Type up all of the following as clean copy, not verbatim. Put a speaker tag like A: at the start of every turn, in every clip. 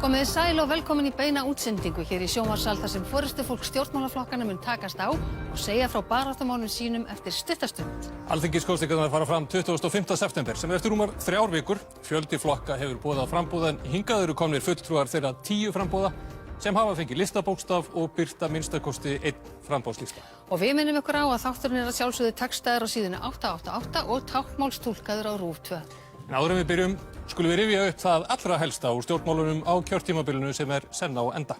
A: Komið sæl og velkomin í beina útsendingu hér í sjónvarpssal þar sem forystufólk stjórnmálaflokkanna mun takast á og segja frá baráttumálum sínum eftir stutta stund.
B: Alþingiskosningarnar fara fram 25. september sem eftir rúmar 3 vikur. Fjöldi flokka hefur boðað framboð en hingað eru komnir fulltrúar þeirra 10 framboða sem hafa fengið listabókstaf og birta minnstakosti 1 framboðslista.
A: Og við minnum ykkur á að þátturinn að sjálfsögðu textaður á síðunni 888 og táknmálstúlkaður á RÚV 2.
B: En áður en við byrjum skulum við rifja upp það allra helsta úr stjórnmálunum á kjörtímabilinu sem senn á enda.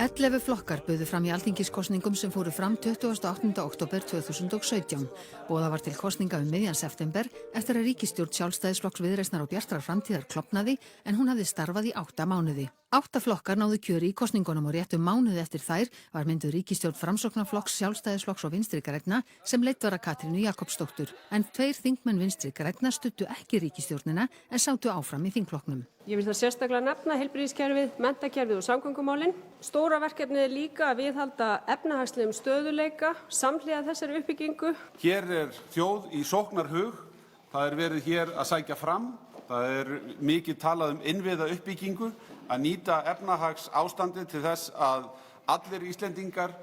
A: 11 flokkar buðu fram í alþingiskosningum sem fóru fram 28. október 2017. Boðað var til kosninga miðjan september eftir að ríkisstjórn Sjálfstæðisflokks, Viðreisnar og Bjartrar framtíðar klofnaði en hún hafði starfað í 8 mánuði. 8 flokkar náðu kjöri í kosningunum og réttum mánuði eftir þær var mynduð ríkisstjórn Framsóknarflokks, Sjálfstæðisflokks og Vinstri grænna sem leidd var af Katrínu Jakobsdóttur. En 2 þingmenn Vinstri grænna studdu ekki ríkisstjórnina en sátu áfram í þingflokknum.
C: Ég vil það sérstaklega nefna heilbrigðiskerfið, menntakerfið og samgöngumálin. Stóra verkefnið er líka að viðhalda efnahagslegum stöðugleika samhliða þessari uppbyggingu.
D: Hér er þjóð í sóknarhug. Það er verið hér að sækja fram. Það er mikið talað innviða uppbyggingu, að nýta efnahags ástandið til þess að allir Íslendingar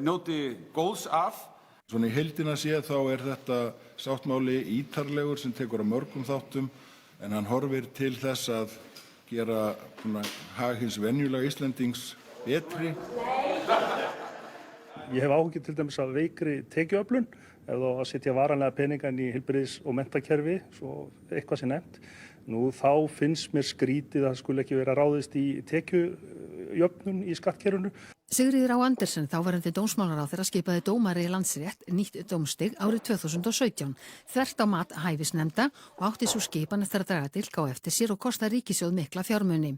D: njóti góðs af.
E: Svona í heildina séð þá er þetta sáttmáli ítarlegur sem tekur á mörgum þáttum en hann horfir til þess að gera hag hins venjulega Íslendings betri.
F: Ég hef áhyggjur til dæmis af veikri tekjuöflun ef þá að setja varanlega peninga inn í heilbrigðis- og menntakerfi, svo eitthvað sé nefnt. Nú þá finnst mér skrítið að það skuli ekki vera ráðist í tekjujöfnun í skattkerfinu.
A: Sigríður Á. Andersen, þáverandi dómsmálaráðherra, skipaði dómari í Landsrétt nýtt dómstig árið 2017, þvert á mat hæfisnefnda og átti sú skipan eftir að draga dilk á eftir sér og kosta ríkissjóð mikla fjármuni.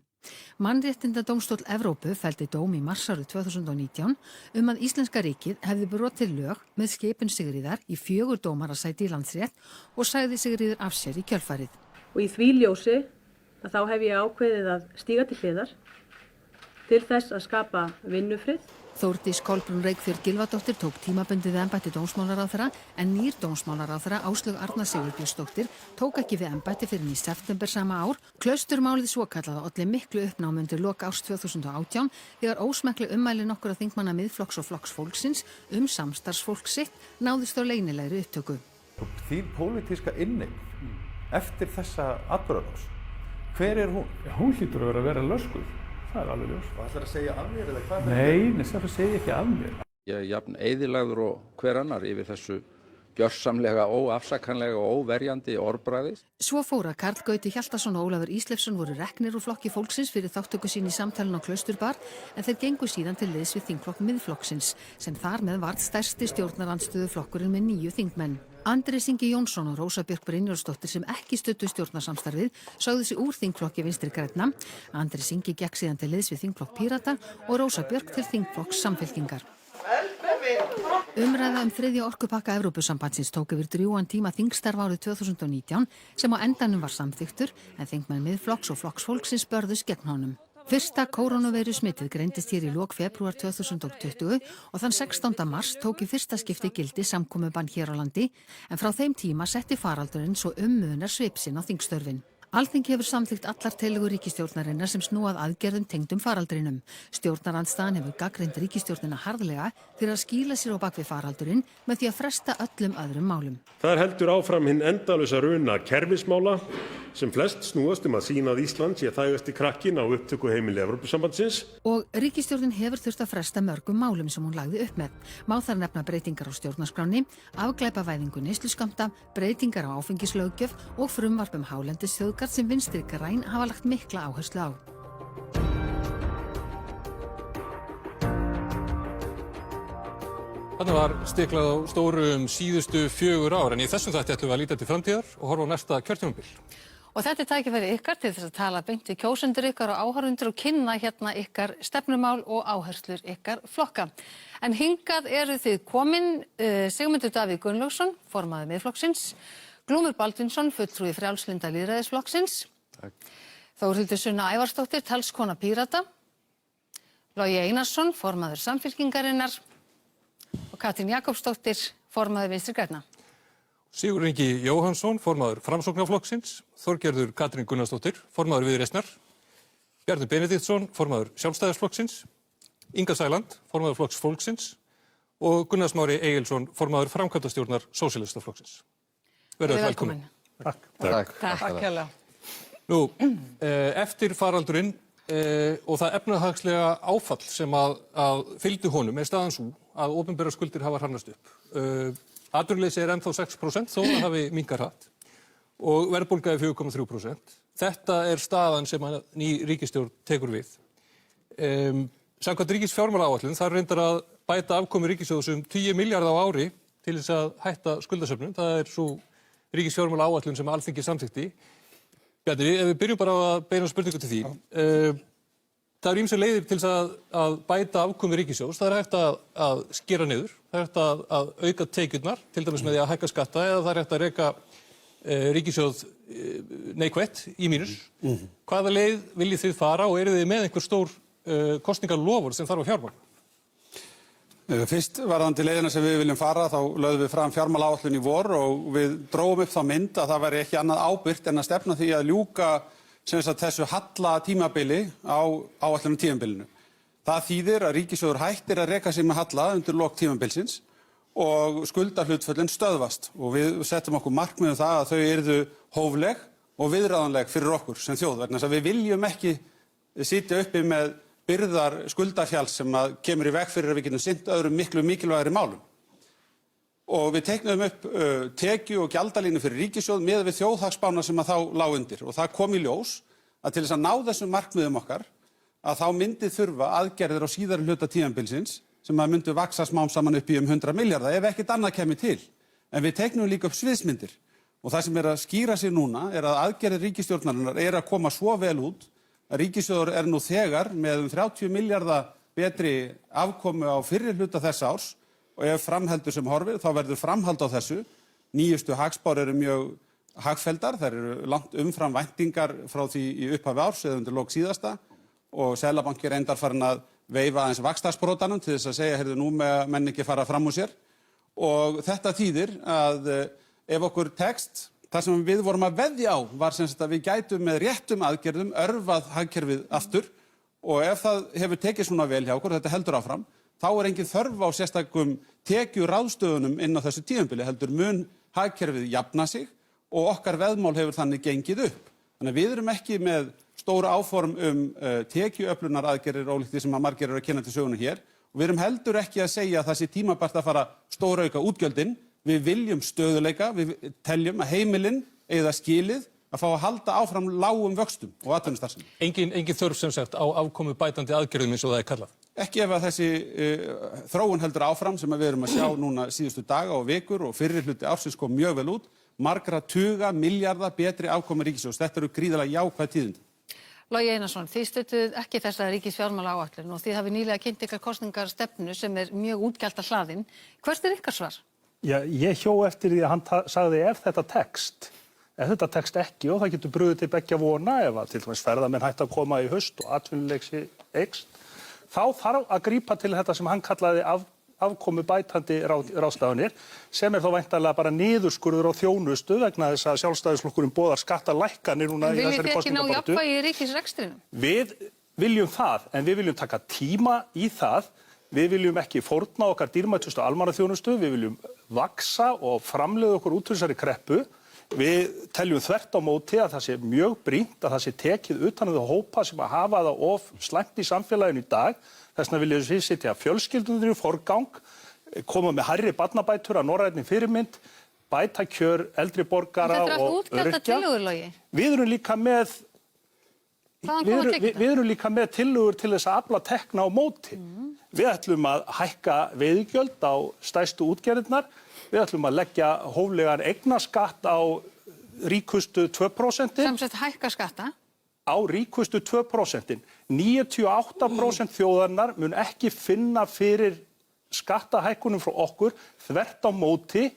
A: Mannréttindadómstóll Evrópu felldi dóm í mars árið 2019 að íslenska ríkið hefði brotið lög með skipun Sigríðar í 4 dómarasæti í Landsrétt og sagði Sigríður af sér í kjölfarið.
C: Og í því ljósi að þá hef ég ákveðið að stíga til hliðar til þess að skapa vinnufrið.
A: Þórdís Kolbrún Reykfjörð Gylfadóttir tók tímabundið við embætti dómsmálaráðherra en nýr dómsmálaráðherra Áslaug Arna Sigurbjörnsdóttir tók ekki við embætti fyrr en í september sama ár. Klausturmálið svokallaða olli miklu uppnámi undir lok árs 2018 þegar ósmekkleg ummæli nokkurra þingmanna Miðflokks og Flokks fólksins samstarfsfólk sitt náðist á leynilegri upptöku.
G: Þín pólitíska inneign eftir þessa atburðarás, hver er hún?
F: Hún hlýtur að vera löskuð. Það er alveg ljós.
G: Og ætlar að segja af mér eða hvað?
F: Nei, það segja ekki af mér.
H: Ég er jafn eyðilagður og hver annar yfir þessu gjörsamlega óafsakanlega og óverjandi orðbragði.
A: Svo fór að Karl Gauti Hjaltason og Ólafur Ísleifsson voru reknir úr flokki fólksins fyrir þáttöku sín í samtalinu á Klausturbar en þeir gengu síðan til liðs við þingflokk Miðflokksins sem þar með varð stærsti stjórnarandstöðuflokkurinn með 9 þingmenn. Andrés Ingi Jónsson og Rósa Björk Brynjólfsdóttir sem ekki studdu stjórnarsamstarfið sögðu sig úr þingflokki Vinstri grænna. Andrés Ingi gekk síðan til liðs við þingflokk Pírata og Rósa Björk til þingflokks Samfylkingar. Umræða 3. orkupakka Evrópusambandsins tók yfir drjúgan tíma þingstarfa árið 2019 sem á endanum var samþykktur en þingmenn Miðflokks og Flokks fólksins börðust gegn honum. Fyrsta kórónuveiru smitið greindist hér í lok febrúar 2020 og þann 16. mars tók í fyrsta skipti gildi samkomubann hér á landi en frá þeim tíma setti faraldurinn svo munar svip sinn á þingstörfin. Alþingi hefur samþykkt allar tillögur ríkisstjórnarinnar sem snúa að aðgerðum tengdum faraldrinum. Stjórnarandstaðan hefur gagnrýnt ríkisstjórnina harðlega fyrir að skýla sér á bak við faraldurinn með því að fresta öllum öðrum málum.
I: Það heldur áfram hinn endalausa runa kerfismála sem flest snúast að sýna að Ísland sé þægasti krakkin á upptökuheimili Evrópusambandsins.
A: Og ríkisstjórnin hefur þurft að fresta mörgum málum sem hún lagði upp með. Má þar nefna breytingar á stjórnarskránni, afglæpavæðingu neysluskammta, breytingar á áfengislöggjöf og frumvarp hálendisþjóðgarð sem Vinstri græn hafa lagt mikla áherslu á.
B: Þarna var stiklað á stóru síðustu 4 ár en í þessum þætti ætlum við að líta til framtíðar og horfa á næsta kjörtímabil.
A: Og þetta er tækifæri ykkar til þess að tala beint við kjósendur ykkar og áhorfendur og kynna hérna ykkar stefnumál og áherslur ykkar flokka. En hingað eru þið komin Sigmundur Davíð Gunnlaugsson, formaður Miðflokksins, Glúmur Baldvinsson, fulltrúi Frjálslynda lýðræðisflokksins, Þórhildur Sunna Ævarsdóttir, talskona Pírata, Logi Einarsson, formaður Samfylkingarinnar og Katrín Jakobsdóttir, formaður Vinstri grænna.
B: Sigurður Ingi Jóhannsson, formaður Framsóknarflokksins, Þorgerður Katrín Gunnarsdóttir, formaður Viðreisnar, Bjarni Benediktsson, formaður Sjálfstæðisflokksins, Inga Sæland, formaður Flokks fólksins og Gunnar Smári Egilsson, formaður Framkvæmdastjórnar Sósíalistaflokksins. Verið velkomin.
A: Takk hérlega.
B: Nú, eftir faraldurinn og það efnahagslega áfall sem að fylgdi honum staðan sú að opinberar skuldir hafa hrannast upp. Atvinnuleysi ennþá 6% þó það hafi minnkað hratt og verðbólga 4,3%. Þetta staðan sem að ný ríkisstjórn tekur við. Samkvæmt ríkisfjármálaáætlun þarf reyndar að bæta afkomu ríkissjóðs 10 milljarða á ári til þess að hætta skuldasöfnun. Það sú ríkisfjármálaáætlun sem Alþingi samþykkti. Bjarni, ef við byrjum bara á að beina spurningu til því. Það ýmsar leiðir til þess að bæta afkomu ríkissjóðs. Það hægt að skera niður, það hægt að auka tekjurnar, til dæmis með því að hækka skatta, eða það hægt að reka ríkissjóð neikvætt í mínus. Hvaða leið viljið þið fara og eru þið með einhver stór kosningalofur sem þarf að fjármagna?
D: Fyrst varðandi leiðina sem við viljum fara, þá lögðum við fram fjármálaáætlun í vor og við drógum upp þá mynd að það væri ekki annað ábyrgt en að stefna því að ljúka þessu halla tímabili á áætlunum tímabilinu. Það þýðir að ríkissjóður hættir að reka sig með halla undir lok tímabilsins og skuldahlutföllin stöðvast og við settum okkur markmið það að þau yrðu hófleg og viðráðanleg fyrir okkur sem þjóð vegna þess að við viljum ekki sitja uppi með byrðar skuldafjáls sem kemur í veg fyrir að við getum sinnt öðrum miklu mikilvægari málum. Og við teiknum upp tekju- og gjaldalínu fyrir ríkissjóð miðað við þjóðhagsspána sem þá lá undir og það kom í ljós að til þess að ná þessum markmiðum okkar að þá myndi þurfa aðgerðir á síðari hluta tímabilsins sem myndu vaksa smám saman upp í 100 milljarða ef ekkert annað kemur til. En við teiknum líka upp sviðsmyndir og það sem að skýra sig núna að aðgerðir ríkisstjórnarinnar að koma svo vel út að ríkissjóður nú þegar með 30 milljarða betri afkomu á fyrri hluta þessa árs og ef framheldur sem horfir þá verður framhald á þessu. Nýjustu hagspár eru mjög hagfelldar, þær eru langt umfram væntingar frá því í upphafi árs eða undir lok síðasta og Seðlabanki reyndar farin að veifa aðeins vaxtasprotanum til þess að segja heyrðu nú með menn ekki fara fram úr sér og þetta þýðir að ef okkur tekst það sem við vorum að veðja á var að við gætum með réttum aðgerðum örvað hagkerfið aftur og ef það hefur tekið svona vel hjá okkur, þetta heldur áfram, þá engin þörf á sérstakum tekjuráðstöfunum inn á þessu tímabili, heldur mun hagkerfið jafna sig og okkar veðmál hefur þannig gengið upp. Þannig að við erum ekki með stóra áform tekjuöflunar aðgerðir ólíkt því sem margir eru að kynna til söguna hér og við erum heldur ekki að segja að það sé tímabært að fara stórauka útgjöldin. Við viljum stöðuleika, við teljum að heimilin eigi það skilið að fá að halda áfram lágum vöxtum og atvinnustarfsemi.
B: Engin þörf sem sagt á afkomu bætandi aðgerðum eins og það kallað?
D: Ekki ef að þessi þróun heldur áfram sem við erum að sjá núna síðustu daga og vikur og fyrri hluti ársins kom mjög vel út, margra tuga milljarða betri afkomu ríkissjóðs. Þetta eru gríðarlega jákvæð tíðindi.
A: Logi Einarsson, þið stuttuð ekki þessa ríkisfjármálaáætlun og þið hafið nýlega kynnt ykkar kosningarstefnu sem mjög útgjaldahlaðin. Hvert ykkar svar?
F: Já, ég hjó eftir því að hann sagði ef þetta tekst ekki og það getur brugðið til beggja vona ef að til dæmis ferðamenn hægt að koma í haust og atvinnuleysi eykst, þá þarf að grípa til þetta sem hann kallaði afkomu bætandi ráðstafanir sem þó væntanlega bara niðurskurður á þjónustu vegna þess að Sjálfstæðisflokkurinn boðar skattalækkanir núna í þessari kosningabaráttu.
A: Viljið þið ekki ná jafnvægi í ríkisrekstrinum?
F: Við viljum það, en við viljum taka tíma í það. Við viljum ekki fórna okkar dýrmætustu almannaþjónustu, við viljum vaksa og framleiða okkur út úr þessari kreppu. Við teljum þvert á móti að það sé mjög brýnt að það sé tekið utan þau hópa sem að hafa það of slæmt í samfélaginu í dag. Þess vegna viljum við setja fjölskyldunir í forgang, koma með hærri barnabætur að norrænni fyrirmynd, bæta kjör eldri borgara og öryrkja.
A: Þetta er alltaf útgjaldatillögur, Logi.
F: Við erum líka með tillögur til þess að afla tekna á móti. Við ætlum að hækka veiðigjöld á stærstu útgerðirnar. Við ætlum að leggja hóflegan eignaskatt á ríkustu 2%.
A: Sem sagt hækka skatta.
F: Á ríkustu 2%. 98% þjóðarinnar mun ekki finna fyrir skattahækkunum frá okkur, þvert á móti.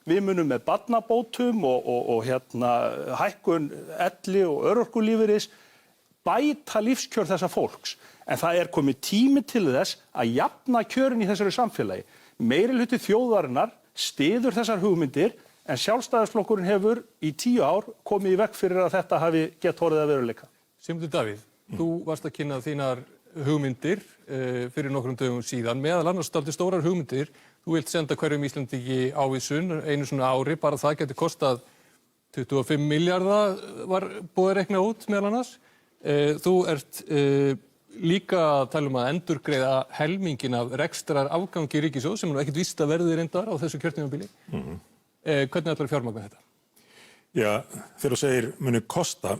F: Við munum með barnabótum og hækkun elli og örorkulífeyris bæta lífskjör þessa fólks. En það er komið tími til þess að jafna kjörin í þessari samfélagi. Meirihluti þjóðarinnar styður þessar hugmyndir en Sjálfstæðisflokkurinn hefur í 10 ár komið í veg fyrir að þetta hafi gett orðið að veruleika.
B: Sigmundur Davíð, þú varst að kynna þínar hugmyndir fyrir nokkrum dögum síðan, meðal annars dálítið stórar hugmyndir. Þú vilt senda hverjum Íslendingi ávísun einu svona ári, bara það geti kostað 25 milljarða var búið að rekna út meðal annars. Þú ert líka að tala að endurgreiða helmingin af rekstrar afgangi ríkissjóðs sem ekkert víst að verði reyndar á þessu kjörtímabili. Hvernig ætlar að fjármagna þetta?
J: Já, þegar þú segir muni kosta,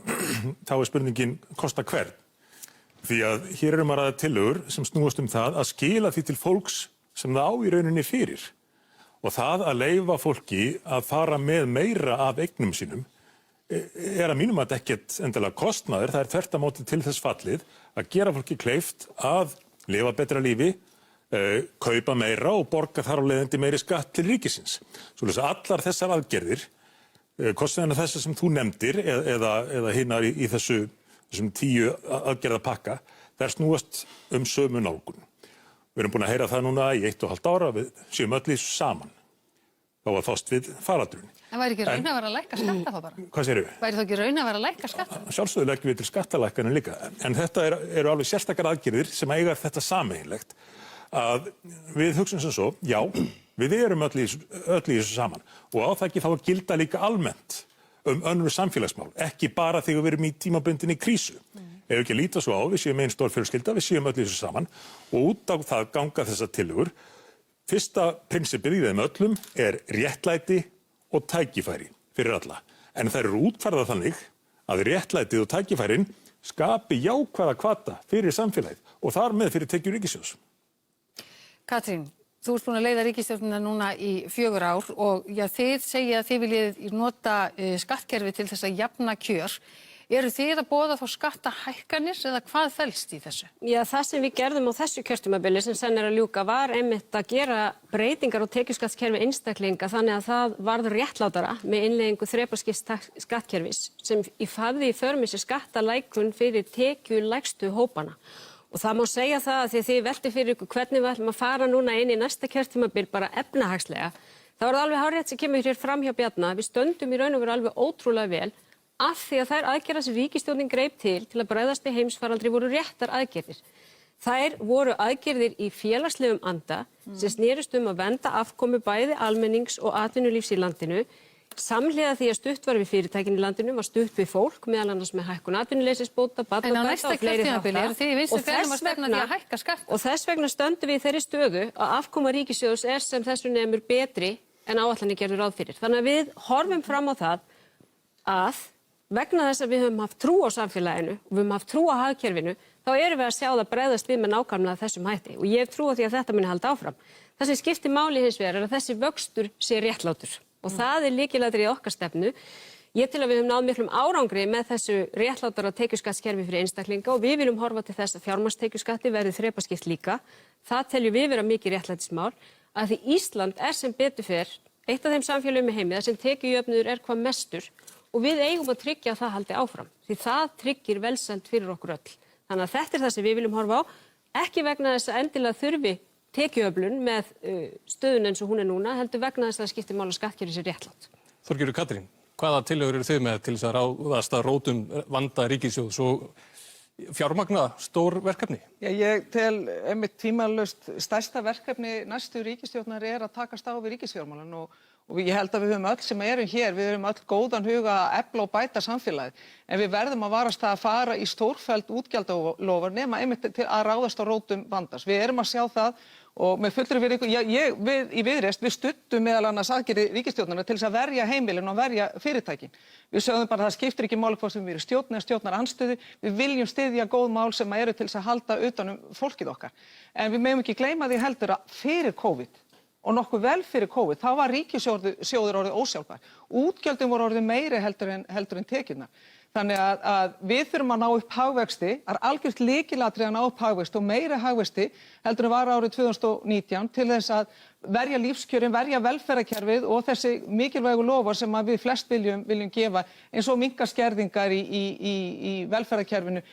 J: þá er spurningin kosta hvern. Því að hér erum að ræða tillögur sem snúast það að skila því til fólks sem það á í rauninni fyrir. Og það að leyfa fólki að fara með meira af eignum sínum að mínum að ekkert endilega kostnaður, það þvert á móti til þess fallið að gera fólki kleift að lifa betra lífi, kaupa meira og borga þar á leiðandi meiri skatt til ríkisins. Svoleiðis að allar þessar aðgerðir, kostnaðina þessar sem þú nefndir eða hinnar í þessum 10 aðgerða pakka, þær snúast sömu nálgun. Við erum búin að heyra það núna í 1,5 ára, við séum öll í þessu saman. Þá að fást við faraldurinn.
A: En væri ekki raun að vera að lækka skatta þá bara?
J: Hvað segirðu?
A: Væri þá ekki raun að vera að lækka skatta?
J: Sjálfsögðu leggjum við til skattalækkanir líka. En þetta eru alveg sérstakar aðgerðir sem eiga þetta sameiginlegt. Að við hugsum sem svo, já, við erum öll í þessu saman. Og á það ekki þá að gilda líka almennt önnur samfélagsmál. Ekki bara þegar við erum í tímabundinni krísu. Ef ekki að líta svo á, við séum einn stór fjölskylda, við séum öll í þessu saman og út á það ganga þessar tillögur. Fyrsta prinsipið í þeim öllum er réttlæti og tækifæri fyrir alla. En þær eru útfærðar þannig að réttlætið og tækifærin skapi jákvæða hvata fyrir samfélagið og þar með fyrir tekjur ríkissjóðs.
A: Katrín, þú ert búin að leiða ríkisstjórnina núna í 4 ár og þið segja að þið viljið nota skattkerfi til þess að jafna kjör. Eru þið að boða þá skattahækkanir eða hvað felst í þessu?
C: Já, það sem við gerðum á þessu kjörtímabili sem senn að ljúka var einmitt að gera breytingar á tekjuskattskerfi einstaklinga þannig að það varð réttlátara með innleiðingu þrepaskipts skattkerfis sem hafði í för með sér skattalækkun fyrir tekjulægstu hópana. Og það má segja það að því þið velti fyrir ykkur hvernig við ætlum að fara núna inn í næsta kjörtímabil bara efnahagslega. Það var alveg hárrétt sem kemur hér fram hjá Bjarna. Við stöndum í raun og veru alveg ótrúlega vel af því að þær aðgerðir sem ríkisstjórnin greip til að bregðast við heimsfaraldri voru réttar aðgerðir. Þær voru aðgerðir í félagslegum anda sem snerist að vernda afkomu bæði almennings og atvinnulífs í landinu. Samhliða því að stutt var við fyrirtækin í landinu var stutt við fólk, meðal annars með hækkun atvinnuleysisbóta, barnabóta og fleiri þáttar. Og þess vegna stöndum við í þeirri stöðu að afkoma ríkissjóðs sem þessu nemur betri en áætlanir gerðu ráð fyrir. Þannig að við horfum fram á það að vegna þess að við höfum haft trú á samfélaginu og við höfum haft trú á hagkerfinu, þá erum við að sjá það bregðast við með nákvæmlega þessum hætti. Og ég hef trú á því að þetta muni halda áfram. Það sem skiptir máli hins vegar er að þessi vöxtur sé réttlátur. Og það er lykilatriði í okkar stefnu. Ég til að við höfum náð miklum árangri með þessu réttlátara tekjuskattskerfi fyrir einstaklinga og við viljum horfa til þess að fjármagnstekjuskatti verði þrepaskipt líka. Það teljum við vera mikið réttlætismál að því Ísland sem betur fer eitt af þeim samfélögum í heimi þar sem tekjujöfnuður hvað mestur. Og við eigum að tryggja að það haldi áfram, því það tryggir velsæld fyrir okkur öll. Þannig að þetta það sem við viljum horfa á, ekki vegna þess að endilega þurfi tekjuöflun með stöðun eins og hún núna, heldur vegna þess að það skiptir máli að skattkerfið sé réttlátt.
B: Þorgerður Katrín, hvaða tillögur eru þið með til þess að ráðast að rótum vanda ríkissjóðs og fjármagna stór verkefni?
K: Já, ég tel einmitt tímalaust stærsta verkefni næstu ríkisstjórnar að takast á við ríkisfjármálan og ég held að við höfum öll sem erum hér, við höfum öll góðan huga að efla og bæta samfélagið. En við verðum að varast að fara í stórfelld útgjaldalofar nema einmitt til að ráðast á rótum vandans. Við erum að sjá það og með fullri virðingu, við í Viðreisn, við studdum meðal annars aðgerðir ríkisstjórnarinnar til þess að verja heimilin og verja fyrirtækin. Við sögðum bara að það skiptir ekki máli hvort sem við erum stjórn eða stjórnarandstöðu, við viljum styðja góð mál sem eru til þess að halda utan fólkið okkar. En við megum ekki gleyma því heldur að fyrir COVID og nokkuð vel fyrir COVID, þá var ríkissjóður orðið ósjálfbær. Útgjöldin voru orðið meiri heldur en tekjurnar. Þannig að við þurfum að ná upp hagvexti, það er algjört lykilatriði að ná upp hagvexti og meiri hagvexti heldur en var árið 2019 til þess að verja lífskjörin, verja velferðarkerfið og þessi mikilvægu loforð sem við flest viljum gefa, eins og minnka skerðingar í velferðarkerfinu,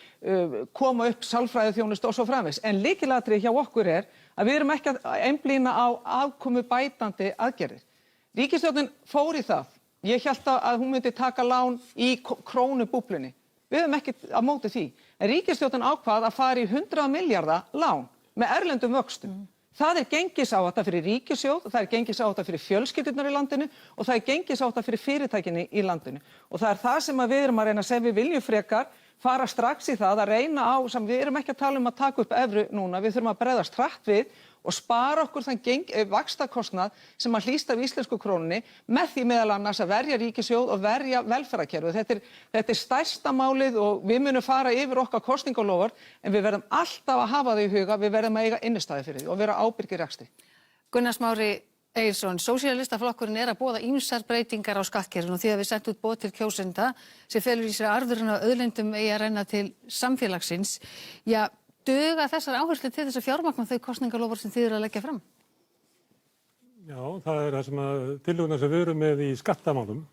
K: koma upp sálfræðiþjónustu og svo framvegis. En lykilatriði hjá okkur að við erum ekki að einblína á afkomubætandi aðgerðir. Ríkisstjórnin fór í það. Ég hélt að hún myndi taka lán í krónubúblunni. Við höfum ekki á móti því. En ríkisstjórnin ákvað að fara í 100 milljarða lán með erlendum vöxtum. Það er gengisáhætta fyrir ríkissjóð, það er gengisáhætta fyrir fjölskyldurnar í landinu og það er gengisáhætta fyrir fyrirtækin í landinu. Og það er það sem við erum að reyna að segja, við viljum frekar fara strax í það að reyna á, sem við erum ekki að tala um að taka upp evru núna, við þurfum að bregðast hratt við og spara okkur þann vaxtakostnað sem að hlýst af íslensku krónunni með því meðal annars að verja ríkissjóð og verja velferðarkerfið. Þetta er stærsta málið og við munum fara yfir okkar kosningaloforð en við verðum alltaf að hafa það í huga, við verðum að eiga innistæði fyrir því og vera ábyrgir rekstri.
A: Gunnar Smári Egilsson, Sósíalistaflokkurinn er að boða ýmsar breytingar á skattkerfinu og því að við sendum út boð til kjósenda sem felur í sér að arðurinn af auðlindum eigi að renna til samfélagsins. Já, duga þessar áherslu til þess að fjármagna þau kosningalofar sem þið eru að leggja fram?
J: Já, það er það sem að tillögurnar sem við erum með í skattamálum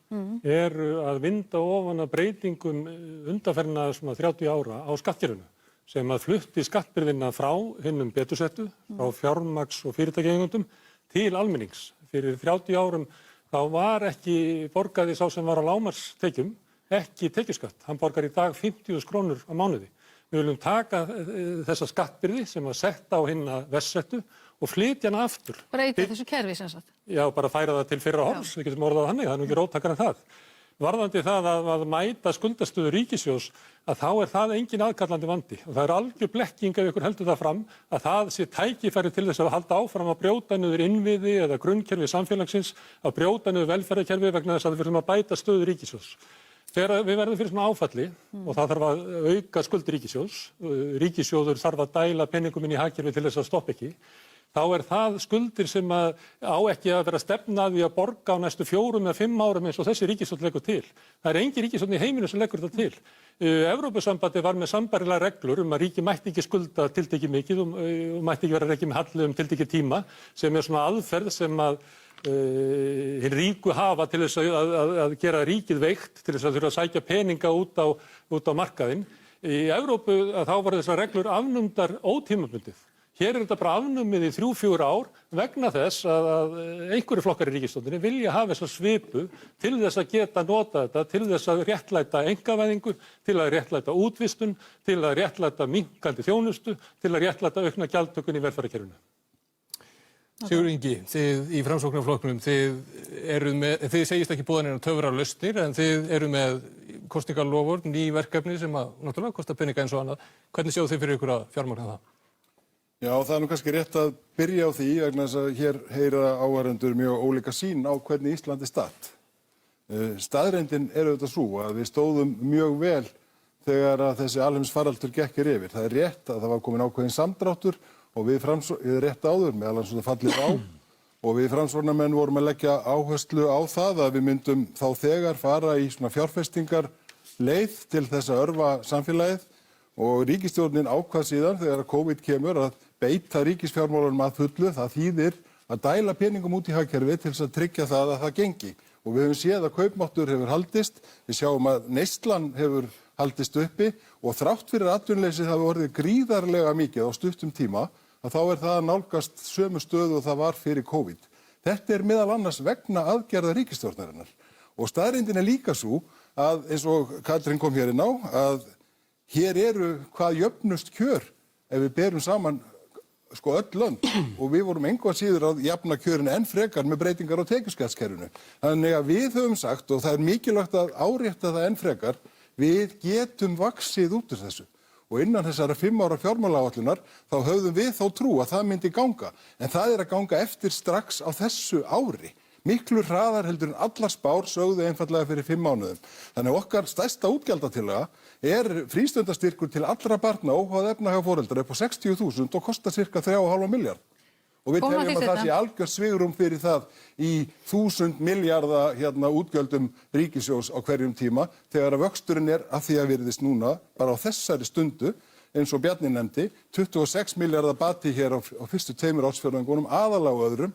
J: er að vinda ofan að breytingum undanfarna 30 ára á skattkerfinu sem að flutti skattbyrðina frá hinnum betursettu, frá fjármagns- og fyrirtækjaeigendum til almennings. Fyrir 30 árum þá var ekki borgaði sá sem var á lágmarkstekjum ekki tekjuskatt. Hann borgar í dag 50.000 krónur á mánuði. Við viljum taka þessa skattbyrði sem var sett á hinna verðsettu og flytja hana aftur.
A: Breyta þessu kerfi sem sagt?
J: Já, bara færa það til fyrra horfs, við getum orðað þannig, það er nú ekki róttakar en það. Varðandi það að mæta skuldastöðu ríkissjóðs, að þá er það engin aðkallandi vandi. Og það er algjör blekking ef ykkur heldur það fram að það sé tækifæri til þess að halda áfram að brjóta niður innviði eða grunnkerfi samfélagsins, að brjóta niður velferðarkerfi vegna þess að við viljum að bæta stöðu ríkissjóðs. Þegar við verðum fyrir svona áfalli og það þarf að auka skuldir ríkissjóðs, ríkissjóður þarf að dæla peningum inn í hagkerfi til þess að stoppa ekki, þá er það skuldir sem á ekki að vera stefna að því að borga á næstu 4 eða 5 árum eins og þessi ríkisstjórn leggur til. Það er engin ríkisstjórn í heiminu sem leggur þetta til. Evrópusambandið var með sambærilegar reglur að ríki mætti ekki skulda tiltekið mikið og mætti ekki vera rekið með halli tiltekið tíma, sem er svona aðferð sem að hinn ríku hafa til þess að gera ríkið veikt, til þess að þurfa að sækja peninga út á markaðinn. Í Evrópu þá voru þessar reglur afnumdar ótímabundið. Hér er þetta bara afnumið í 3-4 ár vegna þess að einhverju flokkar í ríkisstjórninni vilja hafa þessa svipu til þess að geta nota þetta, til þess að réttlæta einkavæðingu, til að réttlæta útvistun, til að réttlæta minnkandi þjónustu, til að réttlæta aukna gjaldtökun í velferðarkerfinu.
B: Sigurður Ingi, þið í Framsóknarflokknum, þið segist ekki boða neina töfralausnir en þið eru með kosningaloforð, ný verkefni sem að náttúrulega kosta peninga eins og annað. Hvernig sjáðu þið fyrir ykkur að fjármagna það?
E: Já, það er nú kannski rétt að byrja á því vegna þess að hér heyra áheyrendur mjög ólíka sýn á hvernig Ísland er statt. Staðreyndin er auðvitað svo að við stóðum mjög vel þegar að þessi alheimsfaraldur gekkir yfir. Það er rétt að það var komin ákveðin samdráttur og við rétt áður meðal annars það fallið á og við framsóknarmenn vorum að leggja áherslu á það að við myndum þá þegar fara í svona fjárfestingar leið til þess að örva samfélagið og ríkisstjórnin ákvað síðan þegar COVID kemur að beita ríkisfjármálunum að fullu. Það þýðir að dæla peningum út í hagkerfið til þess að tryggja það að það gengi. Og við höfum séð að kaupmáttur hefur haldist, við sjáum að neyslan hefur haldist uppi og þrátt fyrir að atvinnuleysið hafi orðið gríðarlega mikið á stuttum tíma, að þá er það að nálgast sömu stöðu og það var fyrir COVID. Þetta er meðal annars vegna aðgerða ríkisstjórnarinnar. Og staðreyndin er líka svo að, eins og Katrín kom hér inn á, að hér eru hvað jöfnust kjör ef við berum saman öll lönd og við vorum engu að síður að jafna kjörin enn frekar með breytingar á tekjuskattskerfinu. Þannig að við höfum sagt, og það er mikilvægt að árétta það enn frekar, við getum vaxið út úr þessu. Og innan þessara 5 ára fjármálaáætlunar þá höfðum við þá trú að það myndi ganga. En það er að ganga eftir strax á þessu ári. Miklu hraðar heldur en allar spár sögðu einfallega fyrir 5 mánuðum. Þannig að okkar stærsta útgjaldatillaga er frístundastyrkur til allra barna óháð efnahag foreldra upp á 60.000 og kostar sirka 3,5 milljarð. Og við
A: Koma
E: teljum
A: því
E: að það
A: þetta.
E: sé algjör svigrúm fyrir það í 1000 milljarða útgjöldum ríkissjóðs á hverjum tíma þegar að vöxturinn að því að virðist núna bara á þessari stundu eins og Bjarni nefndi, 26 milljarða bati hér á fyrstu 2 ársfjórðungunum aðalega á öðrum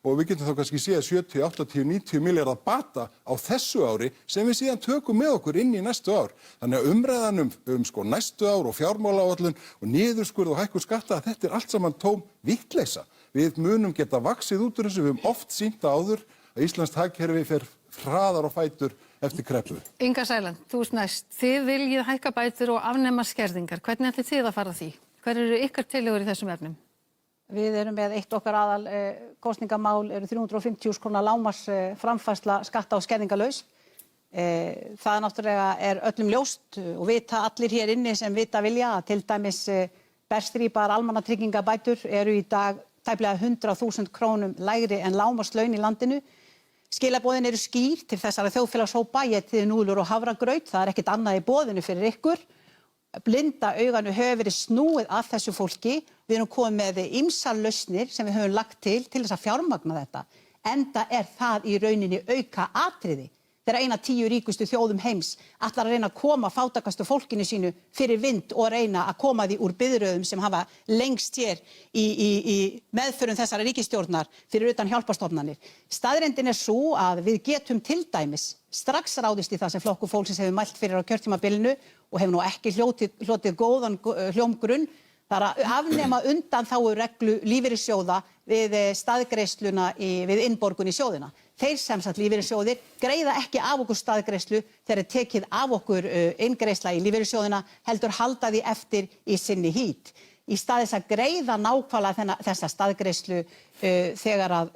E: og við getum þá kannski séð 70, 80, 90 milljarða bata á þessu ári sem við síðan tökum með okkur inn í næstu ár. Þannig að umræðan um næstu ár og fjármálaáætlun og niðurskurð og hækkun skatta, þetta allt saman tóm vitleysa. Við munum geta vaxið út úr þessu, við höfum oft sýnt það áður að íslenskt hagkerfi fer hraðar á fætur eftir kreppu.
A: Inga Sæland, þú ert næst. Þið viljið hækka bætur og afnema skerðingar. Hvernig ætlið þið að fara að því? Hver eru ykkar tillögur í þessum efnum?
L: Við erum með eitt okkar aðal kosningamál eru 350.000 króna lágmarks framfærsla skatta- og skerðingarlaus. Það náttúrulega öllum ljóst og vita allir hér inni sem vita vilja að til dæmis berstrípar almannatryggingabætur eru í dag tæplega 100.000 krónum lægri en lágmarkslaun í landinu. Skilaboðin eru skýr til þessara þjóðfélagshópa, étið núðlur og hafragraut, það ekkert annað í boðinu fyrir ykkur. Blinda auganu hefur verið snúið að þessu fólki. Við erum komið með ýmsar lausnir sem við höfum lagt til þess að fjármagna þetta. Enda það í rauninni auka atriði. Þegar 1 af 10 ríkustu þjóðum heims ætlar að reyna að koma fátækastu fólkinu sínu fyrir vind og reyna að koma því úr biðröðum sem hafa lengst hér í meðförum þessara ríkisstjórnar fyrir utan hjálparstofnanir. Staðreyndin sú að við getum til dæmis strax ráðist í það sem Flokkur fólksins hefur mælt fyrir á kjörtímabilinu og hefur nú ekki hlotið góðan hljómgrunn. Það að afnema undanþágureglu lífeyrissjóða við staðgreiðsluna við innborgun í sjóðina. Þeir sem sagt lífeyrissjóðir greiða ekki af okkur staðgreiðslu þegar tekið af okkur inngreiðsla í lífeyrissjóðina heldur halda því eftir í sinni hít. Í stað þess að greiða nákvæmlega þessa staðgreiðslu þegar að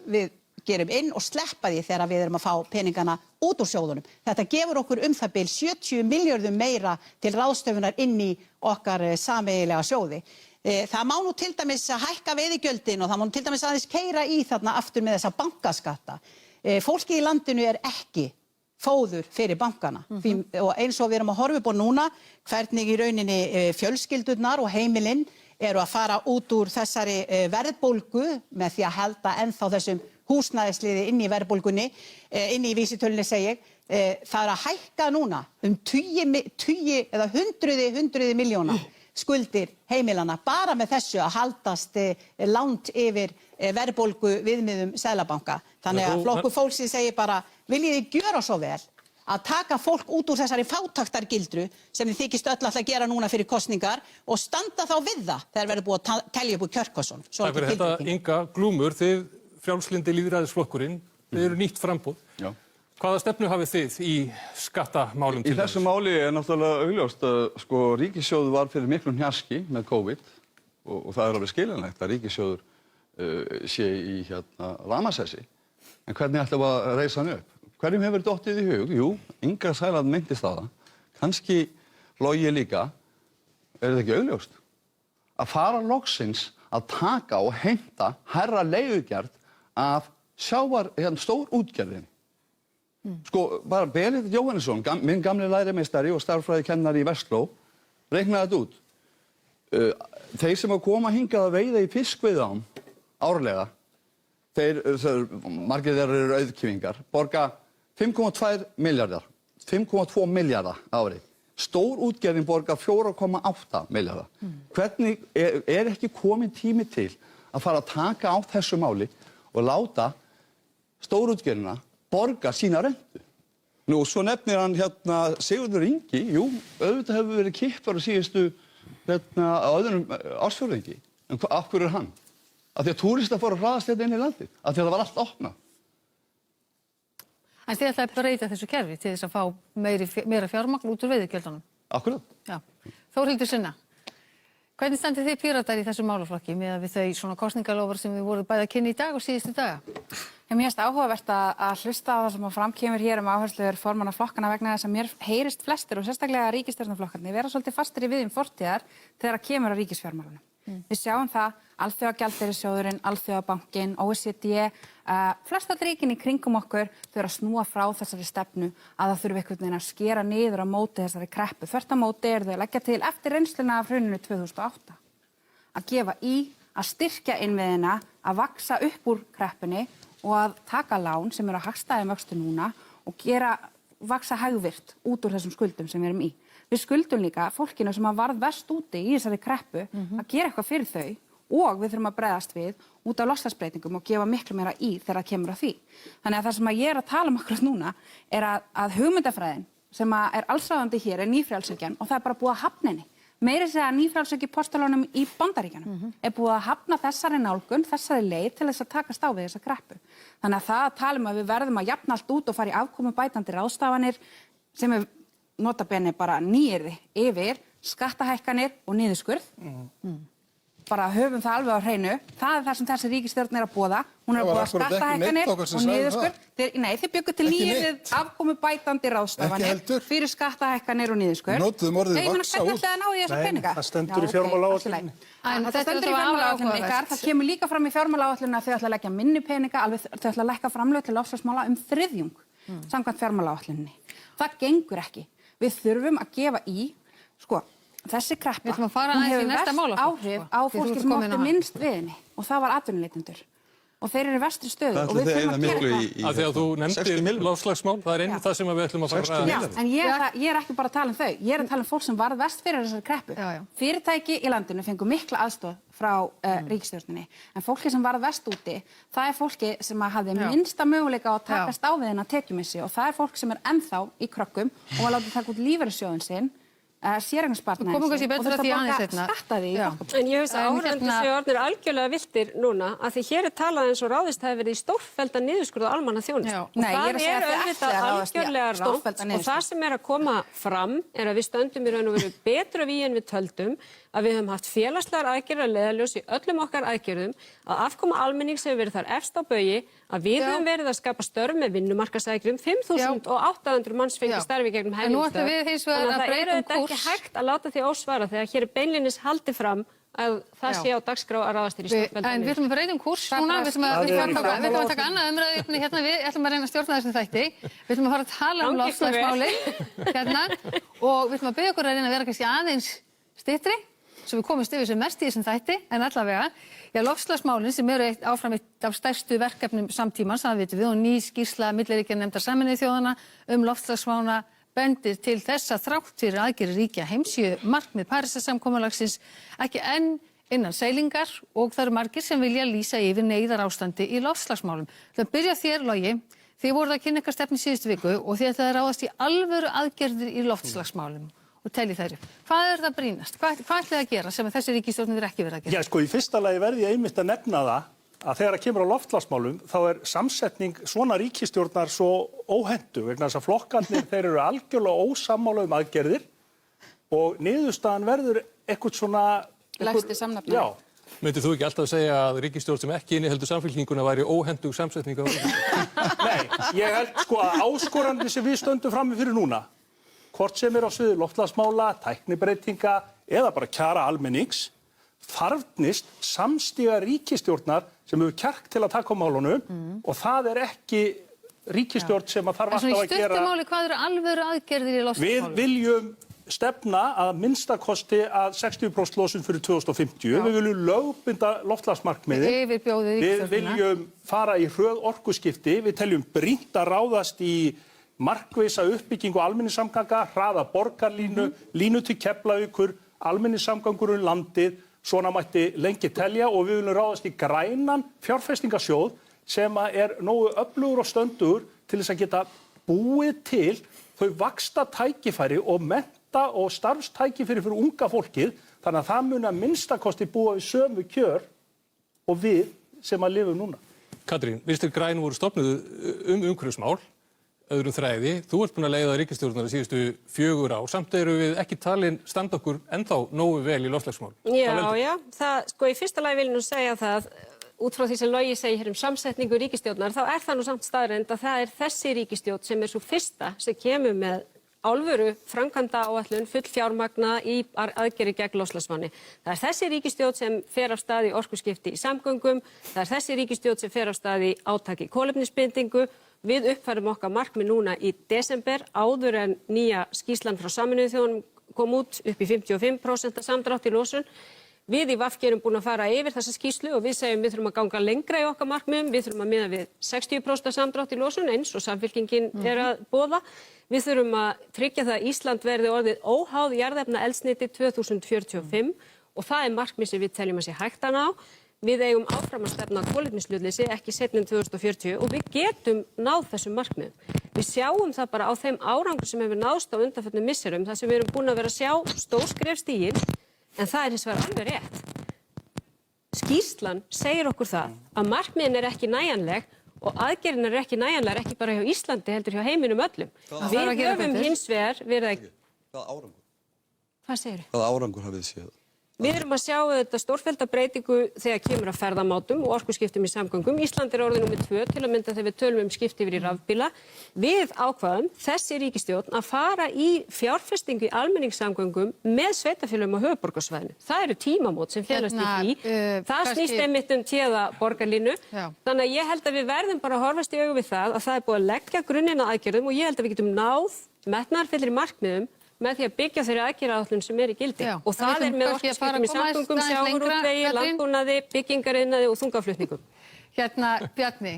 L: við gerum inn og sleppa því þegar við erum að fá peningana út úr sjóðunum. Þetta gefur okkur það bil 70 milljörðum meira til ráðstöfunar inn í okkar sameiginlega sjóði. Það má nú til dæmis hækka veiðigjöldin og það má nú til dæmis aðeins keyra í þarna aftur með þessa bankaskatta. Fólki í landinu ekki fóður fyrir bankana. Og eins og við erum að horfa upp á núna, hvernig í rauninni fjölskyldurnar og heimilin eru að fara út úr þessari verðbólgu með því að halda ennþá þessum húsnæðisliði inn í verðbólgunni, inn í vísitölunni segi ég. Það að hækka núna 10 eða 100 milljóna skuldir heimilana bara með þessu að haldast langt yfir verðbólgu viðmiðum Seðlabanka. Þannig að Flokkur fólksins segir bara, viljið þið gjöra svo vel að taka fólk út úr þessari fátæktargildru sem þið þykist öll að gera núna fyrir kosningar og standa þá við það þegar verður búið að telja upp úr Kjörkosson.
B: Takk fyrir þetta, Inga Glúmur, þið frjálslyndi lýðræðisflokkurinn, þið eru nýtt framboð. Já. Hvaða stefnu hafið þið í skattamálum til
M: Í þessu máli náttúrulega augljóst að ríkissjóður var fyrir miklum hnjaski með COVID og það alveg skiljanlegt að ríkissjóður sé í lamasessi. En hvernig ætlum við að reisa hann upp? Hverjum hefur dottið í hug? Jú, Inga Sæland minntist á það. Kannski Logi líka. Þetta ekki augljóst? Að fara loksins að taka og heimta hærra leigugjald af stórútgerðinni. Bara Benedikt Jóhannesson, minn gamli lærimeistari og starffræðikennari í Versló, reiknaði þetta út. Þeir sem að koma hingað að veiða í fiskveiðiám árlega, margir þeirra eru auðkýfingar, borga 5,2 milljarðar, 5,2 milljarða ári. Stórútgerðin borga 4,8 milljarða. Hvernig ekki komin tími til að fara að taka á þessu máli og láta stórútgerðina borga sína rentu. Nú, svo nefnir hann Sigurður Ingi, jú, auðvitað hefur verið kippar á síðustu á öðrum ársfjórðungi. En af hverju hann? Af því að túristar fóru að hraðast inn í landið, af því að það var allt opnað.
A: En þið ætlaði að breyta þessu kerfi til þess að fá meira fjármagn út úr veiðigjöldunum.
M: Akkúrat.
A: Já. Þórhildur Sunna, hvernig standið þið Píratar í þessu málaflokki með við þau svona kosningalofar sem við vorum bæði að kynna í dag og síðustu daga?
N: Mér finnst áhugavert að hlusta á það sem fram kemur hér áherslur formanna flokkana vegna þess að mér heyrist flestir og sérstaklega ríkisstjórnarflokkarnir vera svolítið fastir í viðjum fortíðar þegar kemur að ríkisfjármálunum. Við sjáum það, Alþjóðagjaldeyrissjóðurinn, Alþjóðabankinn, OECD, flest öll ríkin í kringum okkur þau eru að snúa frá þessari stefnu að það þurfi einhvern veginn að skera niður á móti þessari kreppu. Þvert á móti eru þau að leggja til eftir reynsluna af hruninu 2008 að gefa í að styrkja innviðina, að vaksa upp úr kreppunni og að taka lán sem eru að hagstæðum vöxtu núna og vaksa hagvirt út úr þessum skuldum sem við erum í. Við skuldum líka fólkinu sem að varð verst úti í þessari kreppu að gera eitthvað fyrir þau og við þurfum að bregðast við út af loftslagsbreytingum og gefa miklu meira í þegar það kemur að því. Þannig að það sem ég að tala akkurat núna að hugmyndafræðin sem er allsráðandi hér er nýfrjálshyggjan og það er bara búið að hafna henni. Meira segja nýfrjálshyggju postulunum í Bandaríkjunum er búið að hafna þessari nálgun, þessari leið til þess að takast á við þessa kreppu. Þannig að það að tala að við verðum að jafna allt út og fara í afkomubætandi ráðstafanir sem er nota bene bara nýyrði yfir skattahækkanir og niðurskurð. Bara höfum það alveg á hreinu. Það er það sem þessi ríkisstjórn er að boða. Hún er að boða skattahækkanir og niðurskurð. Nei, þið byggu til nýyrðið afkomubætandi ráðstafanir fyrir skattahækkanir og niðurskurð.
E: Notuðum orðið vaksa út.
N: Hvernig ætlaði að ná í þessa peninga?
F: Það stendur í fjármálaáætluninni.
N: Það stendur í fjármálaáætluninni. Það kemur líka fram í fjármálaáætlunina að þau ætla að leggja minni peninga, þau ætla að lækka framlög til loftslagsmála þriðjung samkvæmt fjármálaáætluninni. Það gengur ekki. Við þurfum að gefa í, þessi kreppa, hún hefur verst áhrif á fólki sem átti minnst við henni og það var atvinnuleitendur og þeir eru í verstri stöðu og við þurfum að gera það.
B: Af því að þú nefndir loftslagsmál, það er einmitt það sem við ætlum að fara að ræða.
N: En ég er ekki bara að tala um þau, ég er að tala um fólk sem varð verst fyrir þessari kreppu. Fyrirtæki í landinu fengu mikla aðstoð frá ríkisstjórninni, en fólki sem varð verst úti, það er fólki sem hafði minnsta möguleika á að takast á við þennan tekjumissi og það er fólk sem er ennþá í kröggum og var látið taka út lífeyrissjóðinn sinn séreignaspartnaðinn og þurft að borga skatta því.
C: En ég veist að áhorfendur séu orðnir algjörlega viltir núna að því hér er talað eins og ráðist hafi verið í stórfelldan niðurskurð á almannaþjónustu. Og það er auðvitað algjörlega rangt og það sem er að koma fram er að við stöndum í raun og veru betra við en við töldum, að við höfum haft félagslegar aðgerðir að leiðarljós í öllum okkar aðgerðum, að afkoma almennings hefur verið þar efst á baugi, að við höfum verið að skapa störf með vinnumarkaðsaðgerðum, 5.800 manns fengi starfi gegnum helmingstörf. Þannig að það er auðvitað ekki hægt að láta því ósvara þegar hér er beinlínis haldið fram að það sé á dagskrá að ráðast í stórfelldan.
A: En við ætlum að breyta kúrs núna, við ætlum að taka annað umræðu hérna, við ætlum að reyna að stjórna þessum þætti. Við ætlum að fara að tala um loftslagsmáli hérna og við ætlum að biðja okkur að reyna að vera kannski aðeins styttri, svo við komumst yfir sem mest í þessum þætti, en allavega, loftslagsmálin sem eru áfram eitt af stærstu verkefnum samtímans, það vitum við, og ný skýrsla milliríkjanefndar Sameinuðu þjóðanna loftslagsvána bendir til þess að þrátt fyrir aðgerðir ríkja heims séu markmið Parísarsamkomulagsins ekki enn innan seilingar og það eru margir sem vilja lýsa yfir neyðarástandi í loftslagsmálum. Það byrja þér, Logi, þið voruð að kynna ykkar stefnu síðustu viku og þið ætlaði að ráðast í alvöru aðgerðir í loftslagsmálum og telji þær upp. Hvað er það brýnast? Hvað ætlaði að gera sem þessi ríkisstjórn er ekki verið að gera?
F: Í fyrsta lagi verði ég einmitt að nefna það að þegar það kemur á loftslagsmálum þá er samsetning svona ríkisstjórnar svo óhentug vegna þess að flokkarnir þeir eru algjörlega ósammála aðgerðir og niðurstaðan verður eitthvað svona
N: lægsti samnefnari.
B: Myndir þú ekki alltaf segja að ríkisstjórn sem ekki inniheldur samfylkinguna væri óhentug samsetning á
F: Nei, ég held að áskorandi sem við stöndum frammi fyrir núna, hvort sem er á sviði loftslagsmála, tæknibreytinga eða bara kjara almennings, þarfnist samstíga ríkisstjórnar sem hefur kjark til að taka á málunum og það er ekki ríkisstjórn sem að þarf alltaf að gera.
A: En svo í stuttumáli, hvað eru alvöru aðgerðir í loftslagsmálum?
F: Við viljum stefna að minnstakosti að 60% losun fyrir 2050. Við viljum lögbinda loftslagsmarkmiði. Við viljum fara í hröð orkuskipti. Við teljum brýnt að ráðast í markvissa uppbyggingu almenningssamganga, hraða borgarlínu, línu til Keflavíkur, almenningssamgangur landið. Svona mætti lengi telja og við viljum ráðast í grænan fjárfestingasjóð sem er nógu öflugur og stöndugur til þess að geta búið til þau vaxta tækifæri og mennta og starfstækifæri fyrir unga fólkið þannig að það muni að minnstakosti búa við sömu kjör og við sem að lifum núna.
B: Katrín, Vinstri græn voru stofnuð umhverfismál, öðrum þræði. Þú ert búin að leiða ríkisstjórnar síðustu 4 ár. Samt eru við ekki talin standa okkur ennþá nógu vel í loftslagsmál.
C: Já, það í fyrsta lagi vil ég nú segja það út frá því sem Logi segir hér samsetningu ríkisstjórnar, þá er það nú samt staðreynd að það er þessi ríkisstjórn sem er svo fyrsta sem kemur með alvöru framkvæmdaáætlun full fjármagna í aðgerðir gegn loftslagsvánni. Það er þessi ríkisstjórn sem fer af stað í orkuskipti í samgöngum, það er þessi ríkisstjórn sem fer af stað í átaki kolefnisbindingu. Við uppfærum okkar markmið núna í desember áður en nýja skýrslan frá Sameinuðu þjóðunum kom út upp í 55% samdrátt í losun. Við í VG erum búin að fara yfir þessa skýrslu og við segjum við þurfum að ganga lengra í okkar markmiðum, við þurfum að miða við 60% samdrátt í losun eins og Samfylkingin er að boða. Við þurfum að tryggja það að Ísland verði orðið óháð jarðefnaeldsneyti 2045 og það er markmið sem við teljum að sé hægt að ná. Við eigum áfram að stefna kolefnishlutleysi ekki seinna en 2040 og við getum náð þessum markmiðum. Við sjáum það bara á þeim árangur sem hefur náðst á undanförnum misserum, þar sem við erum búin að vera að sjá stór skref stigin, en það er hins vegar alveg rétt. Skýrslan segir okkur það að markmiðin er ekki nægjanleg og aðgerðin er ekki nægjanlegar, ekki bara hjá Íslandi, heldur hjá heiminum öllum. Við höfum hins vegar verið að...
M: Hvaða árangur?
C: Hvað segirðu?
M: Hvaða árangur hafið þið séð?
C: Við erum að sjá þetta stórfellda breytingu þegar kemur að ferðamátum og orkuskiptum í samgöngum. Ísland er orðið númer 2 til að mynda þegar við tölum um skipti yfir í rafbíla. Við ákvaðum þessi ríkisstjórn að fara í fjárfestingu í almenningssamgöngum með sveitarfélögum á höfuðborgarsvæðinu. Það eru tímamót sem felast í því. Það snýst einmitt téða borgarlínu. Þannig að ég held að við verðum bara að horfast í augu við það að það er búið að leggja grunninn að aðgerðum og ég held að við getum náð metnaðarfyllri markmiðum með því að byggja þeirri aðgerðaáætlun sem er í gildi. Og það er með orkuskiptum í samgöngum, sjávarútvegi, landbúnaði, byggingariðnaði og þungaflutningum.
O: Bjarni,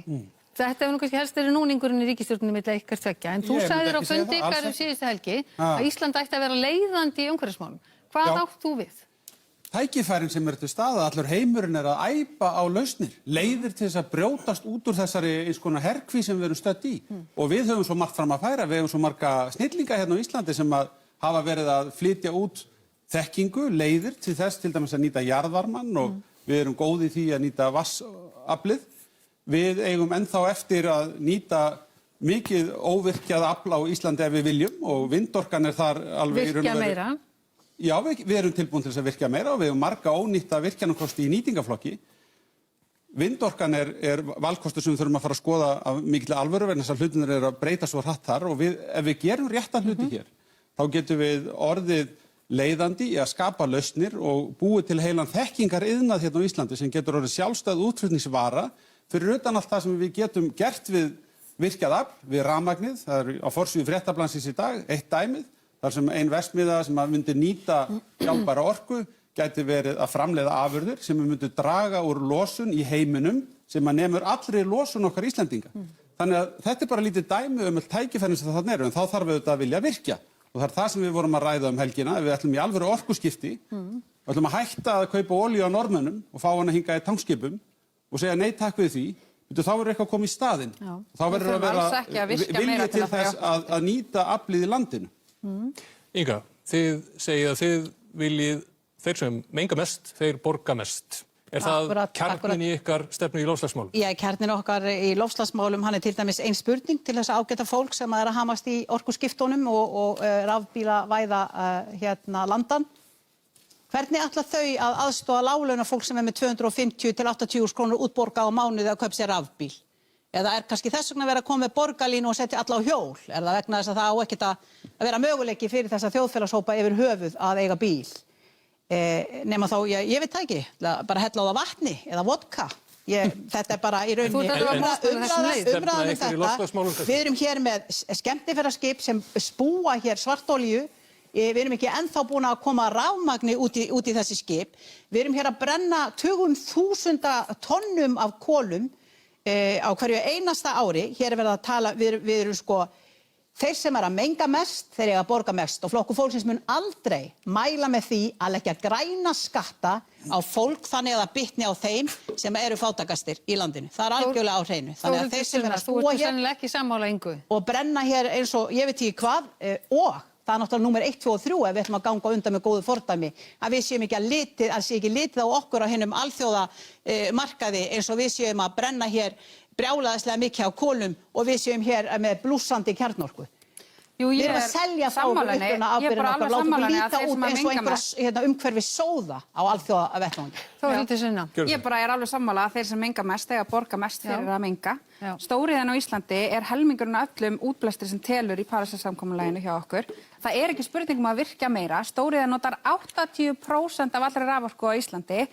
O: þetta hefur nú kannski helst verið núningurinn í ríkisstjórninni milli ykkar tveggja, en þú sagðir á fundi ykkar síðustu helgi að Ísland ætti að vera leiðandi í umhverfismálum. Hvað átt þú við?
D: Tækifærin sem eru til staða, allur heimurinn er að æpa á lausnir, leiðir til þess að brjótast út úr þessari eins konar herkví sem við erum stödd í. Og við höfum svo margt fram að færa, við höfum svo marga snillinga hérna á Íslandi sem að hafa verið að flytja út þekkingu, leiðir til þess til dæmis að nýta jarðvarmann og við erum góð í því að nýta vatnsaflið. Við eigum ennþá eftir að nýta mikið óvirkjað afl á Íslandi ef við viljum og vindorkan er þar alveg...
O: Virkja meira?
D: Já, við erum tilbúin til þess að virkja meira og við hefum marga ónýtta virkjanakosti í nýtingaflokki. Vindorkan er valkostur sem við þurfum að fara að skoða af mikilli alvöru vegna þess að hlutirnir eru að breyta svo hratt þar og ef við gerum rétta hluti hér, þá getum við orðið leiðandi í að skapa lausnir og búið til heilan þekkingariðnað hérna á Íslandi sem getur orðið sjálfstæð útflutningsvara fyrir utan allt það sem við getum gert við virkjað afl, við rafmagnið. Það er á forsíðu Fréttablaðsins í dag, eitt dæmið, þar sem ein verksmiðja sem að myndi nýta sjálfbæra orku gæti verið að framleiða afurðir sem myndi draga úr losun í heiminum sem að nemur allri losun okkar Íslendinga. Þannig að þetta er bara lítið dæmi öll tækifærin sem þarna eru, en þá þarf auðvitað að vilja virkja. Og það er það sem við vorum að ræða helgina, ef við ætlum í alvöru orkuskipti, við ætlum að hætta að kaupa olíu á Norðmönnum og fá hana hingað í tankskipum og segja nei takk við því, þá verður eitthvað að koma í staðinn. Þá verður að vera vilji til þess að nýta aflið í landinu.
B: Inga, þið segið að þið viljið, þeir sem menga mest, þeir borga mest. Er það kjarnin í ykkar stefnu í loftslagsmálum?
L: Já, kjarnin okkar í loftslagsmálum, hann er til dæmis ein spurning til þess að ágæta fólk sem er að hamast í orkuskiptunum og rafbílavæða landan. Hvernig ætla þau að aðstoða láglauna fólk sem er með 250 til 80.000 krónur útborgað á mánuði að kaupa sér rafbíl? Eða er kannski þess vegna verið að koma með borgarlínu og setja alla á hjól? Er það vegna þess að það á ekkert að vera möguleiki fyrir þessa þjóðfélagshópa yfir höfuð að eiga bíl? Nema þá, ég veit það ekki, bara hella á það vatni eða vodka. Þetta er bara í rauninni umræðan þetta. Við erum hér með skemmtiferðaskip sem spúa hér svartolíu. Við erum ekki ennþá búin að koma rafmagni út í þessi skip. Við erum hér að brenna tugum þúsunda tonnum af kolum á hverju einasta ári. Hér er verið að tala, við erum sko, þeir sem er að menga mest, þeir eiga að borga mest og Flokkur fólksins mun aldrei mæla með því að leggja græna skatta á fólk þannig að það bitni á þeim sem eru fátækastir í landinu. Það er algjörlega á hreinu. Þannig að þeir sem er að spúa hér
O: ekki sammála Ingu
L: og brenna hér eins og ég veit ekki hvað og það er náttúrulega númer 1, 2 og 3 ef við ætlum að ganga undan með góðu fordæmi að við séum ekki að sé ekki litið á okkur á hinum alþjóða markaði eins og við séum að brenna hér brjálæðislega mikið á kolum og við séum hér með blússandi kjarnorku. Við erum að selja þá uppruna ábyrgðina okkar, látum við líta út eins og einhverja umhverfis sóða á alþjóða vettvangi.
N: Ég bara er alveg sammála að þeir sem menga mest eiga að borga mest fyrir að menga. Stóriðan á Íslandi er helmingurinn af öllum útblæstri sem telur í Parísarsamkomulaginu hjá okkur. Það er ekki spurning um að virkja meira. Stóriðan notar 80% af allri raforku á Íslandi.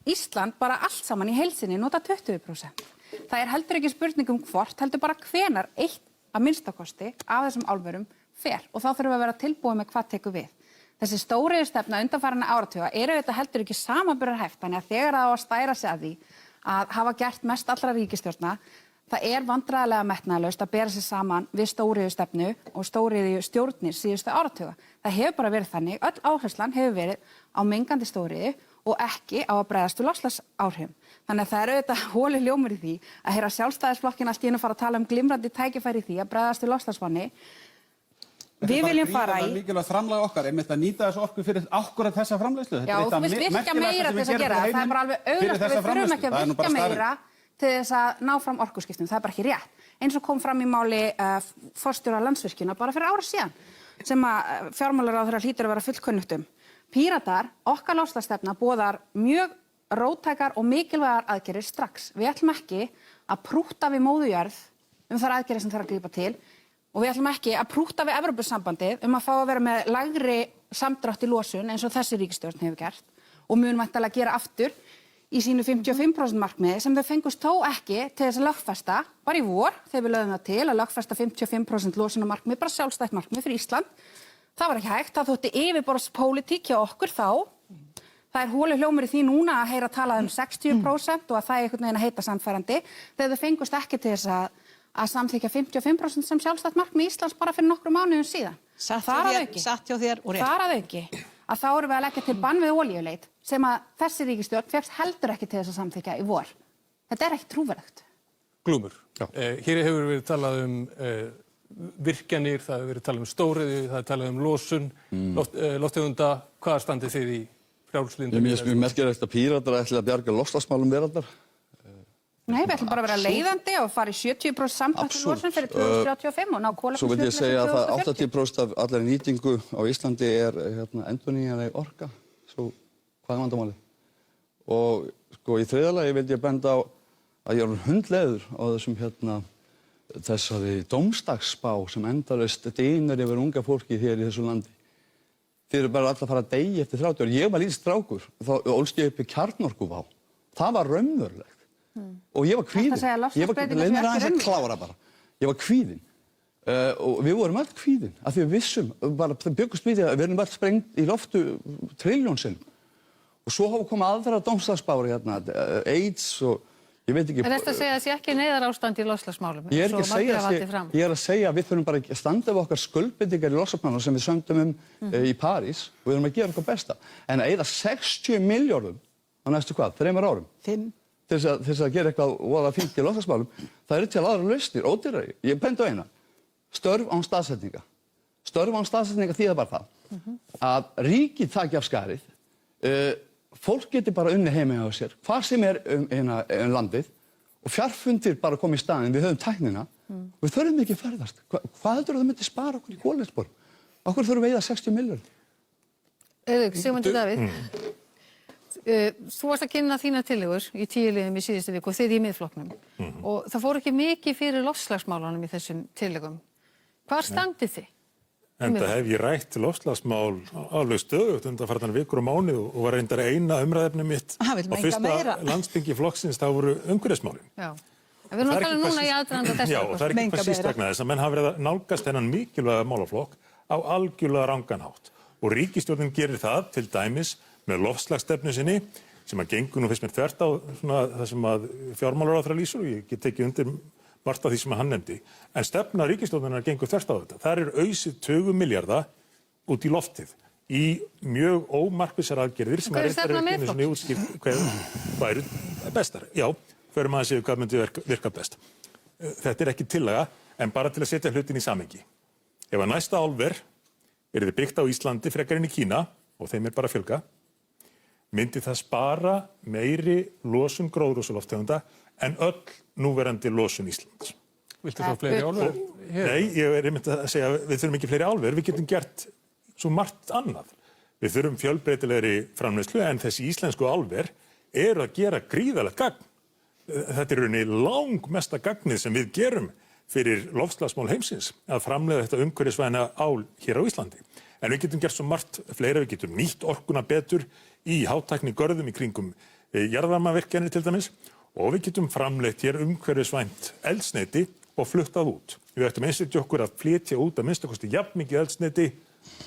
N: Ísland bara allt saman í heild sinni notar 20%. Það er heldur ekki spurning um hvort, heldur bara hvenar eitt að minnstakosti af þessum álverum fer og þá þurfum við að vera tilbúið með hvað tekur við. Þessi stóriðjustefna undanfarinna áratuga eru þetta heldur ekki samanburðarhæft, þannig að þegar það á að stæra sig að því að hafa gert mest allra ríkisstjórna, það vandræðalega metnaðarlaust að bera sig saman við stóriðjustefnu og stóriðjustjórnir síðustu áratuga. Það hefur bara verið þannig, öll áherslan hefur verið á mengandi stóriðju og ekki á að bregðast við loftslagsáhrifum. Þannig að það auðvitað holi hljómur í því að heyra Sjálfstæðisflokkinn allt í einu fara að tala glimrandi tækifæri í því að bregðast við loftslagsvánni. Við viljum fara í...
P: Það er mikilvægt framlag okkar, einmitt að nýta þessu orku fyrir akkúrat þessa framleiðslu.
N: Já, þú vilt virkja meira til þess að gera það. Það bara alveg augljóst að við þurfum ekki að virkja meira til þess að ná fram orkuskiptum. Það bara ekki rétt. Eins og kom fram í máli forstjóra Landsvirkjunar bara fyrir ára síðan, sem að fjármálaráðherra hlýtur að vera fullkunnugt um. Píratar, okkar loftslagsstefna boðar mjög róttækar og mikilvægar aðgerðir strax. Við ætlum ekki að prútta við móðujörð þær aðgerðir sem þarf að grípa til. Og við ætlum ekki að prútta við Evrópusambandið að fá að vera með lægri samdrátt í losun eins og þessi ríkisstjórn hefur gert og munum væntanlega gera aftur í sínu 55% markmiði sem þau fengust þó ekki til þess að lögfesta, bara í vor þegar við lögðum það til að lögfesta 55% losunarmarkmið, bara sjálfstætt markmið fyrir Ísland. Það var ekki hægt, það þótti yfirborðspólitík hjá okkur þá. Það holi hljómur í því núna að heyra talað 60% og að það einhvern veginn að heita samfærandi þegar þau fengust ekki til þess að samþykkja 55% sem sjálfstætt markmið Íslands bara fyrir nokkrum mánuðum síðan.
L: Satt hjá þér og rétt.
N: Þar að auki að þá erum við að leggja til bann við olíuleit sem að þessi ríkisstjórn fékkst heldur ekki til þess að samþykkja í vor. Þetta ekki trúverðugt.
B: Glúmur, hér hefur verið talað virkjanir, það hefur verið talað stóriðju, það hefur talað losun, lofttegunda. Hvað standið þið í frjálslyndum?
M: Mér finnst merkilegt að Píratar ætli að bjarga loftslagsmálum veraldar.
N: Nei, við ætlum bara að vera leiðandi og fara í 70% samdrátt í losun fyrir 2035 og ná kolefnishlutlaust
M: Svo vil ég segja að
N: 2040.
M: 80% af allri nýtingu á Íslandi endurnýjanleg orka. Svo hvað vandamálið? Og sko í þriðja lagi vil ég benda á að ég er hundleiður á þessum þessari dómsdagsspá sem endalaust dynur yfir unga fólki hér í þessu landi. Þið eru bara alltaf að fara að deyja eftir 30 ára. Ég var lítið strákur, þá ólst ég upp í kjarnorkuvá. Það var raunverulegt. Og ég var kvíðinn. Leið mér aðeins að klára bara. Ég var kvíðinn. Og við vorum öll kvíðin af því við vissum, bara byggust við því að við erum öll sprengt í loftu trilljón sinnum. Og svo hafa komið aðra dómsdagsspár AIDS og ég veit ekki...
O: En þetta segja að það sé ekki neyðarástand í loftslagsmálum?
M: Ég er að segja að við þurfum bara að standa við okkar skuldbindingar í loftslagsmálum sem við sömdum í París og við þurfum að gera okkar besta. En að eyða 60 milljörðum á næstu 3 árum? 5. Til þess að gera eitthvað voða fínt í loftslagsmálum, það eru til aðra lausnir, ódýrari. Ég bendi á eina. Störf án staðsetninga. Störf án staðsetninga þýðir bara það að ríkið taki af skarið, fólk getur bara unni heima á sér, hvað sem landið og fjarfundir bara koma í staðinn, við höfum tæknina og við þurfum ekki að ferðast. Hvað heldur það myndi spara okkur í kolefnisspor? Okkur þurfum við að eyða 60 milljörðum.
O: Sigmundur Davíð, þú varst að kynna þína tillögur í 10 liðum í síðustu viku og þið í Miðflokknum og það fór ekki mikið fyrir loftslagsmálunum í þessum tillögum. Hvar standið þið?
J: Enda hef ég rætt loftslagsmál alveg stöðugt undanfarnar vikur og mánuð og var reyndar eina umræðefni mitt á fyrsta landsþingi flokksins, það voru umhverfismálin.
O: Já, en við erum að tala núna í aðdraganda þessa.
J: Já, og það ekki hvað síst vegna þess að menn hafa verið að nálgast þennan mikilvæga málaflokk á algjörlega rangan hátt. Og ríkisstjórnin gerir það til dæmis með loftslagsstefnu sinni sem að gengur nú fyrst mér þvert á það sem að fjármálaráðherra lýsir og ég get tekið undir margt af því sem hann nefndi. En stefna ríkisstjórnarinnar gengur þvert á þetta. Þar auðsið 20 milljarða út í loftið í mjög ómarkvissar aðgerðir sem reyndar ekki einu sinni útskýrt hvað væru bestar. Já, förum að segja hvað myndi virka best. Þetta ekki tillaga, en bara til að setja hlutin í samhengi. Ef að næsta álver yrði byggt á Íslandi frekar en í Kína, og þeim bara að fjölga, myndi það spara meiri losun gróðurhúsalofttegunda en öll núverandi losun Íslands.
B: Viltu þá fleiri álver?
J: Nei, ég einmitt að segja að við þurfum ekki fleiri álver, við getum gert svo margt annað. Við þurfum fjölbreytilegri framleiðslu en þessi íslensku álver eru að gera gríðarlegt gagn. Þetta rauninni langmesta gagnið sem við gerum fyrir loftslagsmál heimsins að framleiða þetta umhverfisvæna ál hér á Íslandi. En við getum gert svo margt fleira, við getum nýtt orkuna betur í hátækni görðum í kringum jarðvarmavirkjanir til dæmis og við getum framleitt hér umhverfisvænt eldsneyti og fluttað út. Við ættum einsetja okkur að flytja út að minnsta kosti jafn mikið eldsneyti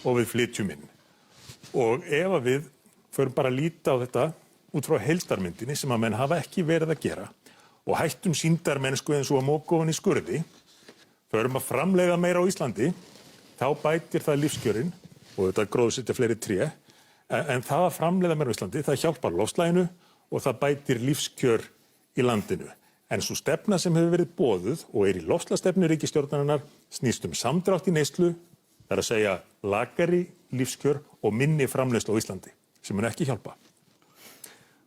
J: og við flytjum inn. Og ef að við förum bara að líta á þetta út frá heildarmyndinni sem að menn hafa ekki verið að gera og hættum sýndarmennsku eins og að móka ofan í skurði, förum að framleiða meira á Íslandi, þá bætir það lífskjörin og þetta gróðsetja fleiri tré, en það að framleiða meira á Íslandi, það hjálpar loftslaginu og það bætir lífskjör í landinu. En svo stefna sem hefur verið boðuð og í loftslagsstefnu ríkisstjórnarinnar snýst samdrátt í neyslu, það er að segja lakari lífskjör og minni framleiðslu á Íslandi, sem mun ekki hjálpa.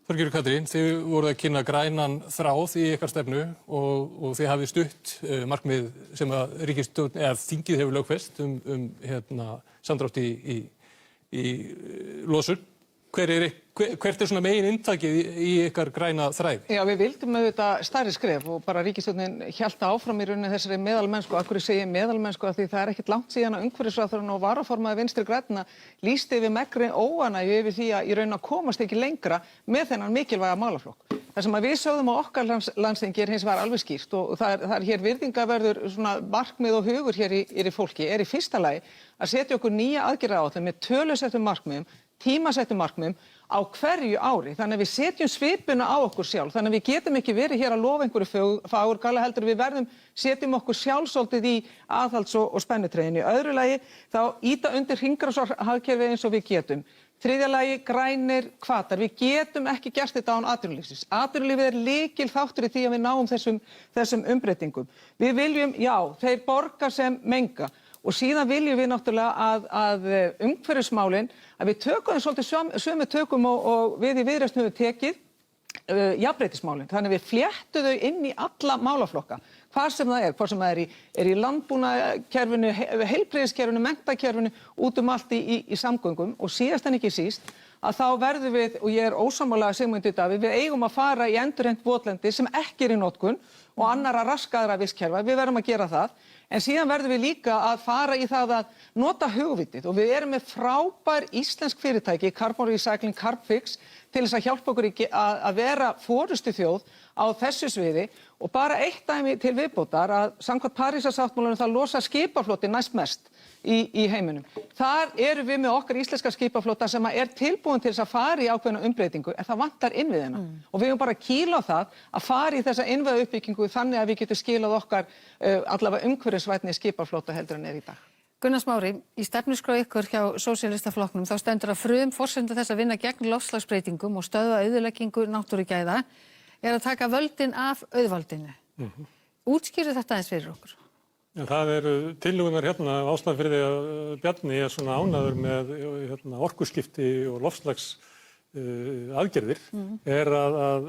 B: Þorgerður Katrín, þið voruð að kynna grænan þráð í ykkar stefnu og þið hafið stutt markmið sem að ríkisstjórn eða þingið hefur lögfest samdrátt í losun. Hvert svona megin inntakið í ykkar græna þræði?
K: Já, við vildum auðvitað stærri skref og bara ríkisstjórnin hélt áfram í rauninni þessari meðalmennsku. Af hverju segi ég meðalmennsku? Af því það er ekkert langt síðan að umhverfisráðherrann og varaformaður Vinstri grænna lýsti yfir megri óánægju yfir því að í rauninni að komast ekki lengra með þennan mikilvæga málaflokk. Það sem að við sögðum á okkar landsþingi hins vegar alveg skýrt og það er hér virðingaverður svona markmið og hugur hér í fólki í fyrsta lagi að setja okkur nýja aðgerðaáætlun með tölusettum markmiðum, tímasettum markmiðum á hverju ári. Þannig að við setjum svipuna á okkur sjálf. Þannig að við getum ekki verið hér að lofa einhverju fagurgala heldur við setjum okkur sjálf svolítið í aðhalds- og spennitreyðinni. Í öðru lagi þá ýta undir hringrásarhagkerfið eins og við getum. Þriðja lagi grænir hvatar. Við getum ekki gert þetta án atvinnulífsins. Atvinnulífið er lykilþáttur í því að við náum þessum umbreytingum. Við viljum, já, þeir borga sem menga. Og síðan viljum við náttúrulega að umhverfismálin, að við tökum þeim svolítið sömu tökum og við í Viðreisn höfum tekið jafnréttismálin. Þannig við fléttum þau inn í alla málaflokka, hvað sem það hvort sem það er í landbúnaðarkerfinu, heilbrigðiskerfinu, menntakerfinu, út allt í samgöngum og síðast en ekki síst að þá verðum við, og ég er ósammála Sigmundi Davíð, við eigum að fara í endurheimt votlendi sem ekki í notkun og annarra raskaðra vistkerfa, við verðum að gera það. En síðan verðum við líka að fara í það að nota hugvitið og við erum með frábær íslensk fyrirtæki, Carbon Recycling, Carbfix, til þess að hjálpa okkur að vera forystuþjóð á þessu sviði og bara eitt dæmi til viðbótar að samkvæmt Parísarsáttmálanum það losa skipafloti næst mest í heiminum. Þar erum við með okkar íslenska skipaflota sem er tilbúin til þess að fara í ákveðna umbreytingu en það vantar innviðina og við höfum bara kýla á það að fara í þessa innviðauppbyggingu þannig að við getum skilað okkar allavega umhverfisvænni skipaflota heldur en í dag.
O: Gunnar Smári, í stefnuskrá ykkur hjá Sósíalistaflokknum þá stendur að frumforsenda þess að vinna gegn loftslagsbreytingum og stöðva eyðileggingu náttúrugæða að taka völdin af auðvaldinu. Útskýrðu þetta aðeins fyrir okkur?
J: Ja, það eru tillögunar ástæðan fyrir því að Bjarni er svona ánægður með orkuskipti og loftslags aðgerðir er að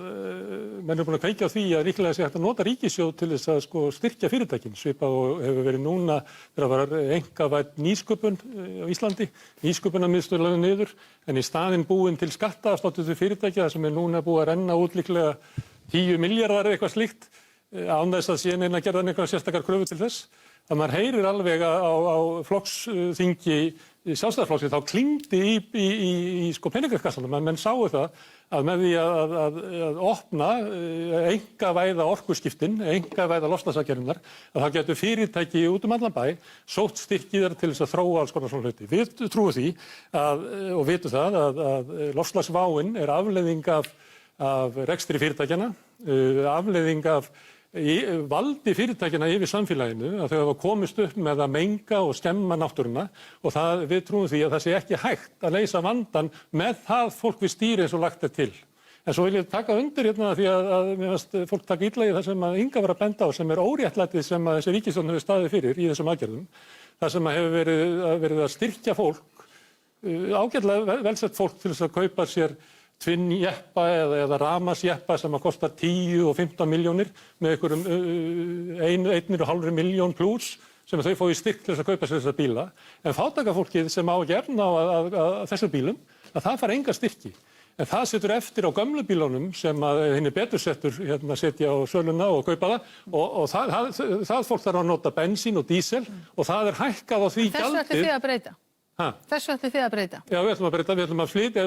J: menn eru búin að kveikja á því að ríkilega sé hægt að nota ríkissjóð til þess að styrkja fyrirtækin svipað og hefur verið núna þegar það var einkavædd nýsköpun á Íslandi, nýsköpunarmiðstöð lögð niður en í staðinn búin til skattaafsláttur til fyrirtækja þar sem er núna búið að renna út líklega 10 milljarðar eða eitthvað slíkt án þess að sé neina gerða einhverjar sérstakar kröfu til þess. Að maður heyrir alveg á flokksþingi Sjálfstæðisflokksins þá klingdi í peningaskassanum að menn sáu það að með því að opna einkavæða orkuskiptin, einkavæða loftslagsaðgerðirnar að það getur fyrirtæki út allan bæ sótt styrkir til þess að þróa alls konar svona hluti. Við trúum því og vitum það að loftslagsváin er afleiðing af rekstri fyrirtækjanna, afleiðing af valdi fyrirtækjanna yfir samfélaginu að þau hafa komist upp með að menga og skemma náttúruna og við trúum því að það sé ekki hægt að leysa vandann með það fólk við stýri eins og lagt er til. En svo vil ég taka undir því að mér finnst fólk taka illa í það sem að Inga var að benda á sem er óréttlætið sem að þessi ríkisstjórn hefur staðið fyrir í þessum aðgerðum. Það sem hefur verið að styrkja fólk, ágætlega velsett fólk til þess að kaupa sér tvinnjeppa eða rafmagnsjeppa sem að kostar 10 og 15 milljónir með einhverjum 1,5 milljón plús sem þau fá í styrk til þess að kaupa sér þessa bíla. En fátækafólkið sem á ekki efni á þessum bílum, að það fara enga styrki. En það setur eftir á gömlu bílunum sem að henni betur settur setja á söluna og kaupa það og það fólk þarf að nota bensín og dísel og það er hækkað á því gjaldið.
O: Þessu ætlið þið að breyta? Þessu ætlið þið að breyta?
J: Já, við ætlum að breyta, við ætlum að flytja,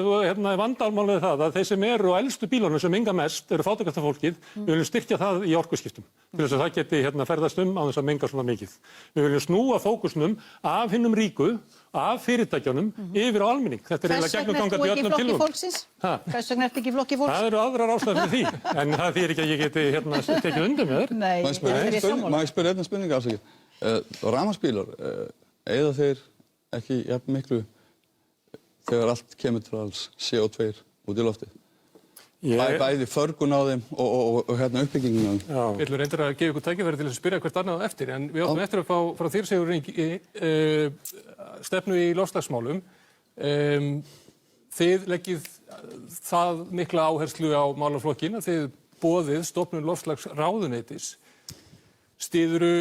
J: vandamálið það að þeir sem eru á elstu bílunum sem menga mest eru fátækasta fólkið, við viljum styrkja það í orkuskiptum til þess að það geti ferðast á þess að menga svona mikið. Við viljum snúa fókusnum af hinnum ríku, af fyrirtækjunum yfir á almenning. Þetta er eiginlega gegnumgangandi í öllum tillögum.
L: Hvers vegna ertu ekki í flokki fólksins?
J: Það eru aðrar ástæður fyrir því, en það þýðir ekki að ég geti tekið undir með þér.
L: Nei,
M: Má ég spyrja einna spurningu afsakið? Rafmagnsbílar, eyða þeir ekki jafn miklu þegar allt kemur til alls CO2 út í loftið? Bæði förgun á þeim og uppbyggingin á þeim.
B: Við ætlum reyndar að gefa ykkur tækifæri til að spyrja hvert annað á eftir, en við áttum eftir að fá frá þér, Sigurður Ingi, stefnu í loftslagsmálum. Þið leggið það mikla áherslu á málaflokkinn að þið boðið stofnun loftslagsráðuneytis. Styðurðu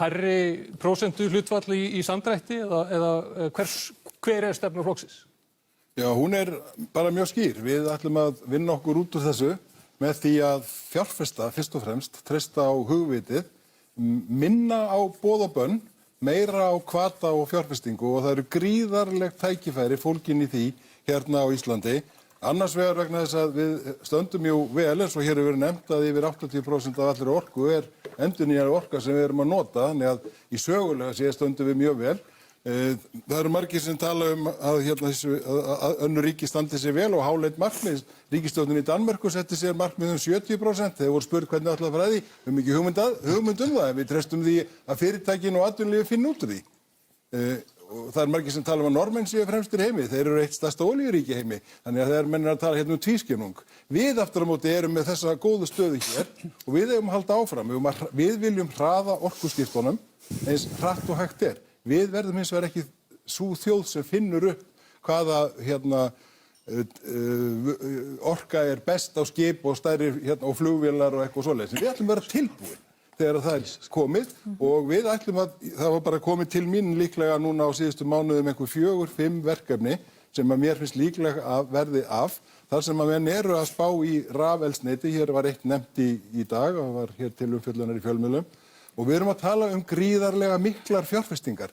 B: hærri prósentu hlutfall í samdrætti eða hver er stefna flokksins?
E: Já, hún er bara mjög skýr. Við ætlum að vinna okkur út úr þessu með því að fjárfesta fyrst og fremst, treysta á hugvitið, minna á boð og bönn, meira á hvata og fjárfestingu og það eru gríðarlegt tækifæri fólkin í því hérna á Íslandi. Annars vegar vegna þess að við stöndum jú vel, eins og hér hefur verið nefnt að yfir 80% af allri orku er endurnýjanleg orka sem við erum að nota, þannig að í sögulega séð stöndum við mjög vel. Það eru margir sem tala að önnur ríki standi sér vel og háleit markmið. Ríkisstjórnin í Danmörku setti sér markmið 70%. Þeir voru spurð hvernig ætla að fara að því. Við höfum ekki hugmynd það, en við treystum því að fyrirtækin og atvinnulífið finna út úr því. Og það eru margir sem tala að Norðmenn séu fremstir í heimi. Þeir eru eitt stærsta olíuríki í heimi. Þannig að þeir mennir að tala hérna tvískinnung. Við aftur á móti erum með þessa góðu stöðu hér og við eigum að halda áfram. Við viljum hraða orkuskiptunum eins hratt og hægt er. Við verðum hins vegar ekki sú þjóð sem finnur upp hvaða orka er best á skip og stærri og flugvélar og eitthvað svoleiðis. Við ætlum að vera tilbúin þegar það er komið og við ætlum að, það var bara komið til mín líklega núna á síðustu mánuðum einhver 4-5 verkefni sem að mér finnst líklega að verði af, þar sem að menn eru að spá í rafeldsneyti, hér var eitt nefnt í dag, það var hér til umfjöllunar í fjölmiðlum, og við erum að tala miklarlega miklar fjárfestingar.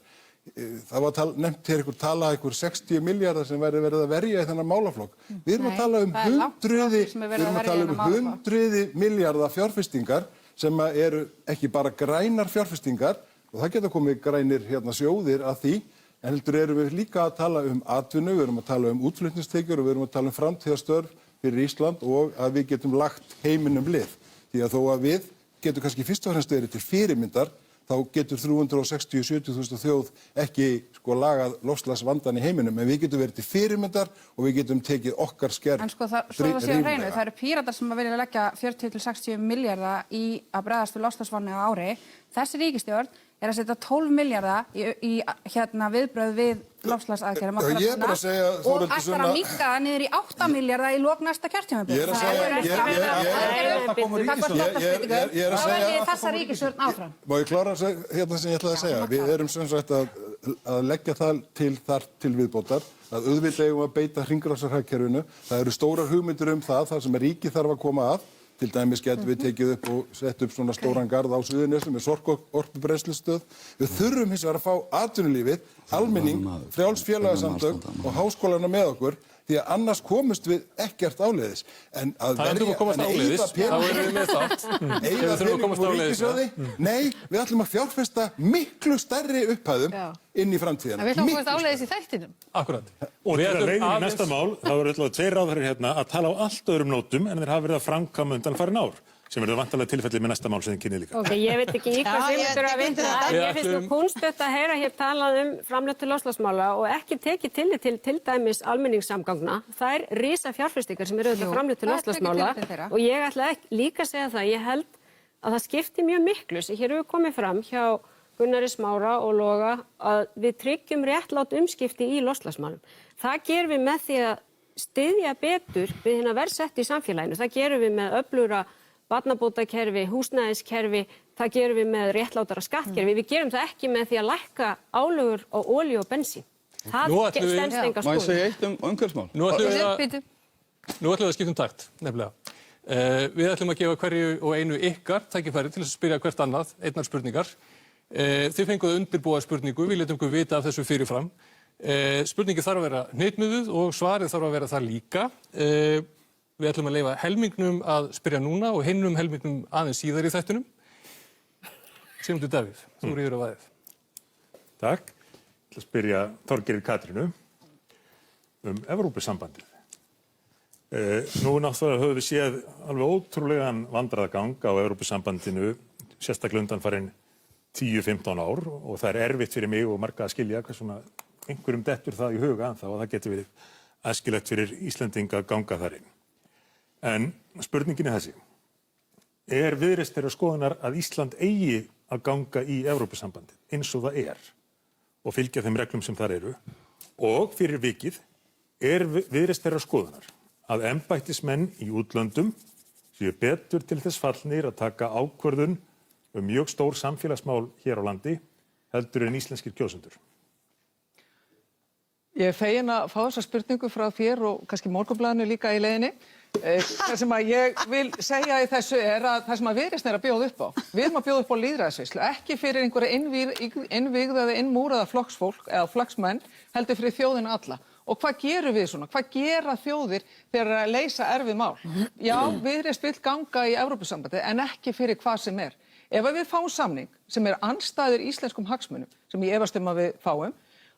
E: Það var nefnt hér einhver 60 miljardar sem verið að verja í þennan málaflokk. Við erum að tala hundruði miljardar fjárfestingar sem eru ekki bara grænar fjárfestingar, og það geta komið grænir sjóðir að því, en heldur erum við líka að tala atvinnu, við erum að tala útflutningstekjur og við erum að tala framtíðarstörf fyrir Ísland og að við getum lagt heiminum lið. Því að þó að við getur kannski fyrst og fremst verið til fyrirmyndar, þá getur 360-70.000 þjóð ekki lagað loftslagsvandann í heiminum, en við getum verið til fyrirmyndar og við getum tekið okkar skerf.
N: En svo það sé á hreinu, það eru Píratar sem vilja leggja 40-60 milljarða í að bregðast við loftslagsvanni á ári. Þessi ríkisstjórn er að setja 12 milljarða í viðbrögð við loftslagsaðgerðum og ætlar að minnka það niður í 8 milljarða í lok næsta kjörtímabils.
E: Ég er að segja
N: þessa ríkisstjórn áfram.
E: Má ég klára sem ég ætlaði að segja? Við erum sem sagt að leggja það til viðbótar, að auðvitað eigum að beita hringrásarhagkerfinu. Það eru stórar hugmyndir það, þar sem ríkið þarf að koma að. Til dæmis getum við tekið upp og sett upp svona stóran garð á Suðurnesjum með sorporkubrennslustöð. Við þurfum hins vegar að fá atvinnulífið, almenning, frjáls félagasamtök og háskólana með okkur, því að annars komumst við ekkert áleiðis. En að eyða pening úr ríkissjóði, nei, við ætlum að fjárfesta miklu stærri upphæðum inn í framtíðina.
O: En við ætlum að komast áleiðis í þættinum.
B: Akkurat.
J: Og til að reyna í næsta mál, þá eru alltaf 2 ráðherrar hérna að tala á allt öðrum nótum en þeir hafa verið að framkvæma undanfarin ár, sem verður vantarlega tilfellið með næsta mál sem þið kynnið líka.
C: Ég veit ekki í hvað Sigmundur að vinna það, en ég finnst kúnstugt að heyra hér talað framlög til loftslagsmála og ekki tekið tillit til dæmis almenningssamgangna. Það er risa fjárfestingar sem eru auðvitað framlög til loftslagsmála og ég ætla líka að segja það, ég held að það skipti mjög miklu sem hér hefur komið fram hjá Gunnari Smára og Loga að við tryggjum réttlát umskipti í loftslagsmálum. Það gerum við með því að styðja betur við hina verðsettu í samfélaginu. Það gerum við með öflugra barnabótakerfi, húsnæðiskerfi, það gerum við með réttlátara skattkerfi. Við gerum það ekki með því að lækka álögur á olíu og bensín. Það stenst enga skoðun.
M: Má ég segja eitt umhverfismál?
B: Nú ætlum við að skipta takt, nefnilega. Við ætlum að gefa hverju og einu ykkar tækifæri til að spyrja hvert annað, einnar spurningar. Þið fenguð að undirbúa spurningu, við létum ykkur vita af þessu fyrirfram. Spurningi þarf að vera hnitmiðuð og svarið þarf að vera það líka. Við ætlum að leyfa helmingnum að spyrja núna og hinnum helmingnum aðeins síðar í þættunum. Sigmundur Davíð, þú ríður á vaðið.
J: Takk. Ég ætla að spyrja Þorgerði Katrínu Evrópusambandið. Nú náttúrulega höfum við séð alveg ótrúlegan vandræðagang á Evrópusambandinu, sérstaklega undanfarin 10-15 ár og það er erfitt fyrir mig og marga að skilja hvað svona einhverjum dettur það í huga ennþá og það getur verið æskilegt fyrir Íslendinga að ganga þar inn. En spurningin er þessi. Er Viðreisn þeirrar skoðunar að Ísland eigi að ganga í Evrópusambandið eins og það er og fylgja þeim reglum sem þar eru og fyrir vikið er Viðreisn þeirrar skoðunar að embættismenn í útlöndum séu betur til þess fallnir að taka ákvörðun mjög stór samfélagsmál hér á landi heldur en íslenskir kjósendur.
K: Ég er fegin að fá þessa spurningu frá þér og kannski Morgunblaðinu líka í leiðinni. Það sem að ég vil segja í þessu er að það sem að Viðreisn er að bjóða upp á. Við erum að bjóða upp á lýðræðisveislu, ekki fyrir einhverja innvígða eða innmúraða flokksfólk eða flokksmenn, heldur fyrir þjóðina alla. Og hvað gerum við svona? Hvað gera þjóðir þegar það er að leysa erfið mál? Já, Viðreisn vill ganga í Evrópusambandið en ekki fyrir hvað sem er. Ef við fáum samning sem er andstæður íslenskum hagsmunum, sem ég efast að við fáum,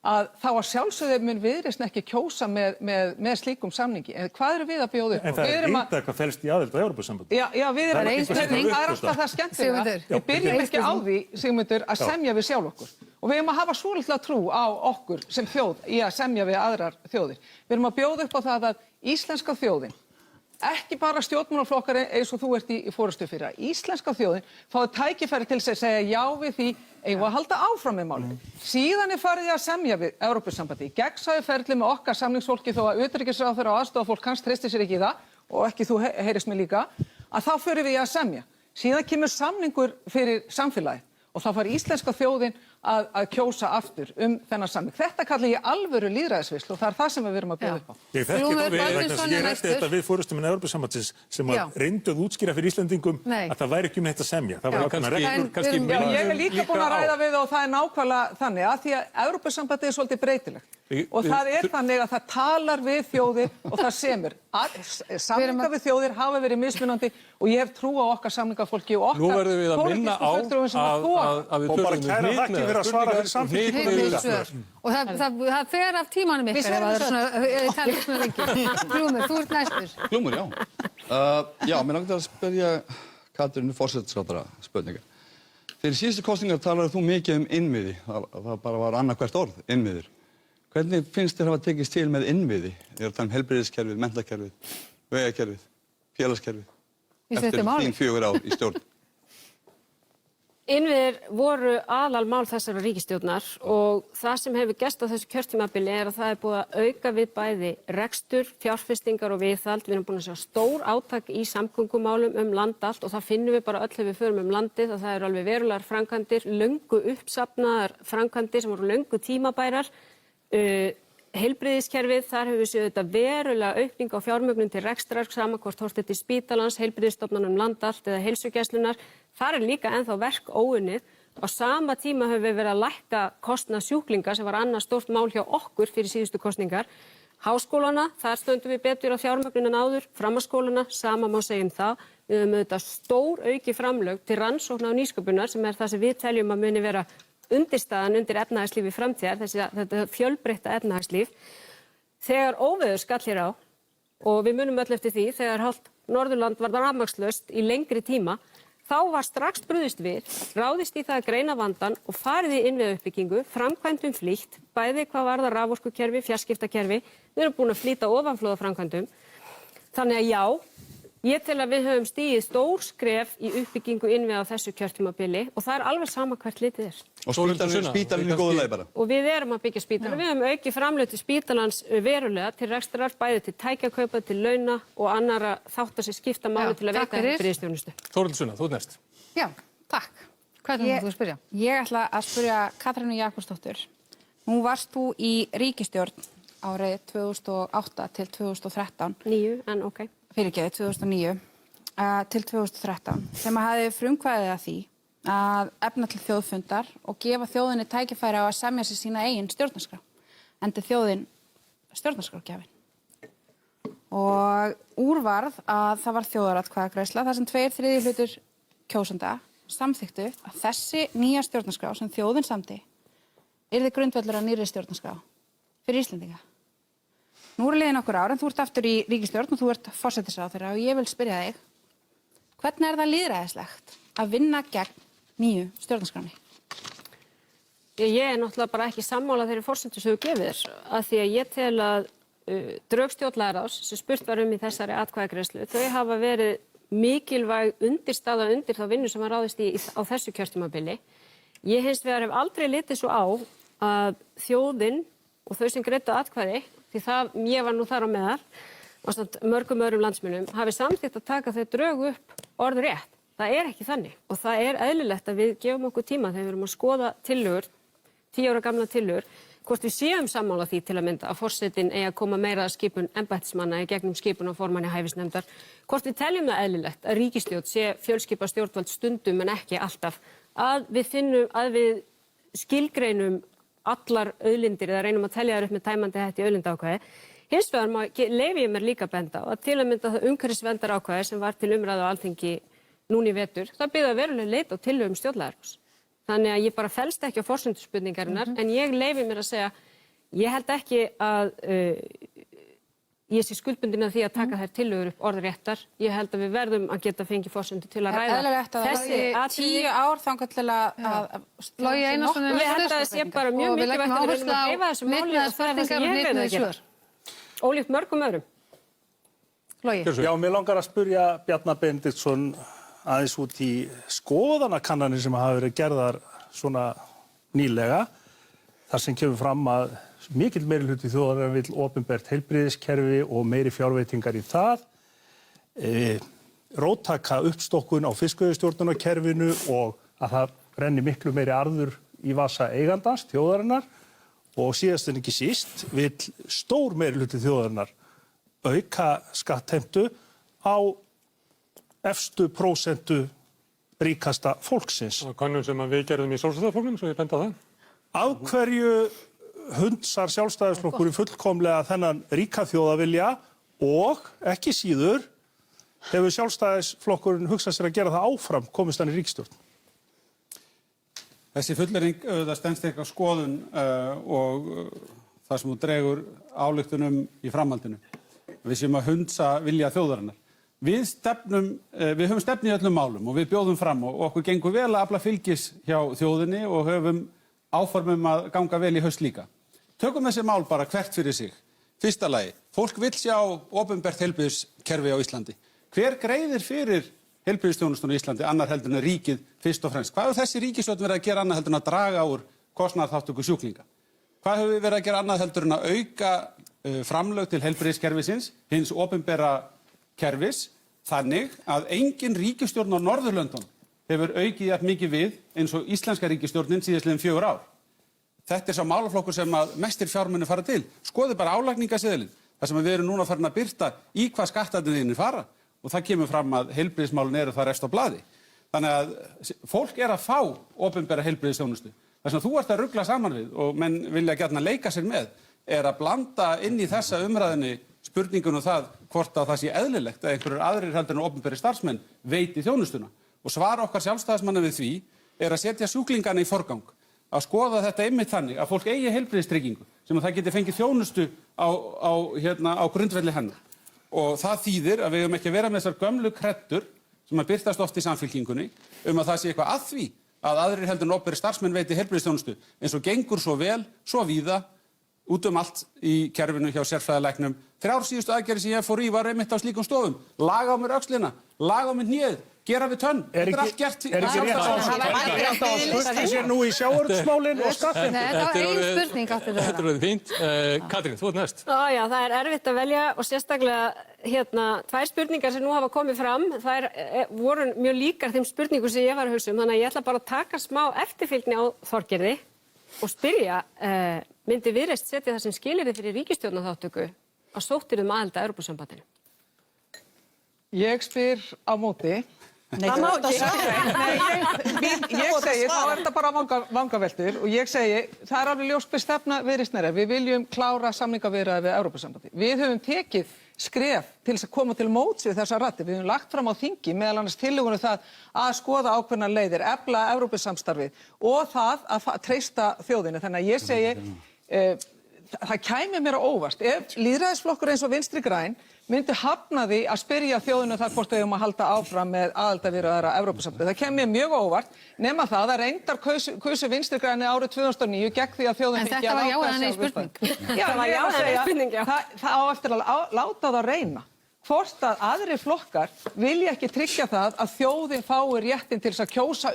K: að þá að sjálfsögðu mun Viðreisn ekki kjósa með slíkum samningi. En hvað eru við að bjóða upp?
J: En það er vitað hvað felst í aðild á Evrópusambandið.
K: Já, það er alltaf það skemmtilega. Við byrjum ekki á því, Sigmundur, að semja við sjálf okkur. Og við erum að hafa svolítið trú á okkur sem þjóð í að semja við aðrar þjóðir. Við erum að bjóða upp á það að íslenska þjóðin, ekki bara stjórnmálaflokkar eins og þú ert í forystu fyrir, að íslenska þjóðin fái tækifæri til að segja já við því eigum að halda áfram með málið. Síðan er farið að semja við Evrópusambandið í gegnsæju ferli með okkar samningsfólki þó að utanríkisráðherra og aðstofafólk kannski treysti sér ekki í það og ekki þú heyrist mig líka, að þá förum við að semja. Síðan kemur samningur fyrir samfélagið og þá fær íslenska þjóðin að kjósa aftur þennan samning. Þetta kalli ég alvöru lýðræðisveislu og það er það sem við erum að bjóða upp á.
J: Ég rætti þetta við forystumenn Evrópusambandsins sem reyndu að útskýra fyrir Íslendingum að það væri ekki neitt að semja. Það var ákveðnar reglur.
K: Ég er líka búin að ræða við og það er nákvæmlega þannig að því að Evrópusambandið er svolítið breytilegt. Og það er þannig að það talar við þjóðir og það semur. Samningar við þjóðir hafa verið mismunandi og ég hef trú á okkar samningafólki og okkar pólitísku fulltrúum sem að þora.
O: Og það fer af tímanum ykkar ef það er svona tælismur lengi. Glúmur, þú ert næstur.
M: Glúmur, já. Já, mér langar að spyrja Katrínu forsætisráðherra spurninga. Fyrir síðustu kosningar talaði þú mikið innviði. Það bara var annað hvert orð, innviðir. Hvernig finnst þér hafa tekist til með innviði? Ég er að tala heilbrigðiskerfið, menntakerfið, vegakerfið, félagskerfið eftir þín 4 ár í stjórn.
C: Innviðir voru aðalmál þessara ríkisstjórnar og það sem hefur gerst á þessu kjörtímabili er að það er búið að auka við bæði rekstur, fjárfestingar og viðhald. Við erum búin að sjá stór átak í samgöngumálum land allt og það finnum við bara öll þegar við förum landið að það eru alveg verulegar framkvæmdir, löngu uppsafnaðar framkvæmdir sem voru löngu tímabærar. Heilbrigðiskerfið, þar hefur við séð þetta verulega aukning á fjármögnun til rekstrar, sama hvort horft til spítalans, heilbrigðisstofnanum land allt eða heilsugæslunnar. Þar er líka ennþá verk óunnið. Á sama tíma höfum við verið að lækka kostnað sjúklinga sem var annað stórt mál hjá okkur fyrir síðustu kosningar. Háskólana, þar stöndum við betur á fjármögnun en áður, framhaldsskólana, sama má segja það. Við höfum auðvitað stór auki framlög til rannsókna og nýsköpunar sem er það sem við teljum að muni vera undirstaðan undir efnahagslífi framtíðar, þetta fjölbreytta efnahagslíf. Þegar óveður skall hér á, og við munum öll eftir því, þegar hálft Norðurland var rafmagnslaust í lengri tíma, þá var strax brugðist við, ráðist í það að greina vandann og farið í innviðauppbyggingu, framkvæmdum flýtt, bæði hvað varðar raforkukerfi, fjarskiptakerfi. Við erum búin að flýta ofanflóðaframkvæmdum. Þannig að já, ég tel að við höfum stigið stór skref í uppbyggingu innviða á þessu kjörtímabili og það er alveg sama hvert litið er.
M: Og spítalinn í góðu lagi bara.
C: Og við erum að byggja spítala. Við höfum aukið framlög til spítalans verulega til rekstrar, bæði til tækjakaupa, til launa og annarra þáttar sem skipta máli til að veita heilbrigðisþjónustu.
B: Þórhildur Sunna, þú ert næst.
N: Já, takk.
O: Hvernig þú að spyrja?
N: Ég ætla að spyrja Katrínu Jakobsdóttur. Nú varst þú í ríkisstjórn árið 2008 til 2013.
C: 9, en ok.
N: Fyrirgeðu, 2009 til 2013 sem hafði frumkvæðið að því að efna til þjóðfundar og gefa þjóðinni tækifæri á að semja sér sína eigin stjórnarskrá. Enda þjóðin stjórnarskrárgjafinn. Og úrvarð að það var þjóðaratkvæðagreiðsla þar sem 2/3 hlutur kjósenda samþykktu að þessi nýja stjórnarskrá sem þjóðin samdi yrði grundvöllur að nýrri stjórnarskrá fyrir Íslendinga. Nú eru liðin okkur ár en þú ert aftur í ríkisstjórn og þú ert forsætisráðherra og ég vil spyrja þig, hvernig er það lýðræðislegt að vinna gegn nýju stjórnarskránni?
C: Ég náttúrulega bara ekki sammála þeirri forsendu sem þú gefir að því að ég tel að drög stjórnlagaráðs sem spurt var í þessari atkvæðagreiðslu, þau hafa verið mikilvæg undirstaða undir þá vinnu sem var ráðist í á þessu kjörtímabili. Ég hins vegar hef aldrei litið svo á að þjóðin og þau sem greiddu atkvæði, því það, ég var nú þar á meðal, ásamt mörgum öðrum landsmönnum, hafi samþykkt að taka þau drög upp orðrétt. Það er ekki þannig og það er eðlilegt að við gefum okkur tíma þegar við erum að skoða tillögur, 10 ára gamla tillögur, hvort við séum sammála því til að mynda að forsetinn eigi að koma meira að skipun embættismanna í gegnum skipun á formanni hæfisnefndar, hvort við teljum það eðlilegt að ríkisstjórn sé fjölskipa stjórnvald stundum en ekki alltaf, að við skilgreinum allar auðlindir eða reynum að telja þær upp með tæmandi hætti auðlindaákvæði. Hins vegar leyfi ég mér líka benda á að til að mynda það umhverfisverndarákvæði sem var til umræðu á Alþingi núna í vetur, það byggði verulega leit á tillögum stjórnlagaráðs. Þannig að ég bara fellst ekki á forsenduspurningarinnar, en ég leyfi mér að segja, ég held ekki að ég sé skuldbundin að því að taka þær tillögur upp orðréttar. Ég held að við verðum að geta fengið forsendu til að ræða þessi atriði.
N: 10 ár þangað til að
O: Logi Einarsson
C: ég held að það sé bara mjög mikilvægt að við reynum að hreyfa þessu máli og það er það sem ég verð að gera. Ólíkt mörgum öðrum.
O: Logi.
F: Já, mér langar að spyrja Bjarna Benediktsson aðeins út í skoðanakannanir sem hafa verið gerðar svona nýlega, þar sem kemur fram að mikill meirihluti þjóðarinnar vill opinbert heilbrigðiskerfi og meiri fjárveitingar í það, róttaka uppstokkun á fiskveiðistjórnarkerfinu og að það renni miklu meiri arður í vasa eigandans, þjóðarinnar, og síðast en ekki síst vill stór meirihluti þjóðarinnar auka skattheimtu á efstu prósentu ríkasta fólksins.
J: Og kannum sem við gerðum í Sjálfstæðisflokknum, svo ég benda á það.
F: Af hverju hundsar Sjálfstæðisflokkurinn fullkomlega þennan ríka þjóðavilja og ekki síður hefur Sjálfstæðisflokkurinn hugsað sér að gera það áfram komist hann í ríkisstjórn?
P: Þessi fullyrðing auðvitað stenst ekki á skoðun og það sem þú dregur ályktunum í framhaldinu. Við séum að hundsa vilja þjóðarinnar. Við höfum stefnu í öllum málum og við bjóðum fram og okkur gengur vel að afla fylgis hjá þjóðinni og höfum áformum að ganga vel í haust líka. Tökum þessi mál bara hvert fyrir sig. Fyrsta lagi, fólk vill sjá opinbert heilbrigðiskerfi á Íslandi. Hver greiðir fyrir heilbrigðisþjónustuna í Íslandi annar heldur en ríkið fyrst og fremst? Hvað hefur þessi ríkisstjórn verið að gera annað heldur en að draga úr kostnaðarþátttöku sjúklinga? Hvað hefur við verið að gera annað heldur en að auka framlög til heilbrigðiskerfisins, hins opinbera kerfis, þannig að engin ríkisstjórn á Norðurlöndunum hefur aukið jafn mikið við eins og íslenska ríkisstjórnin síðastliðin 4 ár. Þetta er sá málaflokkur sem að mestir fjármuni fara til. Skoðu bara álagningaseðilinn, þar sem við erum núna farin að birta í hvað skattarnir fara og það kemur fram að heilbrigðismálin eru það rest á blaði. Þannig að fólk er að fá opinbera heilbrigðisþjónustu. Það sem þú ert að rugla saman við og menn vilja gjarna leika sér með er að blanda inn í þessa umræðinni spurningun það hvort að það sé eðlilegt að einhverjir aðrir heldur en opinberi starfsmenn veiti þjónustuna. Og svar okkar sjálfstæðismanna við því er að setja sjúklingana í forgang, að skoða þetta einmitt þannig að fólk eigi heilbrigðistryggingu sem að það geti fengið þjónustu á grundvelli hennar. Og það þýðir að við höfum ekki að vera með þessar gömlu kreddur sem að birtast oft í samfylkingunni að það sé eitthvað að því að aðrir heldur en opinberi starfsmenn veiti heilbrigðisþjónustu eins og gengur svo vel, svo víða út allt í kerfinu hjá sérfræðilæknum. 3 síðustu aðgerðir sem ég fór í var einmitt á slíkum stofum. Laga á mér öxlina, laga á mér hnéð, gera við tönn. Þetta er allt gert.
F: Er ekki rétt að spurta sér nú í sjávarútvegsmálin og skattin?
O: Nei, þetta var ein spurning aftur það.
B: Þetta er orðið fínt. Katrín, þú ert næst.
C: Já, það er erfitt að velja og sérstaklega 2 spurningar sem nú hafa komið fram. Þær voru mjög líkar þeim spurningum sem ég var að hugsa þannig að ég ætla bara að taka smá eftirfylgni á Þorgerði og spyrja, myndi Viðreisn setja það sem skilyrði fyrir ríkisstjórnarþátttöku að sóttir aðild að Evrópusambandinu?
K: Ég spyr á móti,
L: Nei, það má ekki.
K: Ég segi, þá er þetta bara vangaveltur og ég segi, það er alveg ljóst hver stefna Viðreisnar er. Við viljum klára samningaviðræður við Evrópusambandið. Við höfum tekið skref til þess að koma til móts við þessar raddir. Við höfum lagt fram á þingi meðal annars tillögunum það að skoða ákveðnar leiðir, efla Evrópusamstarfið og það að treysta þjóðinni. Þannig að ég segi, það kæmi mér á óvart ef lýðræðisflokkur eins og Vinstri græn myndi hafna því að spyrja þjóðinu það hvort þau að halda áfram með aðildarviðræður að Evrópusambandið. Það kemur mér mjög á óvart, nema það að reyndar kusu Vinstri græni árið 2009 gegn því að þjóðin
O: En þetta var já eða nei spurning.
K: Já, það var já eða nei spurning, já. Það á eftir að láta það reyna. Hvort að aðrir flokkar vilja ekki tryggja það að þjóðin fái réttin til þess að kjósa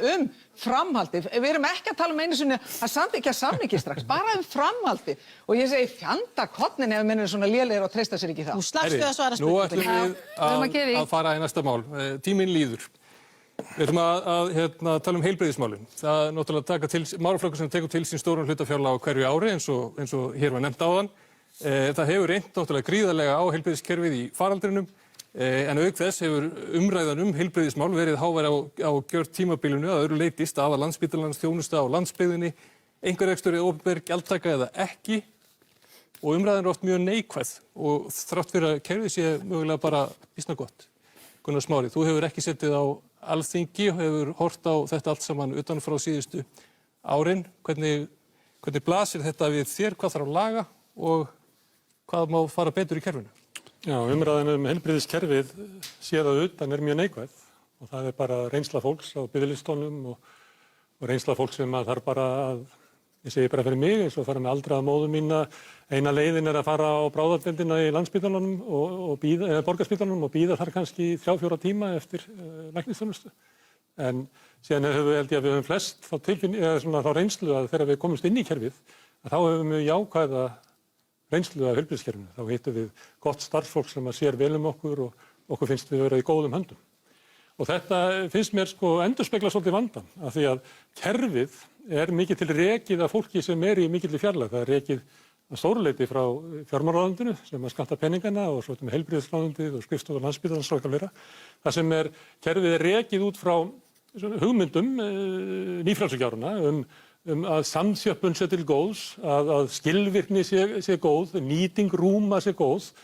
K: framhaldi. Við erum ekki að tala einu sinni að samþykkja samningi strax, bara framhaldi. Og ég segi fjandakornin ef menn eru svona lélegir og treysta sér ekki það.
L: Þú slappst við að svara
B: Nú
L: spurningunni.
B: ætlum við að fara í næsta mál. Tíminn líður. Við ætlum að tala heilbrigðismálin. Það er náttúrulega málaflokkur sem tekur til sín stóran hluta fjárlaga á hverju ári eins og hér var nefnt áðan. Það hefur reynt náttúrulega gríðarlega á heilbrigðiskerfið í faraldrinum en auk þess hefur umræðan heilbrigðismál verið hávær á gjört tímabilinu að öðru leyti staða Landspítalans þjónusta á landsbyggðinni, einhverrekstur eða opinber gjaldtaka eða ekki og umræðan er oft mjög neikvæð og þrátt fyrir að kerfið sé mögulega bara býsna gott. Gunnar Smári, þú hefur ekki setið á Alþingi og hefur hort á þetta allt saman utan frá síðustu árin. Hvernig blasir þetta við þér, hvað þarf að laga og hvað má fara betur í kerfinu?
J: Já, umræðan heilbrigðiskerfið séð að utan er mjög neikvæð og það er bara reynsla fólks á biðlistunum og reynsla fólks sem að þarf bara að, ég segi bara fyrir mig, eins og fara með aldraða móður mína, eina leiðin er að fara á bráðadeildina í Landspítalanum eða Borgarspítalanum og bíða þar kannski 3-4 tíma eftir læknisþjónustu. En síðan held ég að við höfum flest þá reynslu að þegar við komumst inn í kerfið, að þá höfum við jákvæða reynslu af heilbrigðiskerfinu. Þá hittum við gott starfsfólk sem að sér vel okkur og okkur finnst við vera í góðum höndum. Og þetta finnst mér endurspegla svolítið vandann af því að kerfið er mikið til rekið af fólki sem er í mikilli fjarlægð. Það er rekið að stóru leyti frá fjármálaráðuneytinu sem að skammta peningana og svo með heilbrigðisráðuneytið og skrifstofu Landspítalans og eitthvað fleira. Það sem kerfið er rekið út frá hugmyndum nýfrjálshyggjuáranna að samþjöppun sé til góðs, að skilvirkni sé góð, nýting rúma sé góð.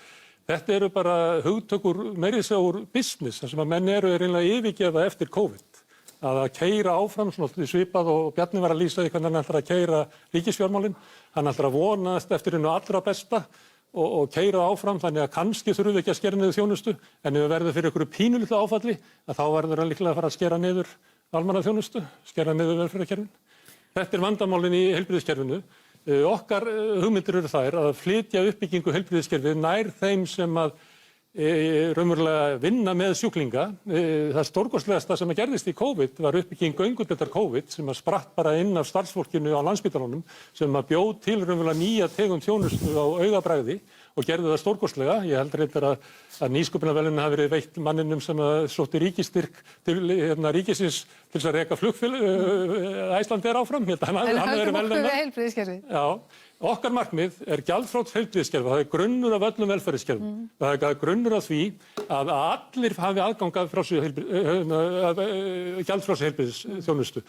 J: Þetta eru bara hugtökur meira úr business, þar sem að menn eru reynilega yfirgefa eftir COVID. Að keyra áfram, svona svipað og Bjarni var að lýsa því hvernig hann ætlar að keyra ríkisfjármálin. Hann ætlar að vonast eftir hennu allra besta og keyra áfram, þannig að kannski þurfum við ekki að skera niður þjónustu, en ef við verðum fyrir einhverju pínulitlu áfalli, að þá verður hann líklega að fara að skera niður almannaþjónustu, skera niður velferðarkerfin. Þetta er vandamálin í heilbrigðiskerfinu. Okkar hugmyndir eru þær að flytja uppbyggingu heilbrigðiskerfið nær þeim sem að raunverulega vinna með sjúklinga. Það stórkostlegasta sem að gerðist í COVID var uppbygging göngudeildar COVID sem að spratt bara inn af starfsfólkinu á Landspítalanum sem að bjóð til raunverulega nýja tegund þjónustu á augabragði og gerði það stórkostlega. Ég held reyndar að nýsköpunarverðlaunin hafi verið veitt manninum sem sótti ríkisstyrk til ríkisins til þess að reka flugfélag Icelandair áfram.
O: En höldum okkur við heilbrigðiskerfið?
J: Já, okkar markmið er gjaldfrjálst heilbrigðiskerfi. Það er grunnur af öllum velferðiskerfum. Það er grunnur af því að allir hafi aðgang að gjaldfrjálsri heilbrigðisþjónustu.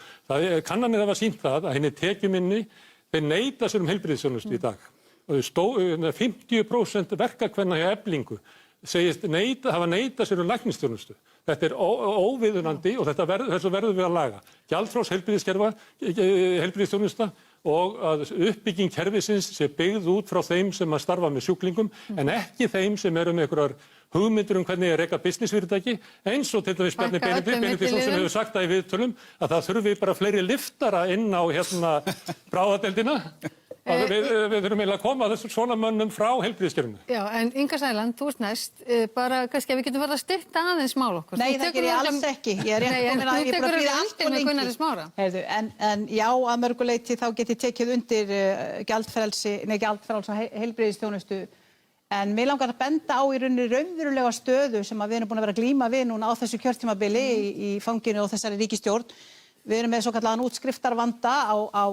J: Kannanir hafa sýnt það að henni tekjuminni þeir neita sér heilbrigðisþjónustu í dag. 50% verkakvenna hjá Eflingu hafa neitað sér læknisþjónustu. Þetta er óviðunandi og þessu verðum við að laga. Gjaldfrjáls heilbrigðisþjónusta og að uppbygging kerfisins sé byggð út frá þeim sem að starfa með sjúklingum en ekki þeim sem eru með einhverjar hugmyndir hvernig að reka businessfyrirtæki eins og til dæmis Bjarni Benediktsson sem hefur sagt það í viðtölum að það þurfi bara fleiri liftara inn á bráðadeildina. Við þurfum eiginlega að koma þessum svona mönnum frá heilbrigðiskerfinu.
O: Já, en Inga Sæland, þú ert næst, bara kannski að við getum farið að stytta aðeins mál okkur.
L: Nei, það ger ég alls ekki. Ég er rétt komin að ég bara bíða allt og lengi. En já, að mörgu leyti þá get ég tekið undir gjaldfrjálsa heilbrigðisþjónustu. En mig langar að benda á í rauninni raunverulega stöðu sem við erum búin að vera að glíma við núna á þessu kjörtímabili í fanginu og þessari ríkisstjórn. Við erum með svokallaðan útskriftarvanda á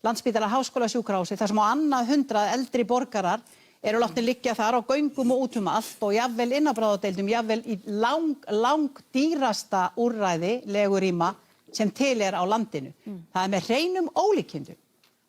L: Landspítala Háskólasjúkrahúsi þar sem á annað 100 eldri borgarar eru látnir liggja þar á göngum og út allt og jafnvel innabráðadeildum, jafnvel í lang dýrasta úrræði legurýma sem til á landinu. Það með hreinum ólíkindum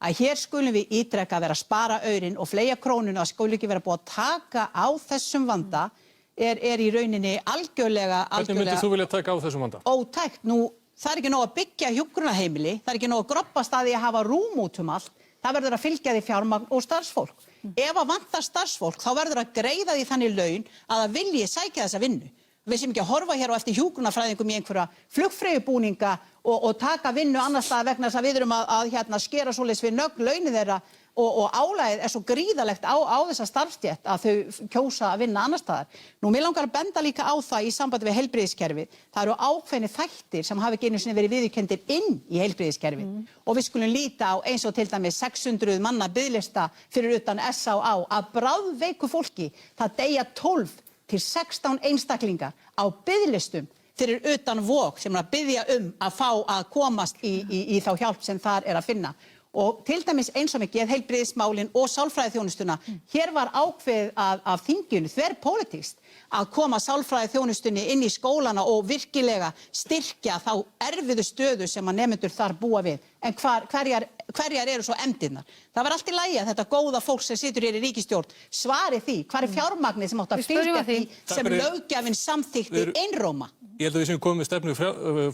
L: að hér skulum við ítrekka vera að spara aurinn og fleygja krónuna að skuli ekki vera búið að taka á þessum vanda er í rauninni algjörlega...
B: Hvernig myndir þú vilja taka á þessum vanda?
L: Ótækt. Nú, það er ekki nóg að byggja hjúkrunarheimili, það er ekki nóg að groppast að því að hafa rúm út allt, það verður að fylgja því fjármagn og starfsfólk. Ef að vantar starfsfólk, þá verður að greiða því þannig laun að það vilji sækja þessa vinnu. Við sem ekki að horfa hér á eftir hjúkrunarfræðingum í einhverja flugfreyjubúninga og taka vinnu annars staðar vegna þess að við erum að skera svoleiðis við nögl launin þeirra og álagið er svo gríðalegt á þessa starfstétt að þau kjósa að vinna annars staðar. Nú, mér langar að benda líka á það í sambandi við heilbrigðiskerfið. Það eru ákveðnir þættir sem hafa ekki einu sinni verið viðurkenndir inn í heilbrigðiskerfið. Og við skulum líta á eins og til dæmis 600 manna biðlista fyrir utan SÁÁ að bráðveiku fólki það deyja 12 til 16 einstaklingar á biðlistum fyrir utan Vog sem að biðja að fá að komast í þá hjálp sem þar er að finna. Og til dæmis eins og með geðheilbrigðismálin og sálfræðiþjónustuna, hér var ákveðið af þinginu þverpólitískt að koma sálfræðiþjónustunni inn í skólana og virkilega styrkja þá erfiðu stöðu sem að nemendur þar búa við. En hverjar eru svo efndirnar? Það var allt í lagi að þetta góða fólk sem situr hér í ríkisstjórn svari því, hvar er fjármagnið sem átt að fylgja því sem löggjafinn samþykkti einróma?
B: Ég held að við sem komum með stefnu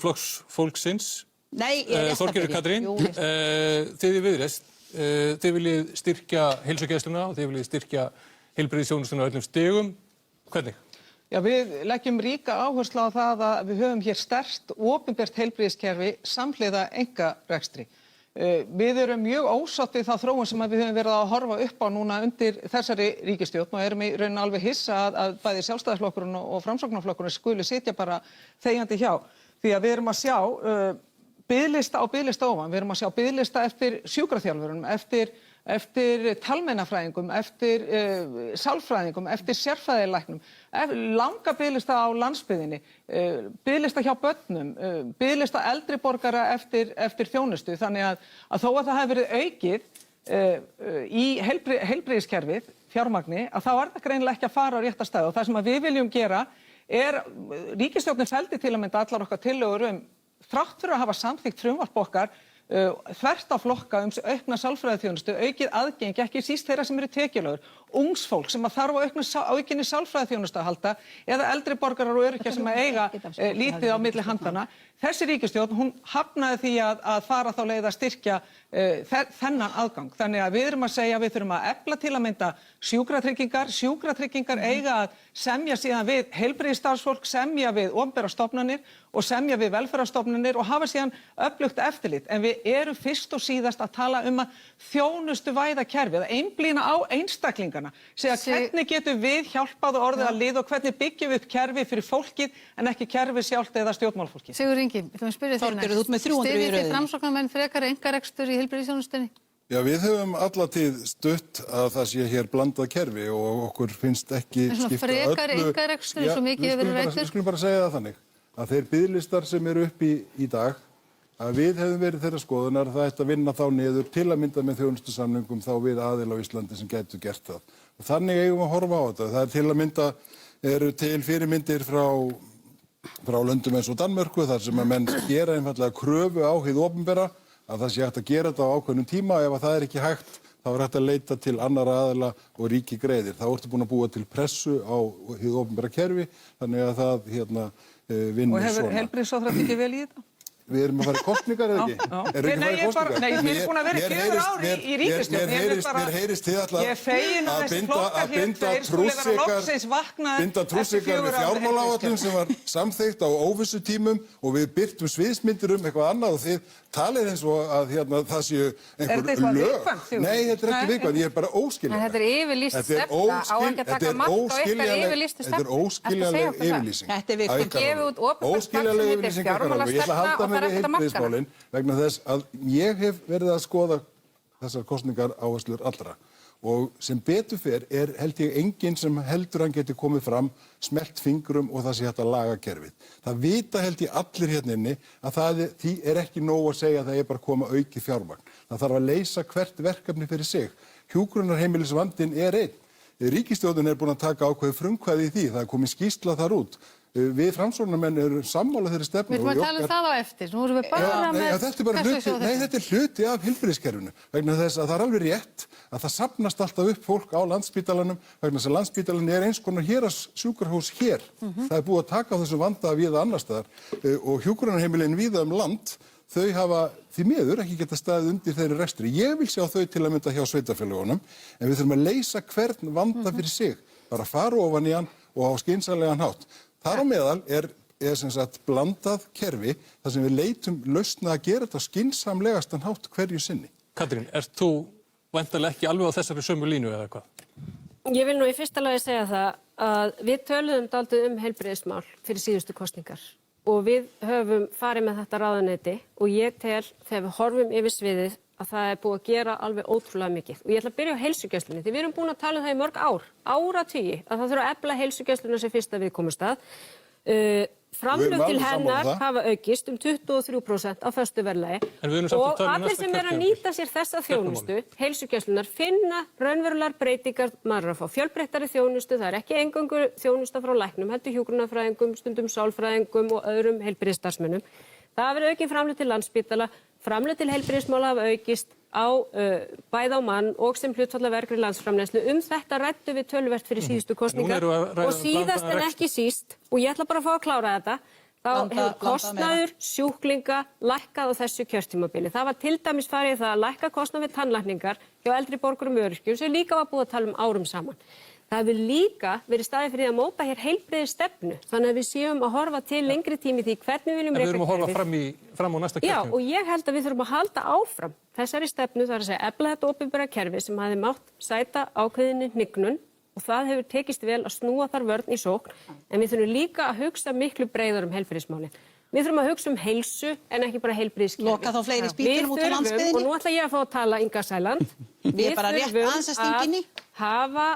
B: Flokks fólksins.
L: Nei, ég er
B: Þorgerður Katrín, þið í Viðreisn, þið viljið styrkja heilsugæsluna og þið viljið styrkja heilbrigðisþjónustuna á öllum stigum. Hvernig?
K: Já, við leggjum ríka áherslu á það að við höfum hér sterkt opinbert heilbrigðiskerfi samhliða einkarekstri. Við erum mjög ósátt við þá þróun sem við höfum verið að horfa upp á núna undir þessari ríkisstjórn og erum í rauninni alveg hissa að bæði Sjálfstæðisflokkurinn og Framsóknarflokkurinn skuli sitja bara þegjandi hjá. Því að við erum að sjá biðlista á biðlista ofan. Við erum að sjá biðlista eftir sjúkraþjálfurum, eftir talmeinafræðingum, eftir sálfræðingum, eftir sérfræðilæknum, langa biðlista á landsbyggðinni, biðlista hjá börnum, biðlista eldri borgara eftir þjónustu. Þannig að þó að það hefur verið aukið í heilbrigðiskerfið, fjármagni, að þá er það greinilega ekki að fara á rétta stað. Og það sem að við viljum gera ríkisstjórnin felldi til að mynda allar okkar tillögur þrátt fyrir að hafa samþykkt frumvarp okkar þvert á flokka aukna sálfræðiþjónustu, aukið aðgengi, ekki síst þeirra sem eru tekjulegur, ungs fólk sem að þarf á aukinni sálfræðiþjónustu að halda eða eldri borgarar og öryrkjar sem að eiga lítið á milli handana. Þessi ríkisstjórn, hún hafnaði því að fara þá leið að styrkja þennan aðgang. Þannig að við erum að segja að við þurfum að efla til að mynda sjúkratryggingar eiga að semja síðan við heilbrigðisstarfsfólk, semja við opinberar stofnanir og semja við velferðarstofnanir og hafa síðan öflugt eftirlit. En við erum fyrst og síðast að tala að þjónustuvæða kerfið, að einblína á einstaklingana, segja hvernig getum við hjálpað og orðið að lið og hvernig byggjum við upp kerfi fyrir fólkið en ekki kerfi sjálft eða stjórnmálfólkið.
O: Sigur Ingi, við ætlum að spyrja þig næst. Styðjið þið Framsóknarmenn frekar einkarekstur í heilbrigðisþjónustunni?
E: Já, við höfum alla tíð stutt að það sé hér blandað kerfi og okkur finnst ekki skipta öllu.
O: Frekar einkarekstur eins og mikið hefur verið ræddur?
E: Við skulum bara segja það þannig að þeir biðlistar sem eru uppi í dag, að við hefum verið þeirra skoðunar það ætti að vinna þá niður til að mynda með þjónustusamningum þá við aðila á Íslandi sem gætu gert það. Og þannig eigum að horfa á þetta. Það er til að mynda, eru til fyrirmyndir frá löndum eins og Danmörku þar sem að menn gera einfallega kröfu á hið opinbera að það sé hægt að gera þetta á ákveðnum tíma og ef það er ekki hægt þá er hægt að leita til annarra aðila og ríki greiðir. Þá ertu búin að búa til pressu á hið opinbera kerfi þannig að það vinnur svona.
K: Og hefur heilbrigðisráðherra tekið vel í þetta?
E: Við erum að fara í kostningar eða ekki?
K: Nei, ég er bara, nei, við erum búin að vera 4 ár í ríkisstjórn.
E: Mér heyrist þið alltaf að binda trússikar við fjármálaáætlun sem var samþykkt á óvissutímum og við birtum sviðsmyndir eitthvað annað og þið talið eins og að það séu einhver lög. Nei, þetta er ekki viðkvæmt, ég er bara óskiljanleg.
N: Þetta er yfirlýst stefna, á ekki að taka mark á ykkar yfirlýstu stefnu.
E: Þetta er óskiljanleg yfirlýsing.
N: Þetta er viðkvæmt. Það gefið út opinbert plagg sem heitir fjármálastefna og það er ekkert að marka.
E: Vegna þess að ég hef verið að skoða þessar kosningar áherslur allra og sem betur fer held ég enginn sem heldur hann geti komið fram smelt fingrum og það sé hægt að laga kerfið. Það vita held ég allir hérna inni að því ekki nóg að segja að það bara koma auki fjármagn. Það þarf að leysa hvert verkefni fyrir sig. Hjúkrunarheimilisvandinn einn. Ríkisstjórnin búin að taka ákveðið frumkvæði í því, það komið skýrsla þar út. Við framsóknarmenn erum sammála þeirri stefnu.
O: Við erum að tala það á eftir, nú erum við bara með...
E: Þetta hluti af heilbrigðiskerfinu, vegna þess að það alveg rétt að það safnast alltaf upp fólk á Landspítalanum, vegna þess að Landspítalinn eins konar héraðssjúkrahús hér. Það búið að taka á þessum vanda víða annars staðar og hjúkrunarheimilin víða land, þau hafa því miður ekki geta staðið undir þeirri rekstri. Ég vil sjá þau til að mynda hjá sveitarfélögunum, en við þurfum að leysa hvern vanda fyrir sig, bara fara ofan í hann og á skynsamlegan hátt. Þar á meðal sem sagt blandað kerfi þar sem við leitum lausna að gera þetta skynsamlegastan hátt hverju sinni.
B: Katrín, ert þú væntanlega ekki alveg á þessari sömu línu eða hvað?
C: Ég vil nú í fyrsta lagi segja það að við töluðum dálítið heilbrigðismál fyrir síðustu kosningar og við höfum farið með þetta ráðuneyti og ég tel þegar við horfum yfir sviðið að það búið að gera alveg ótrúlega mikið. Og ég ætla að byrja á heilsugæslunni, því við erum búin að tala það í mörg áratugi, að það þurfa að efla heilsugæsluna sem fyrsta viðkomustað. Framlög til hennar hafa aukist 23% á föstu verðlagi og allir sem að nýta sér þessa þjónustu, heilsugæslunar, finna raunverulegar breytingar, maður að fá fjölbreyttari þjónustu, það ekki eingöngu þjónusta frá læknum, heldur hjúkrunarfræðingum, stundum sálfræðingum og öðrum heilbrigðisstarfsmönnum. Það hafa verið aukin framlög til Landspítala, framlög til heilbrigðismála hafa aukist bæði á mann og sem hlutfall af vergri landsframleiðslu. Þetta ræddu við töluvert fyrir síðustu kosningar og síðast en ekki síst, og ég ætla bara að fá að klára þetta, þá hefur kostnaður sjúklinga lækkað á þessu kjörtímabili. Það var til dæmis farið það að lækka kostnað við tannlækningar hjá eldri borgurum og öryrkjum sem líka var búið að tala árum saman. Það hefur líka verið staðið fyrir að móta hér heilbrigðisstefnu, þannig að við séum að horfa til lengri tími því hvernig við viljum
B: reka kerfið. En við erum að horfa fram á næsta kjörtímabil.
C: Já, og ég held að við þurfum að halda áfram þessari stefnu, það er að segja efla þetta opinbera kerfi sem hefði mátt sæta ákveðinni hnignun og það hefur tekist vel að snúa þar vörn í sókn, en við þurfum líka að hugsa miklu breiðar heilbrigðismálin. Við þurfum að hugsa heilsu en ekki bara heilbrigðiskerfi.
L: Loka þá fleiri spítölum út á landsbyggðinni.
C: Og nú ætla ég að fá að tala Inga Sæland. Við þurfum að hafa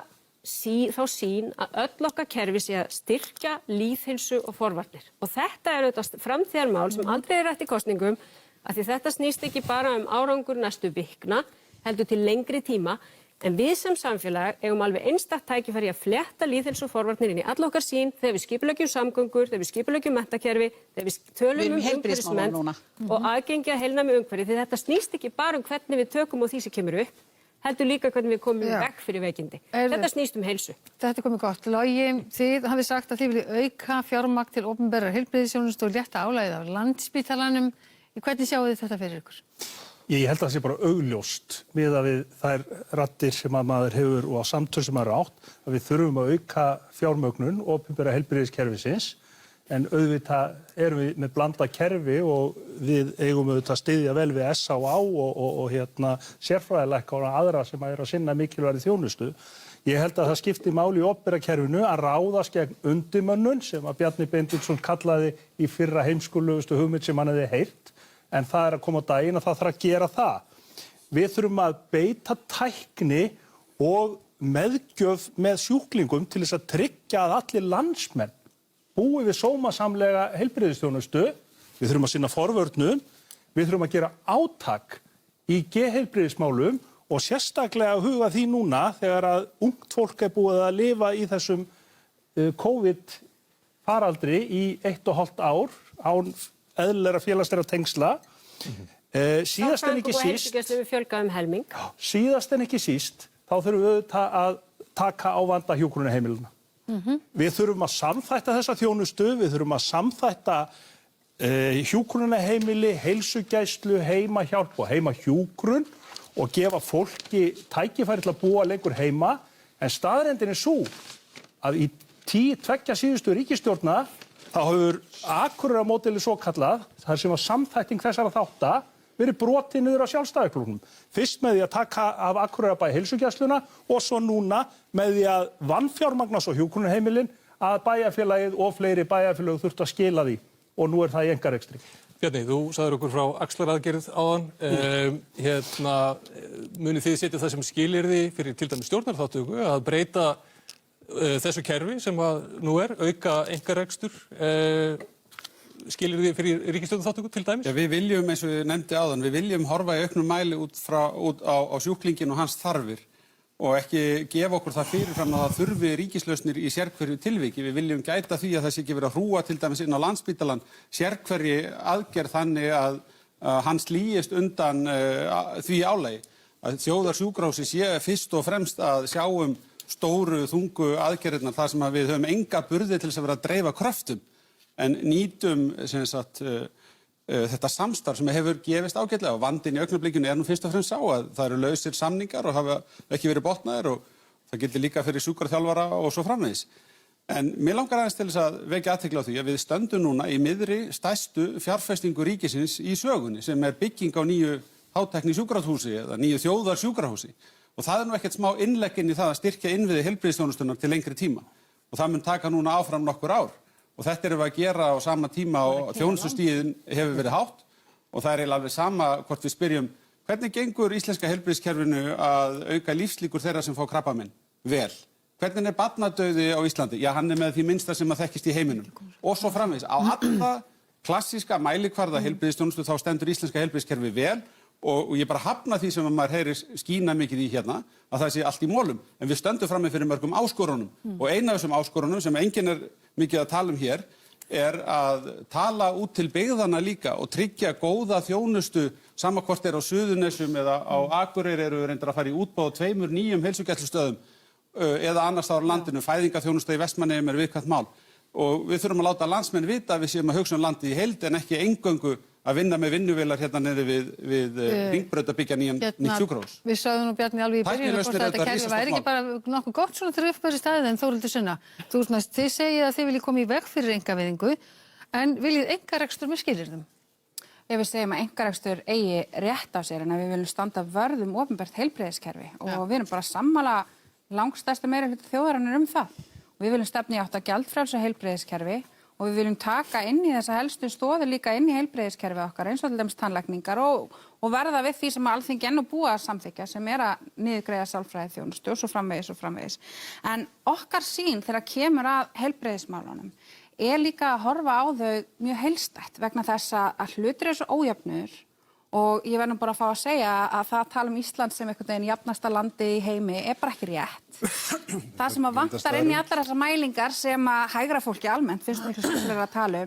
C: þá sýn að öll okkar kerfi sé að styrkja lýðheilsu og forvarnir. Og þetta auðvitað framtíðarmál sem aldrei rætt í kosningum, af því þetta snýst ekki bara árangur næstu vikna, heldur til lengri tíma, en við sem samfélag eigum alveg einstakt tækifæri að flétta lýðheilsu og forvarnir inn í all okkar sýn þegar við skipuleggjum samgöngur, þegar við skipuleggjum menntakerfi, þegar við tölum umhverfismenn og aðgengi að heilnæmi umhverfi, því þetta snýst ekki bara hvernig við tökum á því sem kemur upp, heldur líka hvernig við komum vekk fyrir veikindi. Þetta snýst heilsu.
O: Þetta komið gott. Logi, þið hafið sagt að þið viljið auka fjármagn til opinberrar heilbrigðisþjónustu og létta álagið af Landspítalanum. Hvernig sjáu þið þetta fyrir ykkur?
F: Ég held að það sé bara augljóst miðað við þær raddir sem að maður hefur og á samtöl sem maður átt að við þurfum að auka fjármögnun opinberra heilbrigðiskerfisins. En auðvitað erum við með blanda kerfi og við eigum auðvitað að styðja vel við SÁÁ og sérfræðilækna og aðra sem að sinna mikilvægri þjónustu. Ég held að það skipti máli í opinbera kerfinu að ráðast gegn undirmönnun sem að Bjarni Benediktsson kallaði í fyrra heimskulegustu hugmynd sem hann hefði heyrt. En það er að koma á daginn að það þarf að gera það. Við þurfum að beita tækni og meðgjöf með sjúklingum til þess að tryggja að allir landsmenn búið við sómasamlega heilbrigðisþjónustu, við þurfum að sinna forvörnum, við þurfum að gera átak í geðheilbrigðismálum og sérstaklega að huga því núna þegar að ungt fólk búið að lifa í þessum COVID-faraldri í 1,5 ár án eðlilegra félagslegra tengsla. Síðast en ekki síst, þá þurfum við að taka á vanda hjúkrunarheimilina. Við þurfum að samþætta þessa þjónustu, við þurfum að samþætta hjúkrunarheimili, heilsugæslu, heimahjálp og heimahjúkrun og gefa fólki tækifæri til að búa lengur heima. En staðreyndin er sú að í 10 síðustu ríkisstjórna þá hefur Akureyrarmódelið svokallað, þar sem var samþætting þessara þátta, verið brotið niður á sjálfstæðisflokknum. Fyrst með því að taka af Akureyrarbæ heilsugæsluna og svo núna með því að vanfjármagna svo hjúkrunarheimilin að bæjarfélagið og fleiri bæjarfélög þurftu að skila því og nú er það í einkarekstri.
B: Bjarni, þú sagðir okkur frá axlaraðgerð áðan. Munið þið setja það sem skilyrði fyrir til dæmis stjórnarþátttöku að breyta þessu kerfi sem að nú auka einkarekstur skilyrði fyrir ríkisstjórnarþátttöku til dæmis?
P: Já, við viljum, eins og ég nefndi áðan, við viljum horfa í auknum mæli út á sjúklingin og hans þarfir. og ekki gefa okkur það fyrirfram að það þurfi ríkislausnir í sérhverju tilviki. Við viljum gæta því að það sé ekki verið að hrúga til dæmis inn á Landspítalann sérhverju aðgerð þannig að hann slíist undan því álagi. Að þjóðarsjúkrahúsið sé fyrst og fremst að sjá stóru, þungu aðgerðirnar þar sem við höfum enga burði til þess að vera að dreifa kröftum en nýtum þetta samstarf sem hefur gefist ágætlega og vandinn í augnablikinu nú fyrst og fremst sá að það eru lausir samningar og hafa ekki verið botnaðir og það gildir líka fyrir sjúkraþjálfara og svo framvegis. En mér langar aðeins til þess að vekja athygli á því að við stöndum núna í miðri stærstu fjárfestingu ríkisins í sögunni sem bygging á nýju hátækni sjúkrahúsi eða nýju þjóðarsjúkrahúsi og það nú ekkert smá innlegginn í það að styrkja innviði heilbrigðisþjónustunnar til lengri tíma og það mun taka núna áfram nokkur ár. Og þetta erum við að gera á sama tíma og þjónustustigið hefur verið hátt og það eiginlega alveg sama hvort við spyrjum hvernig gengur íslenska heilbrigðiskerfinu að auka lífslíkur þeirra sem fá krabbamein? Vel. Hvernig barnadauði á Íslandi? Já, hann með því minnsta sem að þekkist í heiminum. Og svo framvegis. Á alla klassíska mælikvarða heilbrigðisþjónustu þá stendur íslenska heilbrigðiskerfi vel og ég bara hafna því sem maður heyrir skína mikið í hérna að það sé allt í mólum. En við stöndum frammi fyrir mörgum áskorunum og eina af þessum áskorunum sem enginn mikið að tala hér að tala út til byggðana líka og tryggja góða þjónustu sama hvort á Suðurnesjum eða á Akureyri eru reyndar að fara í útboð á 2 nýjum heilsugæslustöðum eða annars staðar á landinu, fæðingarþjónusta í Vestmannaeyjum viðkvæmt mál. Og við þurfum að láta landsmenn vita að við séum að hugsa landið í heild en ekki eingöngu að vinna með vinnuvélar hérna niður við Hringbraut að byggja nýtt sjúkrahús.
O: Við sagðum nú Bjarni alveg í byrjun hvort þetta kerfi væri ekki bara nokkuð gott svona þegar upp á þessi staðið en Þórhildur Sunna, þið segið að þið viljið koma í veg fyrir einkavæðingu en viljið einkarekstur með skilyrðum?
N: Ef við segjum að einkarekstur eigi rétt á sér en að við viljum standa vörð opinbert heilbrigðiskerfi og við erum bara sammála langstærsta meirihluta þjóðarinnar það. Og við viljum stefna í átt að gjaldfrjálsu heilbrigðiskerfi og við viljum taka inn í þessa helstu stoðir líka inn í heilbrigðiskerfi okkar eins og til dæmis tannlækningar og verða við því sem Alþingi enn og búið að samþykkja sem að niðurgreiða sálfræðiþjónustu og svo framvegis. En okkar sýn þegar kemur að heilbrigðismálunum líka að horfa á þau mjög heilstætt vegna þess að hlutir eru svo ójöfnur og ég verð bara að fá að segja að það að tala Ísland sem einhvern veginn jafnasta landi í heimi bara ekki rétt. Það sem að vantar inn í allar þessar mælingar sem að hægra fólki almennt finnst miklu skemmtilegra að tala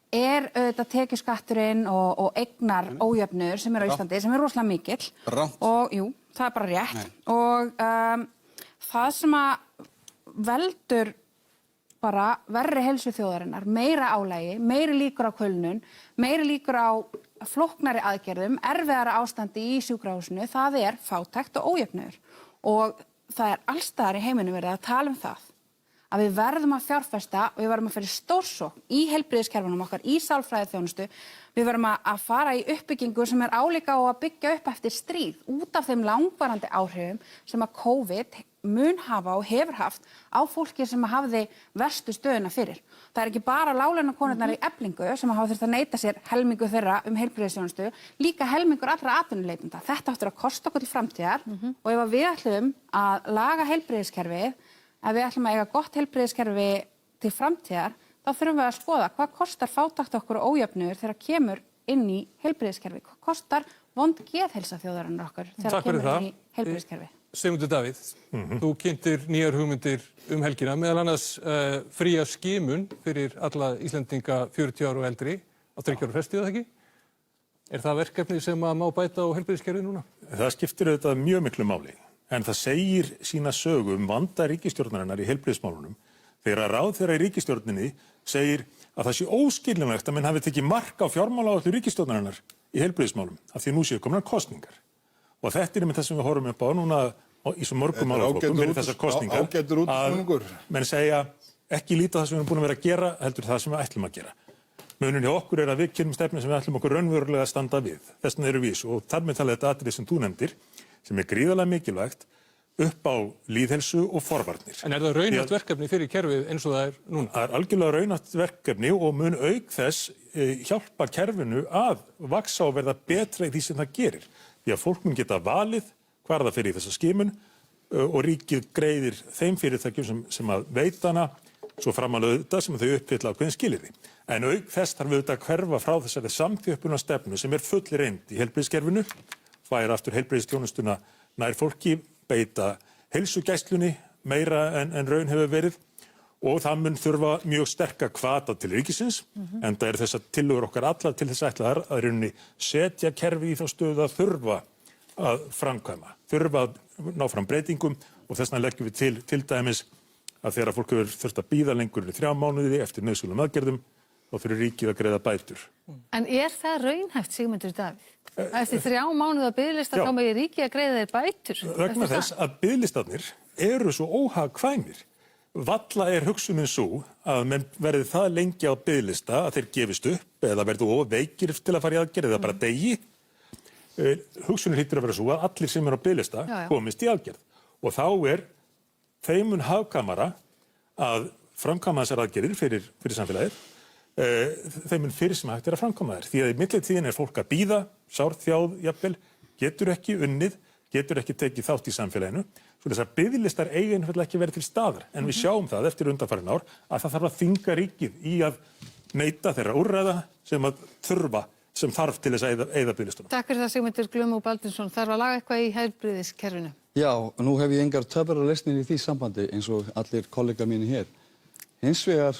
N: auðvitað tekjuskatturinn og eignar ójöfnur sem á Íslandi sem rosalega mikill. Og jú, það bara rétt. Og það sem að veldur bara verri heilsu þjóðarinnar, meira álagi, meiri líkur á kulnun, meiri líkur á flóknari aðgerðum, erfiðara ástandi í sjúkrahúsinu, það fátækt og ójöfnuður. Og það alls staðar í heiminum verið að tala það að við verðum að fjárfesta og við verðum að fyrir stórsókn í heilbrigðiskerfunum okkar, í sálfræðiþjónustu, við verðum að fara í uppbyggingu sem álíka á að byggja upp eftir stríð út af þeim langvarandi áhrifum sem að COVID mun hafa og hefur haft á fólki sem hafði verstu stöðuna fyrir. Það ekki bara láglaunakonurnar í Eflingu sem hafa þurft að neita sér helmingu þeirra heilbrigðisþjónustu, líka helmingur allra atvinnuleitenda. Þetta áttur að kosta okkur til framtíðar og ef við ætlum að laga heilbrigðiskerfið, ef við ætlum að eiga gott heilbrigðiskerfi til framtíðar, þá þurfum við að skoða hvað kostar fátækt okkur og ójöfnuður þegar kemur inn í heilbrigðiskerfi. Hvað kostar vond geðheilsa þjóðarinnar okkur þegar kemur inn í heilbrigðiskerfi?
B: Sigmundur Davíð, þú kynntir nýjar hugmyndir helgina, meðal annars fría skimun fyrir alla Íslendinga 40 ára og eldri á 3 ára fresti, eða ekki? Er það verkefni sem að má bæta á heilbrigðiskerfið núna? Það skiptir auðvitað mjög miklu máli, en það segir sína sögu vanda ríkisstjórnarinnar í heilbrigðismálunum þegar að ráðherra í ríkisstjórninni segir að það sé óskiljanlegt að menn hafi tekið mark á fjármálaáætlun ríkisstjórnarinnar í heilbrigðismálum af því nú séu komnar kosningar. Og þetta með það sem við horfum upp á núna í svo mörgum málaflokkum fyrir þessar kosningar að menn segja ekki líta það sem við erum búin að vera að gera heldur það sem við ætlum að gera. Munurinn hjá okkur að við kynnum stefnu sem við ætlum okkur raunverulega að standa við. Þess vegna erum við og þar með talið þetta atriði sem þú nefndir sem gríðarlega mikilvægt upp á lýðheilsu og forvarnir. En það raunhæft verkefni fyrir kerfið eins og það núna? Það algjörlega raunhæft verkefni og mun auk þess hjálpa kerfinu að vaxa og verða betra í því sem það gerir. Því að fólk mun geta valið hvar það fer í þessa skimun og ríkið greiðir þeim fyrirtækjum sem að veita hana svo framalöðu þetta sem þau uppfylla ákveðin skilyrði. En auk þess þarf auðvitað að hverfa frá þessari samþjöppunarstefnu sem full reynd í heilbrigðiskerfinu, færa aftur heilbrigðisþjónustuna nær fólki, beita
J: heilsugæslunni meira en raun hefur verið og það mun þurfa mjög sterka hvata til ríkisins, enda þessar tillögur okkar allar til þess ætlaðar að rauninni setja kerfi í þá stöðu að þurfa að framkvæma, þurfa að ná fram breytingum og þess vegna leggjum við til dæmis að þegar fólk hefur þurft að bíða lengur en 3 mánuði eftir nauðsynlegum aðgerðum, þá fyrir ríkið að greiða bætur.
O: En það raunhæft, Sigmundur Davíð? Eftir 3 mánuði á biðlista þá megi ríkið að greiða þér bætur?
J: Vegna þess að biðlistarnir eru svo óhagkvæmir. Valla hugsunin svo að menn verði það lengi á biðlista að þeir gefist upp eða verði of veikir til að fara í aðgerð eða bara degi. Hugsunin hlýtur að vera svo að allir sem eru á biðlista komist í aðgerð. Og þá þeim mun hagkvæmara að framkvæma þessar aðgerðir fyrir samfélagið, þeim mun fyrir sem hægt að framkvæma þær. Því að í millitíðin fólk að bíða, sárþjáð jafnvel, getur ekki unnið, getur ekki tekið þátt í samfélaginu. Svo þessar biðlistar eiga einfaldlega ekki verið til staðar. En við sjáum það eftir undanfarin ár að það þarf að þvinga ríkið í að neita þeirra úrræða sem þarf til þess að eyða biðlistunum.
O: Takk fyrir það, Sigmundur Glúmur Baldursson. Þarf að laga eitthvað í heilbrigðiskerfinu?
M: Já, nú hef ég engar töfralausnir í því sambandi eins og allir kollega mínir hér. Hins vegar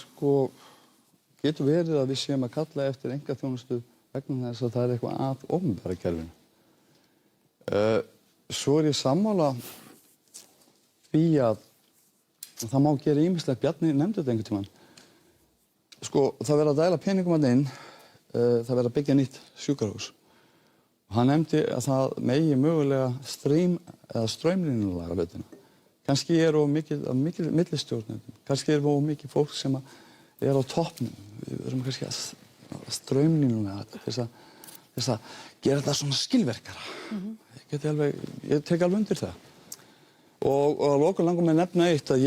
M: getur verið að við séum að kalla eftir einkaþjónustu vegna þess að það eitthvað að opinbera kerfinu. Svo ég sammála því að það má gera ýmislegt. Bjarni nefndi þetta einhvern tímann. Það verður að dæla peningum að inn, það verður að byggja nýtt sjúkrahús. Hann nefndi að það megi mögulega straumlínulaga hlutina. Kannski of mikið af millistjórnendum, kannski of mikið fólk sem á toppnum. Við verðum kannski að straumlínulega þetta þess að gera þetta svona skilverkara. Ég tek alveg undir það. Og að lokum langar mig að nefna eitt að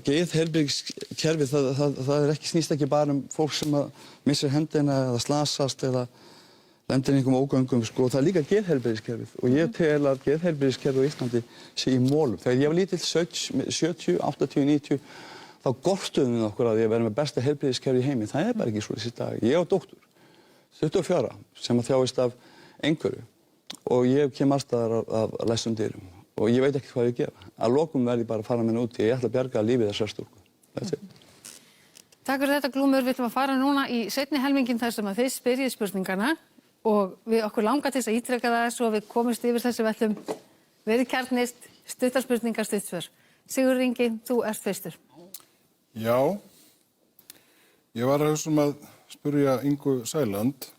M: geðheilbrigðiskerfið það snýst ekki bara fólk sem missir hendina eða slasast eða lendir í einhverjum ógöngum, það líka geðheilbrigðiskerfið og ég tel að geðheilbrigðiskerfið á Íslandi sé í molum. Þegar ég var lítill 70, 80, 90 þá gortuðum við okkur að ég verði með besta heilbrigðiskerfið í heimi. Það bara ekki svoleiðis í dag. Ég á dóttur, 24, sem þjáist af einhverju og ég kem allstaðar af læstum dyrum og ég veit ekki hvað ég gera. Að lokum verði ég bara að fara með út ég ætla að bjarga lífið þessar stúlku.
O: Takk fyrir þetta, Glúmur. Við ætlum að fara núna í seinni helminginn þar sem að þið spyrjið spurningarna og við okkur langar til þess að ítreka það svo að við komumst yfir þessu við ætlum verið kjarnist, stuttar spurningar, stutt svör. Sigurður Ingi, þú ert fyrstur.
E: Já, ég var að spyrja Ingu Sæland.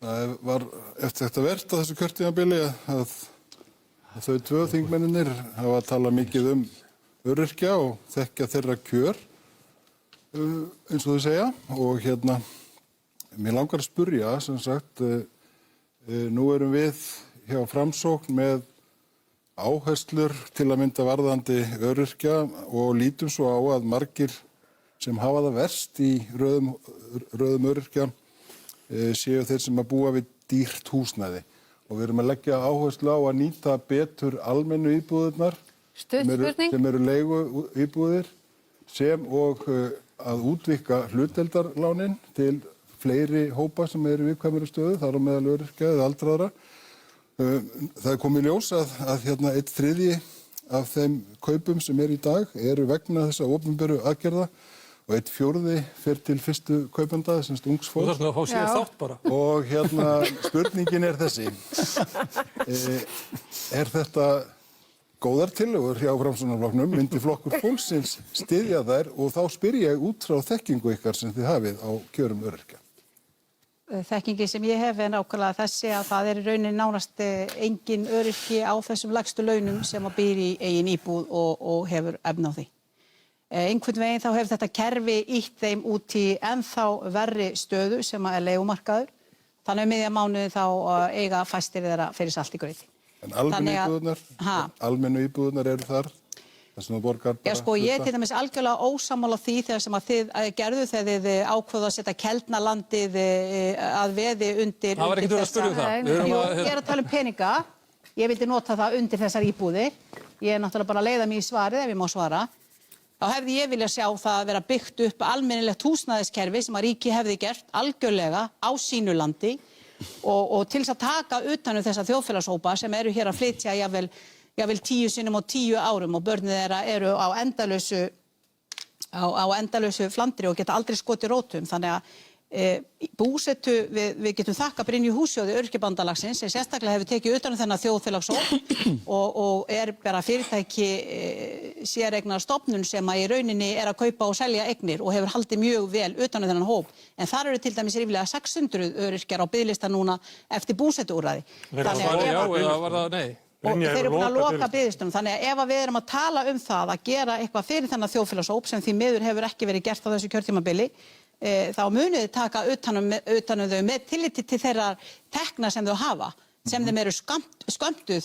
E: Það var eftir þetta verðt á þessu kjörtímabili að þau 2 þingmennirnir hafa talað mikið öryrkja og þekkja þeirra kjör, eins og þau segja. Og mér langar að spyrja, sem sagt, nú erum við hjá Framsókn með áherslur til að mynda varðandi öryrkja og lítum svo á að margir sem hafa það verst í röðum öryrkja séu þeir sem að búa við dýrt húsnæði. Og við erum að leggja áherslu á að nýta betur almennu íbúðirnar sem eru leigu íbúðir sem og að útvíkka hlutdeildarlánin til fleiri hópa sem eru í viðkvæmri stöðu, þar á meðal öryrkja eða aldraðra. Það komið ljós að 1/3 af þeim kaupum sem í dag eru vegna þessa opinberu aðgerða og 1/4 fer til fyrstu kaupanda, sem ungs fólk.
B: Þú þarf að fá sér þátt bara.
E: Og spurningin þessi. Þetta góðar tillögur hjá Framsóknarflokknum? Myndi flokkur fólksins styðja þær? Og þá spyr ég út frá þekkingu ykkar sem þið hafið á kjörum öryrkja.
L: Þekkingi sem ég hef nákvæmlega þessi að það í rauninni nánast engin öryrki á þessum lægstu launum sem býr í eigin íbúð og hefur efni á því. Einhvern veginn þá hefur þetta kerfi ýtt þeim út í ennþá verri stöðu sem leigumarkaður. Þannig miðja mánuði þá eiga fæstir þeirra fyrir salt í grauti.
E: En almennu íbúðurnar eru þar? Þess að borgar bara...
L: Já, ég til dæmis algjörlega ósammála því þegar sem að þið gerðu þegar þið ákveðu að setja Keldnalandið að veði undir...
B: Það var ekkert verið að spyrja það.
L: Jú, ég að tala peninga. Ég vildi nota það undir þessar íbúðir. Ég náttúrulega bara leiða mig í svarið ef ég má svara. Þá hefði ég viljað sjá það að vera byggt upp almennilegt húsnæðiskerfi sem að ríki hefði gert algjörlega á sínu landi og til þess að taka utan þessa þjóðfélagshópa sem eru hér að flytja jafnvel jável 10 sinnum á 10 árum og börnin þeirra eru á endalausu flandri og geta aldrei skotið rótum. Þannig að búsetu, við getum þakka Brynju Hússjóði Öryrkjabandalagsins sem sérstaklega hefur tekið utan um þennan þjóðfélagshóp og bara fyrirtæki séreignar stofnun sem að í rauninni að kaupa og selja eignir og hefur haldið mjög vel utan um þennan hóp. En þar eru til dæmis ríflega 600 öryrkjar á biðlista núna eftir búsetuúrræði.
B: Var það já eða var það nei?
L: Og þeir eru búin að loka biðlistunum. Þannig að ef við erum að tala um það að gera eitthvað fyrir þennan þjóðfélagshóp sem því miður hefur ekki verið gert á þessu kjörtímabili, þá munið þið taka utanum þau með tilliti til þeirra tekna sem þau hafa, sem þeim eru skömmtuð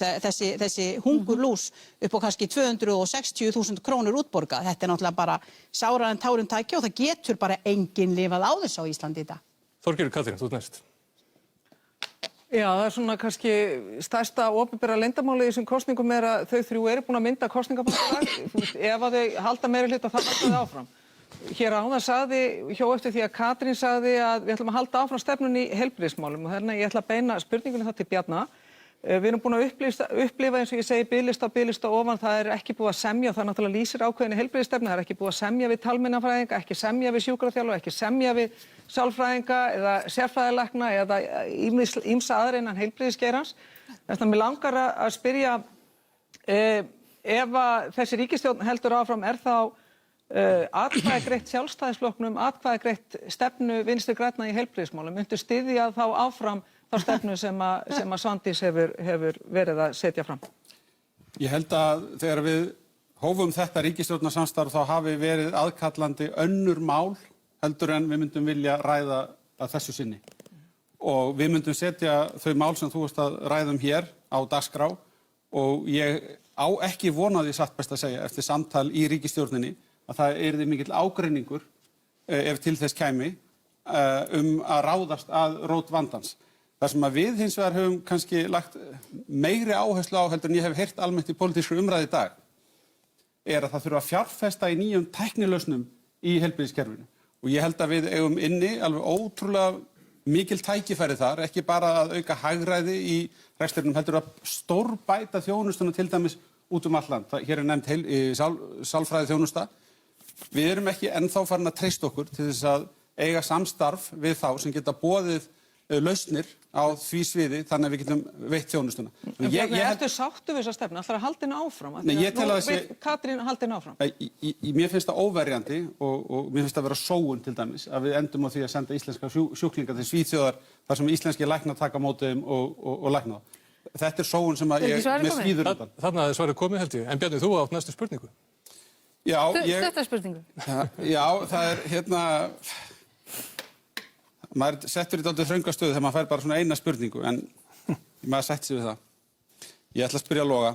L: þessi hungurlús upp á kannski 260.000 krónur útborgað. Þetta náttúrulega bara sárara en tárum taki og það getur bara enginn lifað á þessu á Íslandi í dag.
B: Þorgerður Katrín, þú ert næst.
K: Já, það svona kannski stærsta opinbera leyndarmálið í þessum kosningum að þau þrjú eru búin að mynda kosningabandalag. Ef að þau halda meirihluta þá halda þau áfram. Hér áðan hjó eftir því að Katrín sagði að við ætlum að halda áfram stefnunni í heilbrigðismálum og þannig að ég ætla að beina spurningunni þá til Bjarna. Við erum búin að upplifa eins og ég segi biðlista ofan, það ekki búið að semja, það náttúrulega lýsir ákveðinni heilbrigðisstefnu, það ekki búið að semja við talmeinafræðinga, ekki semja við sjúkraþjálfara, ekki semja við sálfræðinga eða sérfræðilækna eða ýmsa aðra innan heilbrigðisgeirans. Þess vegna mig langar að spyrja ef þessi ríkisstjórn heldur áfram þá atkvæði greitt Sjálfstæðisflokknum, atkvæði greitt stefnu Vinstri grænna í heilbrigðismálum, myndu styðja þá áfram þá stefnu sem að Svandís hefur verið að setja fram?
P: Ég held að þegar við hófum þetta ríkisstjórnarsamstarf þá hafi verið aðkallandi önnur mál heldur en við myndum vilja ræða að þessu sinni. Og við myndum setja þau mál sem þú veist að ræðum hér á dagskrá og ég á ekki vonaði satt best að segja eftir samtal í ríkisstjórninni að það yrði mikill ágreiningur ef til þess kæmi að ráðast að rót vandans. Það sem að við hins vegar höfum kannski lagt meiri áherslu á heldur en ég hef heyrt almennt í pólitískri umræðu í dag að það þurfa að fjárfesta í nýjum tæknilausnum í heilbrigðiskerfinu. Og ég held að við eigum inni alveg ótrúlega mikil tækifæri þar, ekki bara að auka hagræði í rekstrinum heldur að stórbæta þjónustuna til dæmis út um allt land. Hér nefnd sálfræði þjónusta. Við erum ekki ennþá farin að treysta okkur til þess að eiga samstarf við þá sem geta boðið lausnir á því sviði þannig að við getum veitt þjónustuna.
K: En ertu sáttu við þessa stefnu? Ætlarðu að halda henni áfram?
P: Nei, ég tel að
K: Katrín halda henni áfram.
P: Mér finnst það óverjandi og mér finnst það vera sóun til dæmis að við endum á því að senda íslenska sjúklinga til Svíþjóðar þar sem íslenski læknar taka á móti þeim og lækna þá. Þetta sóun sem að ég með svíður undan.
B: Þarna er svarið komið held ég. En Bjarni, þú átt næstu spurningu.
O: Já, þetta spurningu.
P: Já, það maður settur í dálítið þrönga stöðu þegar maður fær bara svona eina spurningu en maður setti sig við það. Ég ætla að spyrja Loga.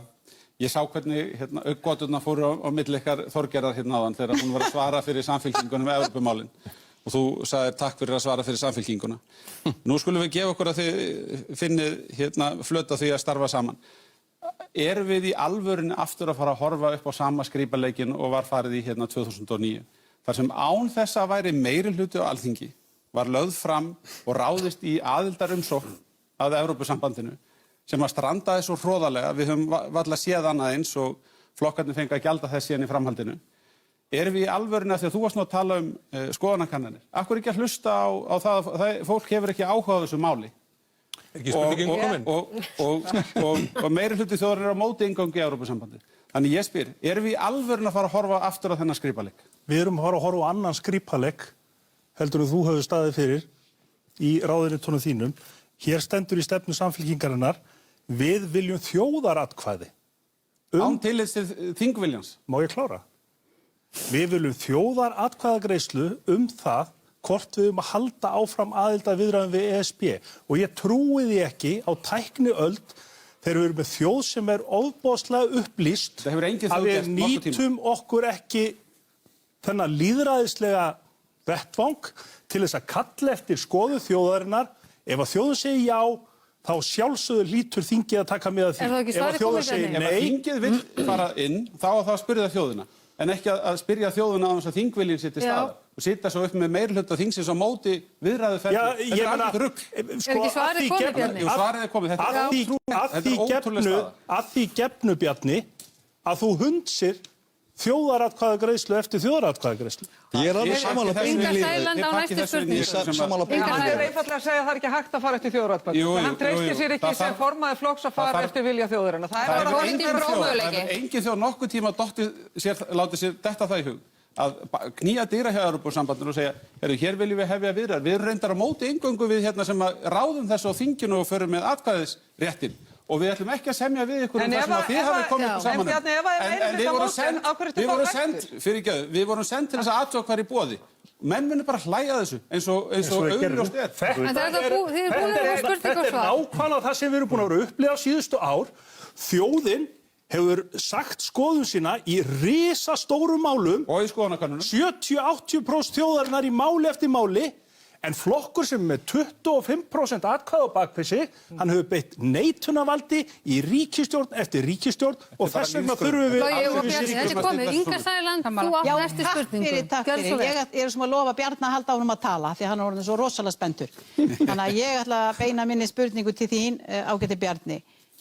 P: Ég sá hvernig auggoturnar fóru á milli ykkar Þorgerðar áðan þegar hún var að svara fyrir Samfylkingunum Evrópumálin og þú sagðir takk fyrir að svara fyrir Samfylkinguna. Nú skulum við gefa okkur að þið finnið flöt á því að starfa saman. Erum við í alvörunni aftur að fara að horfa upp á sama skrípaleikin og var farið í 2009 þar sem án þess að væri meirihluti á Alþingi var lögð fram og ráðist í aðildarumsókn að Evrópusambandinu sem að strandaði svo hroðalega við höfum varla séð annað eins og flokkarnir fengu að gjalda þess síðan í framhaldinu. Erum við í alvörunni því að þú varst nú að tala um skoðanakannanir. Af hverju ekki að hlusta á það að fólk hefur ekki áhuga á þessu máli?
B: Ekki spurningin komin.
P: Og meirihluti þjóðar á móti inngöngu í Evrópusambandið. Þannig ég spyr, erum við í alvörunni að fara að horfa aftur á þennan skrípaleik?
F: Við erum að fara að horfa á annan skrípaleik heldur en þú hefur staðið fyrir í ráðuneytunum þínum. Hér stendur í stefnu Samfylkingarinnar, við viljum þjóðaratkvæði.
P: Án tillits til þingviljans.
F: Má ég klára? Við viljum þjóðaratkvæðagreiðslu það hvort við að halda áfram aðildarviðræðum við ESB. Og ég trúi því ekki á tækniöld þegar við erum með þjóð sem ofboðslega upplýst að við nýtum okkur ekki þennan lýðræðislega vettvang til þess að kalla eftir skoðun þjóðarinnar. Ef að þjóðin segir já, þá sjálfsögðu hlýtur þingið að taka með að því.
O: Er það ekki svarið komið
P: Ef þingið vill fara inn, þá að það spyrja þjóðina. en ekki að spyrja þjóðuna á þess að þingviljinn sé til staðar og sitja svo upp með meirihluta þingsins á móti viðræðuferli. Þetta alveg rugl.
O: Er ekki svarið komið, Bjarni?
P: Jú, svarið komið. Þetta er ótrúlega staða.
F: Að því gefnu, Bjarni, að þú hundsir þjóðaratkvæðagreiðslu eftir þjóðaratkvæðagreiðslu.
M: Ég er alveg sammála
O: Inga Sæland á næstu spurningu.
M: Ég er sammála
K: Hann er einfaldlega að segja að það er ekki hægt að fara eftir þjóðaratkvæðagreiðslu. Hann treystir sér ekki sem formaður flokks að fara eftir vilja þjóðarinnar. Það er bara
P: engin þjóð nokkuð tíma látið sér detta það í hug að knýja dyra hjá Evrópusambandinu og segja, hér viljum við hefja viðræður. Við erum reyndar á móti eingöngu við sem að ráðum þessu á þinginu og förum með atkvæðisréttin. Og við ætlum ekki að semja við ykkur þar sem að þið hafið komið ykkur saman við vorum send til þess að athuga hvað er í boði. Menn munir bara hlæja þessu eins og augljóst er.
F: Þetta er nákvæmlega það sem við erum búin að vera upplifa síðustu ár. Þjóðin hefur sagt skoðun sína í risastórum málum
P: og í skoðanakönnunum
F: 70-80% þjóðarinnar í máli eftir máli. En flokkur sem með 25% atkvæði á bakvissi, hann hefur beitt neitunarvaldi í ríkisstjórn eftir ríkisstjórn og þess vegna þurfum við
O: Þetta er komið. Inga Sæland, þú átt næstu spurningu.
L: Takk fyrir. Ég er sem að lofa Bjarna að halda á honum að tala því hann er orðinn svo rosalega spenntur. Þannig að ég ætla að beina minni spurningu til þín, ágæti Bjarni.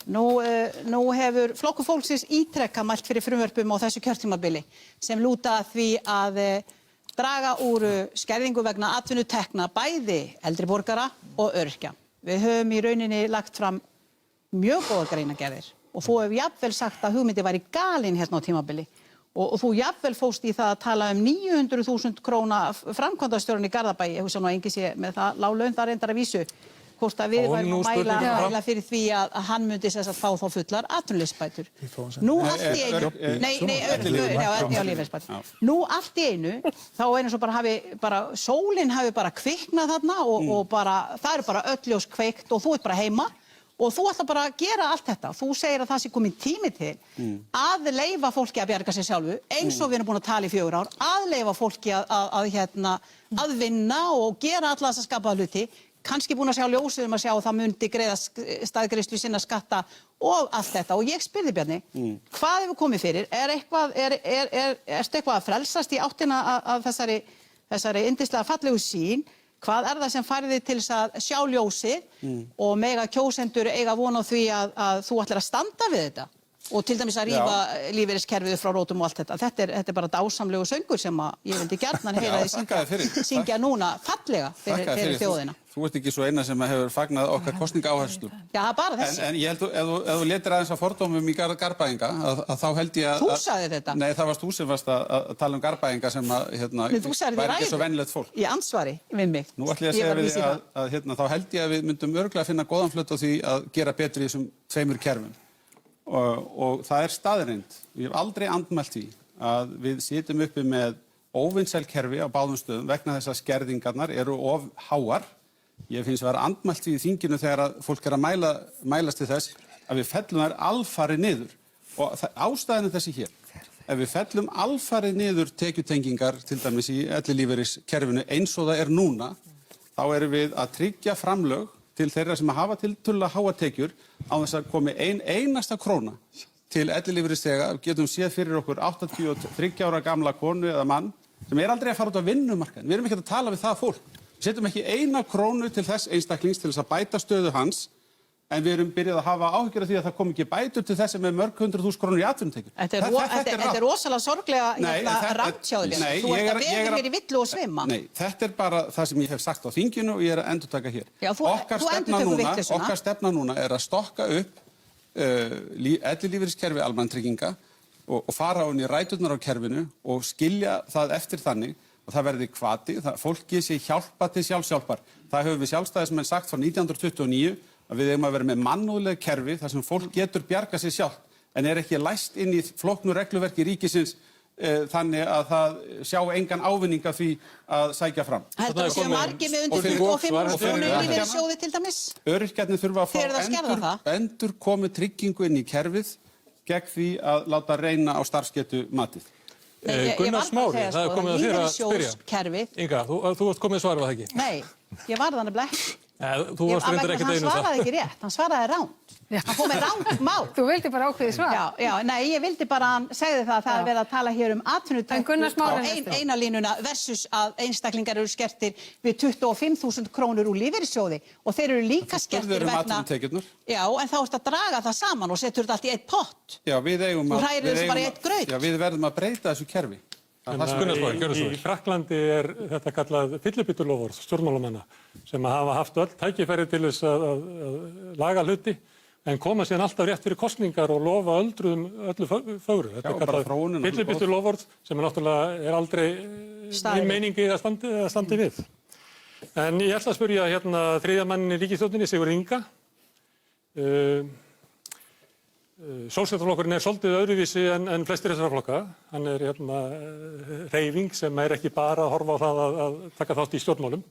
L: Nú hefur Flokkur fólksins ítrekað mælt fyrir frumvörpum á þessu kjörtímabili sem lúta að því að draga úr skerðingu vegna atvinnutekna bæði eldri borgara og öryrkja. Við höfum í rauninni lagt fram mjög góða greinargerðir og þú hefur jafnvel sagt að hugmyndi væri galin hérna á tímabili og þú jafnvel fóst í það að tala 900.000 króna framkvæmdastjórinn í Garðabæi, ég hugsa nú að engi sé með það lág laun þar reyndar að vísu, hvort að við værum að mæla fyrir því að hann myndi þess að fá þá fullar atvinnuleysisbætur. Nú allt í einu, nú allt í einu, þá einu svo bara sólin hafi bara kviknað þarna og bara, það eru bara öll ljós kveikt og þú ert bara heima og þú ætlar bara að gera allt þetta. Þú segir að það sé kominn tími til að leyfa fólki að bjarga sér sjálfu, eins og við erum búin að tala í 4 ár, að leyfa fólki að vinna og gera alla þessa skapaða hluti. Kannski búin að sjá ljósið að sjá að það myndi greiða staðgreiðslu sinna skatta og allt þetta. Og ég spurði Bjarni, hvað hefur komið fyrir? Ertu eitthvað að frelsast í áttina að þessari yndislega fallegu sýn? Hvað er það sem færði þig til þess að sjá ljósið og mega kjósendur eiga von á því að þú ætlar að standa við þetta? Og til dæmis að rífa lífeyriskerfið frá rótum og allt þetta. Þetta er bara dásamlegu söngur sem ég vildi gjarnan heyra þið syngja núna fallega fyrir þjóðina.
P: Þú ert ekki svo eina sem hefur fagnað okkar kosningaáherslum.
L: Já, bara þessi.
P: En ég held ef þú letir aðeins á fordómum í Garðbæinga að þá held ég að...
L: Þú sagði þetta.
P: Nei, það varst þú sem varst að tala Garðbæinga sem væri ekki svo venjulegt fólk.
L: Í ansvari við mig.
P: Nú ætlum ég að segja við að þá held ég að við myndum örugglega finna góðan hlut á því að gera betur í þessum 2 kerfum. Og það er staðreynd. Ég hef aldrei andmælt því að við sitjum uppi með óvinsæl kerfi á báðum stöðum vegna þess að skerðingarnar eru of háar. Ég finnst að vera andmælt í þinginu þegar að fólk er að mælast til þess að við fellum þær alfarið niður. Og ástæðan er þessi hér. Ef við fellum alfarið niður tekjutengingar, til dæmis í ellilífeyriskerfinu eins og það er núna, þá erum við að tryggja framlög til þeirra sem hafa tiltölulega háar tekjur á þess að komi einasta króna til ellilífeyrisþega. Getum séð fyrir okkur 83 ára gamla konu eða mann sem er aldrei að fara út á vinnumarkaðinn. Við erum ekki að tala við það fólk. Við setjum ekki 1 krónu til þess einstaklings til þess að bæta stöðu hans, en við erum byrjað að hafa áhyggjur af því að það kom ekki bætur til þess með mörg 100.000 krónur í atvinnutekjur.
L: Þetta er rosalega sorglega rangt hjá þér. Þú ert að vera hér í villu og svimma.
P: Nei, þetta er bara það sem ég hef sagt á þinginu og ég er að endurtaka hér. Okkar stefna núna er að stokka upp ellilífeyriskerfi almannatrygginga og fara á inn í ræturnar á kerfinu og skilja það eftir þannig og það verði hvati, fólki sé hjálpa til sjálfshjálpar. Það höfum við sjálfstæðismenn sagt frá 1929 að við eigum að vera með mannúðleg kerfi þar sem fólk getur bjarga sig sjálf en er ekki læst inn í flóknu regluverki ríkisins þannig að það sjá engan ávinning af því að sækja fram.
L: Heldur það sé margir með undir 25 krónur í lífeyrissjóði til dæmis?
P: Öryrkjarnir þurfa að fá endurkomu tryggingu inn í kerfið gegn því að láta reyna á starfsgetu matið.
B: Gunnar Smári, það er komið að þér að spyrja. Inga, þú varst komið að svara það ekki?
L: Nei, ég var þannig blekk.
B: Þú varst reyndar ekkert einu
L: Hann svaraði ekki rétt, hann svaraði ránt. Hann fór með ránt mál.
O: Þú vildi bara ákveðið svar.
L: Nei, ég vildi bara að hann segði það er verið að tala hér
O: Gunnar
L: atvinnutekjur
O: Smári
L: á eina línuna versus að einstaklingar eru skertir við 25.000 krónur úr lífeyrissjóði og þeir eru líka skertir vegna... Já, en þá ertu að draga það saman og setur þetta allt í eitt pott.
P: Já, við eigum
L: Þú hrærir þessu bara í eitt graut.
P: Já, við verðum að breyta þessu kerfi.
J: Í Frakklandi er þetta kallað fyllibittuloforð stjórnmálamanna sem hafa haft öll tækifæri til þess að laga hluti en koma síðan alltaf rétt fyrir kosningar og lofa öldruðum öllu fögru. Þetta er kallað fyllibittuloforð sem náttúrulega aldrei í meiningi að standi við. En ég ætla að spyrja þriðja mannin í ríkisstjórninni, Sigurð Inga. Sósíalistaflokkurinn svolítið öðruvísi en flestir þessara flokka. Hann er hreyfing sem ekki bara að horfa á það að taka þátt í stjórnmálum.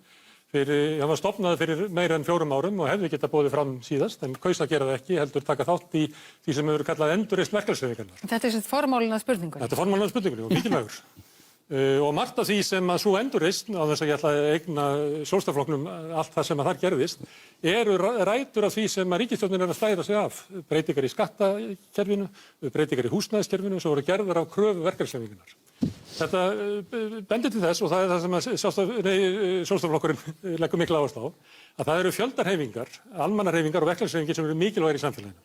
J: Hann var stofnaður fyrir meira en 4 árum og hefði getað boðið fram síðast, en kaus að gera það ekki, heldur taka þátt í því sem hefur kallað endurreisn verkalýðshreyfingarinnar.
O: Þetta er formálinn að spurningunni.
J: Þetta er formálinn að spurningunni og mikilvægur. Og margt af því sem að svo endurreisn, á þess að ég ætla að eigna Sósíalistaflokknum allt það sem að þar gerðist, eru rætur af því sem að ríkisstjórnin er að stæra sig af. Breytingar í skattakerfinu, breytingar í húsnæðiskerfinu sem voru gerðar af kröfu verkalýðshreyfingarinnar. Þetta bendir til þess, og það er það sem að Sósíalistaflokkurinn leggur mikla áherslu á, að það eru fjöldahreyfingar, almannahreyfingar og verkalýðshreyfingar sem eru mikilvægir í samfélaginu.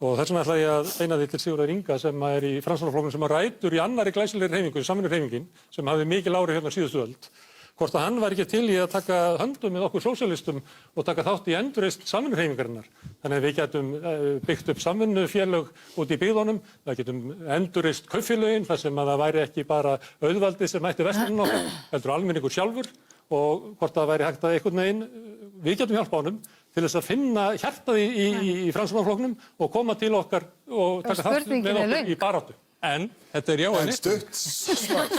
J: Og þess vegna ætla ég að beina því til Sigurðar Inga sem er í Framsóknarflokknum sem rætur í annarri glæsilegri hreyfingu, Samvinnuhreyfingin, sem hafði mikil áhrif síðustu öld. Hvort að hann var ekki til í að taka höndum með okkur sósíalistum og taka þátt í endurreisn Samvinnuhreyfingarinnar. Þannig að við getum byggt upp samvinnufélög út í byggðunum, það getum endurreist kaupfélögin, þar sem að það væri ekki bara auðvaldið sem ætti verslunum okkar, heldur almenningur sjálfur og hvort það væri hægt að einhvern veginn, við getum hjálpa honum til þess að finna hjartað í Framsóknarflokknum og koma til okkar og taka þátt með okkur í baráttu. En þetta er já eða nei.
E: Stutt svar.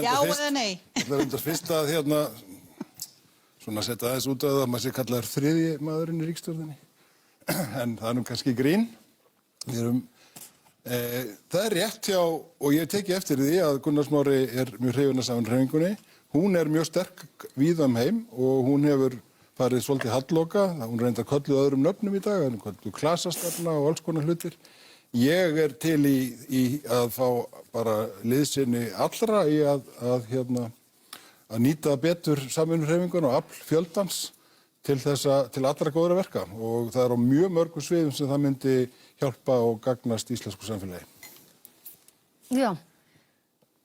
L: Já eða nei.
E: Ég ætla að reynda fyrst að svona setja aðeins út að maður sé kallaður þriðji maðurinn í ríkisstjórninni. En það er nú kannski grín. Það er rétt hjá, og ég teki eftir því að Gunnar Smári er mjög hreyfinn af Samvinnuhreyfingunni. Hún er mjög sterk víða heim og hún hefur farið svolítið halloka. Hún reyndar kölluð öðrum nöfnum í dag, hún kölluð klasastefna og alls konar hlutir. Ég er til í að fá bara liðsinni allra í að nýta betur Samvinnuhreyfinguna og afl fjöldans til allra góðra verka og það er á mjög mörgum sviðum sem það myndi hjálpa og gagnast íslensku samfélagi.
O: Já.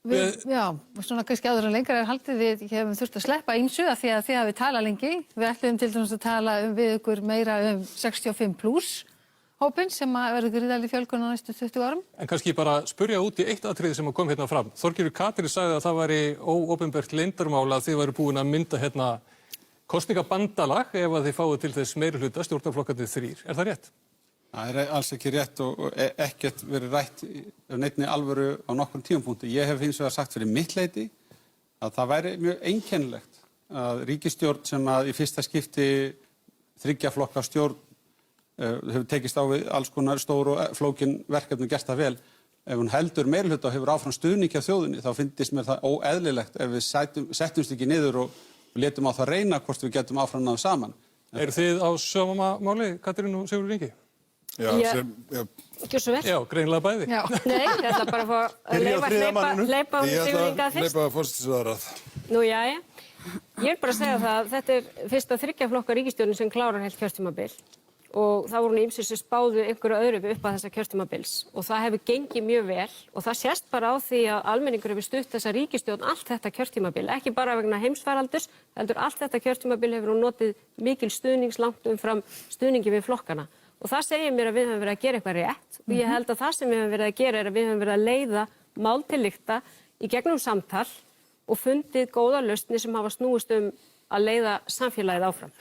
O: Svona kannski áður en lengra er haldið við hefum þurft að sleppa ýmsu af því að þið hafið talað lengi. Við ætlum til dæmis að tala við ykkur meira 65+ hópinn sem verður gríðarleg fjölgun á næstu 20 árum.
B: En kannski bara spyrja út í eitt atriði sem kom hérna fram. Þorgerður Katrín sagði að það væri óopinbert leyndarmál að þið væru búin að mynda kosningabandalag ef að þið fáið til þess meirihluta stjórnarflokkarnir 3. Er það rétt?
P: Það er alls ekki rétt og ekkert verið rætt neinni alvöru á nokkrum tímapunkti. Ég hef hins vegar sagt fyrir mitt leyti að það væri mjög einkennilegt að ríkisstjórn sem að í fyrsta skipti 3 flokka stjórn hefur tekist á við alls konar stór og flókin verkefni og gert það vel. Ef hún heldur meirihluta og hefur áfram stuðning hjá þjóðinni þá finnst mér það óeðlilegt ef við settumst ekki niður og létum á það reyna hvort við getum áfram náð saman.
B: Eru þið á sama máli, Katrín og Sigurður Ingi?
C: Ekki svo vel.
B: Já, greinilega bæði.
C: Já. Nei, ég ætla bara að fá að hleypa Sigurður Inga fyrst.
E: Hleypa forsætisráðherra.
C: Nú, jæja. Ég vil bara segja það að þetta er fyrsta 3 flokka ríkisstjórnin sem klárar heilt kjörtímabil og það voru ýmsir sem spáðu einhverju öðru upp að þessa kjörtímabils og það hefur gengið mjög vel og það sést bara á því að almenningur hefur stutt þessa ríkisstjórn allt þetta kjörtímabil, ekki bara vegna heimsfaraldurs, heldur allt þetta kjörtímabil hefur hún notið mikil stuðnings langt umfram stuðningi við flokkana og það segir mér að við höfum verið að gera eitthvað rétt og ég held að það sem við höfum verið að gera er að við höfum verið að leiða mál til lykta í gegnum samtal og fundið góða lausnir sem hafa snúist að leiða samfélagið áfram.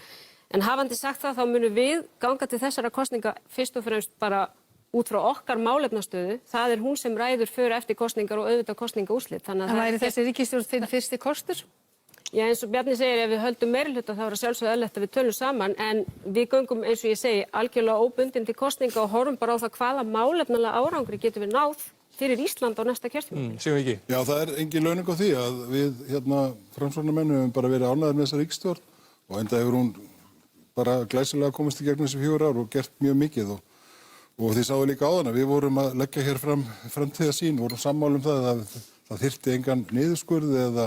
C: En hafandi sagt það, þá munum við ganga til þessara kosninga fyrst og fremst bara út frá okkar málefnastöðu. Það er hún sem ræður fyrir eftir kosningar og auðvitað kosningaúrslit.
O: En væri þessi ríkisstjórn þinn fyrsti kostur?
C: Já, eins og Bjarni segir, ef við höldum meirihluta þá er það sjálfsögðu eðlilegt að við tölum saman, en við göngum, eins og ég segi, algjörlega óbundin til kosninga og horfum bara á það hvaða málefnalega árangri getum við náð fyrir Ísland á næsta kjörtímabil.
E: Já, það er engin launung á því að við Framsóknarmenn höfum bara verið ánægðir með þessa ríkisstjórn og enda hefur hún bara glæsilega komist í gegnum þessi 4 ár og gert mjög mikið og þið sáðu líka áðan að við vorum að leggja hér fram framtíðarsýn, vorum sammála það að það þyrfti engan niðurskurð eða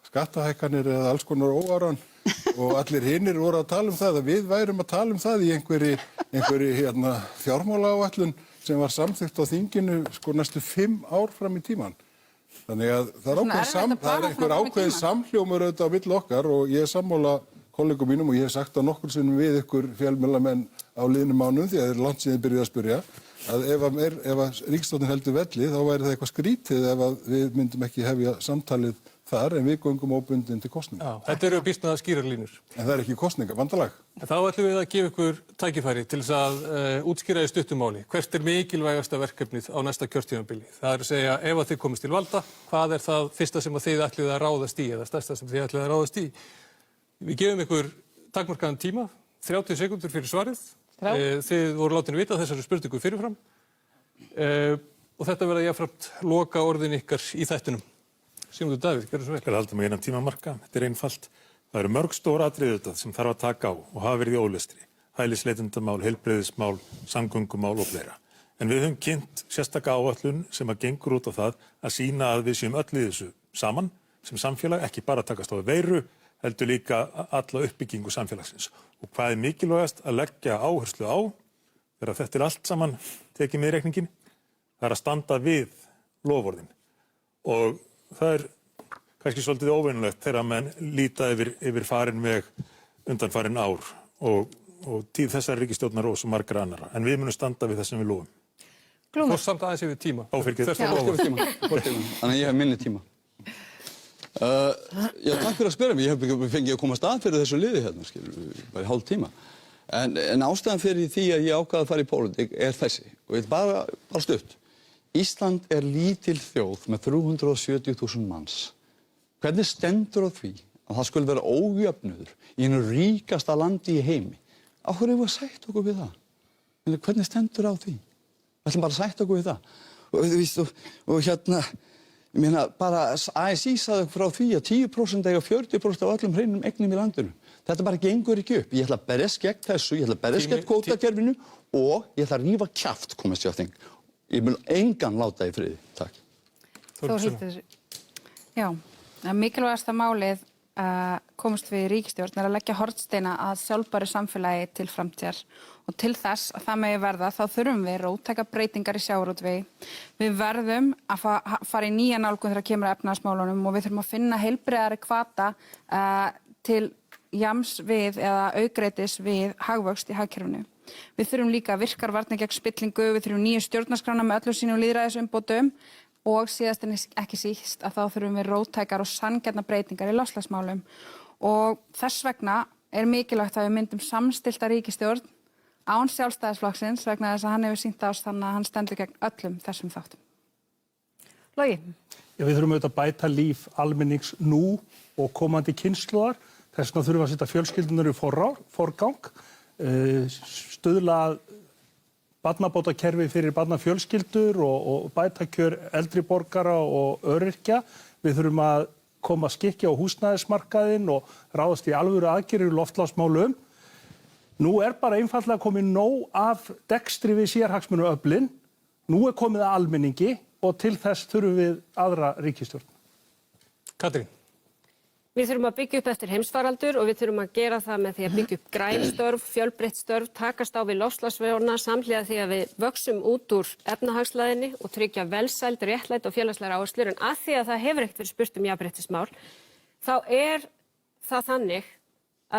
E: skattahækkanir eða alls konar óáran og allir hinir voru að tala það að við værum að tala það í einhverri fjármálaáætlun sem var samþykkt á þinginu sko næstu 5 ár fram í tímann. Þannig að það er einhver ákveðin samhljómur auðvitað á milli okkar og ég er sammála kollegum mínum og ég hef sagt það nokkur sinnum við ykkur fjölmiðlamenn á liðnum mánuðum því að það er langt síðan þið byrjuð að spyrja að ef ríkisstjórnin heldur velli þá væri það eitthvað skrítið ef að við myndum ekki hefja samtalið þar en við göngum óbundin til kosninga.
B: Já, þetta eru býsna skýrar línur.
E: En það er ekki kosninga, vandalag.
B: Þá ætlum við að gefa ykkur tækifæri til þess að útskýra í stuttumáli. Hvert er mikilvægasta verkefnið á næsta kjörtímabili? Það er að segja ef að þið komist til valda, hvað er það fyrsta sem að þið ætlið að ráðast í eða stærsta sem þið ætlið að ráðast í? Við gefum ykkur takmarkaðan tíma, 30 sekúndur fyrir svarið. Þið voru látin vita þessari spurningu fyrirfram og þetta verða jafnframt loka orðin ykkar í þættinum. Sigmundur Davíð, gerðu svo vel.
J: Ég halda mig innan tímamarka, þetta er einfalt. Það eru mörg stór atriði þetta sem þarf að taka á og hafa verið í ólestri. Hælisleitendamál, heilbrigðismál, samgöngumál og fleira. En við höfum kynnt sérstaka áætlun sem að gengur út á það að sýna að við séum öll í þessu saman sem samfélag, ekki bara takast á veiru, heldur líka alla uppbyggingu samfélagsins. Og hvað er mikilvægast að leggja áherslu á þegar þetta er allt saman tekið með í reikningin, það er að standa við loforðin. Og það er kannski svolítið óvenjulegt þegar menn líta yfir farin veg undanfarin ár og tíð þessar ríkisstjórnar og svo margra annara. En við munum standa við það sem við lofum.
B: Þú samt aðeins yfir tíma.
M: Þannig að ég hef minni tíma. Já, takk fyrir að spyrja mig. Ég hef fengið að komast að fyrir þessu liði hérna, bara í hálf tíma. En ástæðan fyrir því að ég ákvaði að fara í pólitík er þessi. Og ég bara stutt. Ísland er lítil þjóð með 370.000 manns. Hvernig stendur á því að það skulle vera ójöfnuður í einu ríkasta landi í heimi? Af hverju hefur við sætt okkur við það? Hvernig stendur á því? Við ætlum bara að sætt okkur við það. Og hérna, ég meina, bara ASÍ sagði frá því að 10% eiga 40% af öllum hreinum eignum í landinu. Þetta bara gengur ekki upp. Ég ætla að berjast gegn þessu, ég ætla að berjast gegn kvótakerfinu og ég ætla að rífa kjaft komast ég á þing. Ég mun engan láta í friði. Takk.
N: Já, mikilvægasta málið komast við í ríkisstjórn er að leggja hornsteina að sjálfbæru samfélagi til framtíðar og til þess að það megi verða þá þurfum við róttækar breytingar í sjávarútvegi. Við verðum að fara í nýja nálgun þegar kemur að efnahagsmálunum og við þurfum að finna heilbrigðari hvata til jafns við eða aukreitis við hagvöxt í hagkerfinu. Við þurfum líka virkar varnir gegn spillingu, við þurfum nýju stjórnarskrána með öllum sínum lýðræðisumbótum og síðast en ekki síst að þá þurfum við róttækar og sanngjarnar breytingar í loftslagsmálum. Og þess vegna er mikilvægt að við myndum samstillta ríkisstjórn án Sjálfstæðisflokksins vegna þess að hann hefur sýnt ást þannig að hann stendur gegn öllum þessum þáttum. Logi?
F: Já, við þurfum auðvitað að bæta líf almennings nú og komandi kynslóðar. Þess vegna þurfum við að setja fjölskyldunar í forgang. Stuðla að barnabótakerfi fyrir barnafjölskyldur og bæta kjör eldri borgara og öryrkja. Við þurfum að koma skikki á húsnæðismarkaðinn og ráðast í alvöru aðgerðir í loftslagsmálum. Nú er bara einfaldlega komið nóg af dekstri við sérhagsmunaöflin. Nú er komið að almenningi og til þess þurfum við aðra ríkisstjórn.
B: Katrín.
C: Við þurfum að byggja upp eftir heimsfaraldur og við þurfum að gera það með því að byggja upp græn störf, fjölbreytt störf, takast á við loftslagsvána samhliða því að við vöxum út úr efnahagslæðinni og tryggja velsæld, réttlæti og félagslegar áherslur. En að því að það hefur ekkert verið spurt jafnréttismál, þá er það þannig